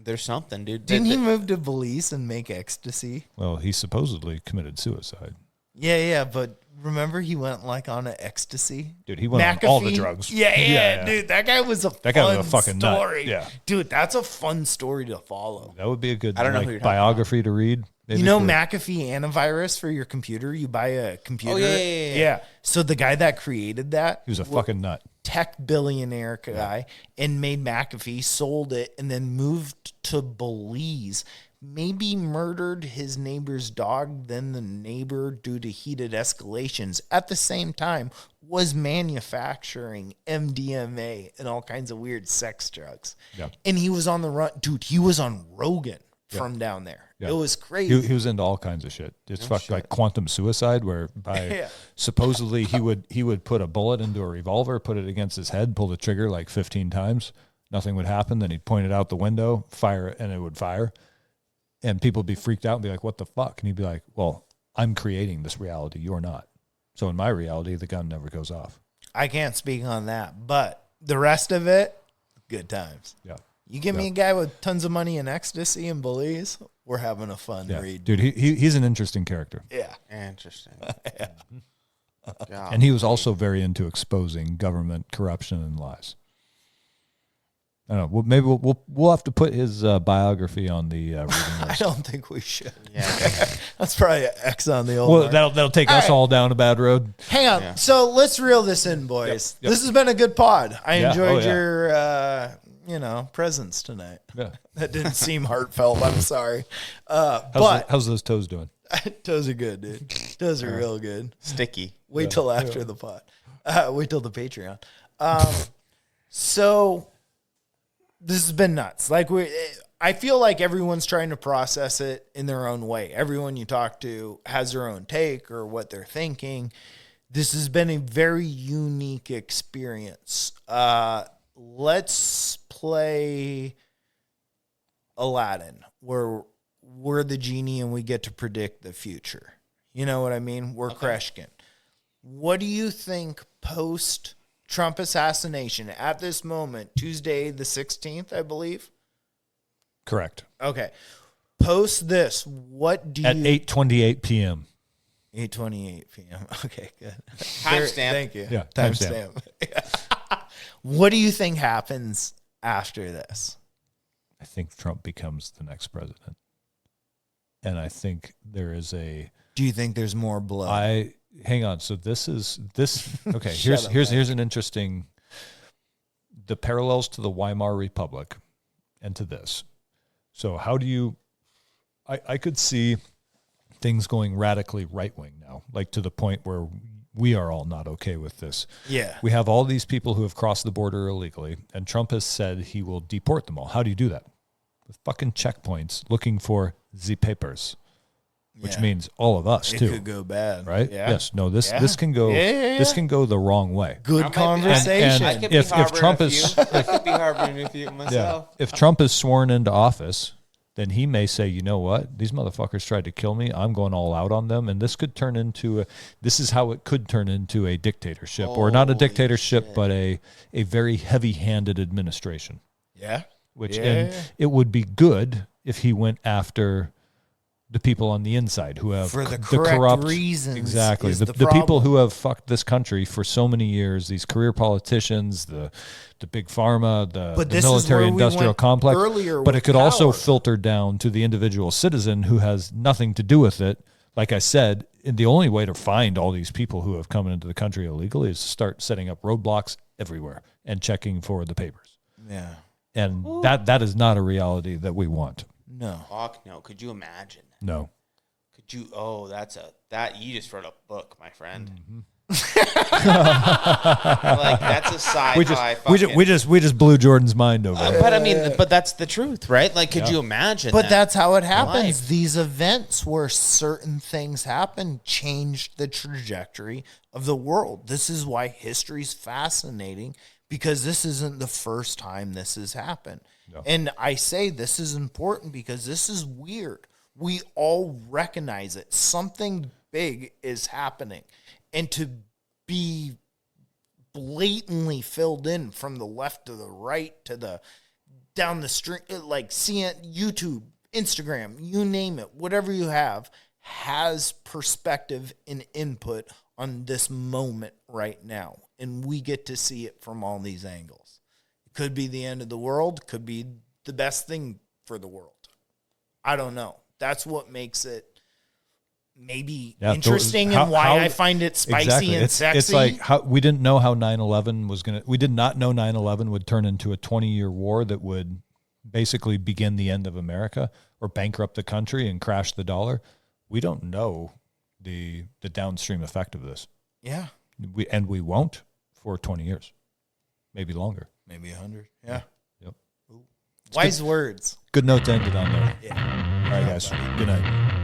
There's something, dude. Didn't he move to Belize and make ecstasy? Well, he supposedly committed suicide. Yeah, but remember he went like on an ecstasy? Dude, he went on all the drugs. Yeah, dude, that guy was a fucking story. nut. Yeah. Dude, that's a fun story to follow. That would be a good I don't know who you're talking biography to read. Maybe You know for- McAfee antivirus for your computer? You buy a computer. Oh, yeah. So the guy that created that, He was a fucking nut. tech billionaire guy, and made McAfee, sold it, and then moved to Belize. Maybe murdered his neighbor's dog, then the neighbor, due to heated escalations, at the same time was manufacturing MDMA and all kinds of weird sex drugs. Yeah. And he was on the run. Dude, he was on Rogan from down there. Yeah. It was crazy. He was into all kinds of shit. It's like quantum suicide, where by Yeah. supposedly he would put a bullet into a revolver, put it against his head, pull the trigger like 15 times, nothing would happen. Then he'd point it out the window, fire it, and it would fire. And people would be freaked out and be like, "What the fuck?" And he'd be like, "Well, I'm creating this reality. You're not. So in my reality, the gun never goes off." I can't speak on that, but the rest of it, good times. Yeah. You give me a guy with tons of money and ecstasy in Belize, we're having a fun read. Dude, he's an interesting character. Yeah. Interesting. God. And he was also very into exposing government corruption and lies. I don't know. Well, maybe we'll have to put his biography on the reading I list. don't think we should. Yeah. That's probably an X on the old Well, mark. that'll take us all down a bad road. Hang on. Yeah. So let's reel this in, boys. Yep. This has been a good pod. I Yeah. enjoyed Oh, yeah. your, presence tonight. Yeah. That didn't seem heartfelt. I'm sorry. How's those toes doing? Toes are good, dude. Toes are real good. Sticky. Wait till after the pod. Wait till the Patreon. So this has been nuts. I feel like everyone's trying to process it in their own way. Everyone you talk to has their own take or what they're thinking. This has been a very unique experience. Let's play Aladdin, where we're the genie and we get to predict the future. You know what I mean? We're Kreshkin. What do you think post Trump assassination at this moment, Tuesday the 16th, I believe? Correct. Okay. Post this, what do At you... 8:28 p.m. 8:28 p.m. Okay, good. Timestamp. Thank you. Yeah, Timestamp. What do you think happens after this? I think Trump becomes the next president. And I think there is Do you think there's more blood? hang on. So this okay, Shut up, here's an interesting, the parallels to the Weimar Republic and to this. So how do you, I could see things going radically right wing now, like to the point where we are all not okay with this. Yeah. We have all these people who have crossed the border illegally, and Trump has said he will deport them all. How do you do that? With fucking checkpoints looking for the papers, which Yeah. means all of us It too. could go bad. Right? Yeah. Yes. No, this Yeah. can go Yeah. this can go the wrong way. Good And- conversation. I could If be harboring Trump a is- few. I could be harboring a few myself. If Trump is sworn into office, then he may say, you know what, these motherfuckers tried to kill me. I'm going all out on them. And this could turn into this is how it could turn into a dictatorship, or not a Holy dictatorship, shit. but a very heavy handed administration, Yeah. which, Yeah. and it would be good if he went after the people on the inside who have For the correct corrupt reasons exactly is the the people problem. who have fucked this country for so many years, these career politicians, the big pharma, the this is military where we industrial went complex, earlier but with it could also power. filter down to the individual citizen who has nothing to do with it. Like I said, the only way to find all these people who have come into the country illegally is to start setting up roadblocks everywhere and checking for the papers. Yeah. And that is not a reality that we want. No. Fuck no. Could you imagine that? No. Could you? Oh, you just wrote a book, my friend. Like that's a sci-fi. We just blew Jordan's mind over it. But I mean, but that's the truth, right? Like, could you imagine? But that? that's how it happens. Life. These events where certain things happen changed the trajectory of the world. This is why history's fascinating, because this isn't the first time this has happened. No. And I say this is important because this is weird. We all recognize it. Something big is happening. And to be blatantly filled in from the left to the right to the down the street, like seeing YouTube, Instagram, you name it, whatever you have, has perspective and input on this moment right now. And we get to see it from all these angles. It could be the end of the world, could be the best thing for the world. I don't know. That's what makes it maybe interesting and why I find it spicy and sexy. It's like we didn't know how 9/11 was going to, we did not know 9/11 would turn into a 20-year war that would basically begin the end of America or bankrupt the country and crash the dollar. We don't know the downstream effect of this. Yeah. We won't for 20 years, maybe longer. Maybe 100. Yeah. Yep. Wise words. Good note to end it on there. Yeah. All right, guys. Good night.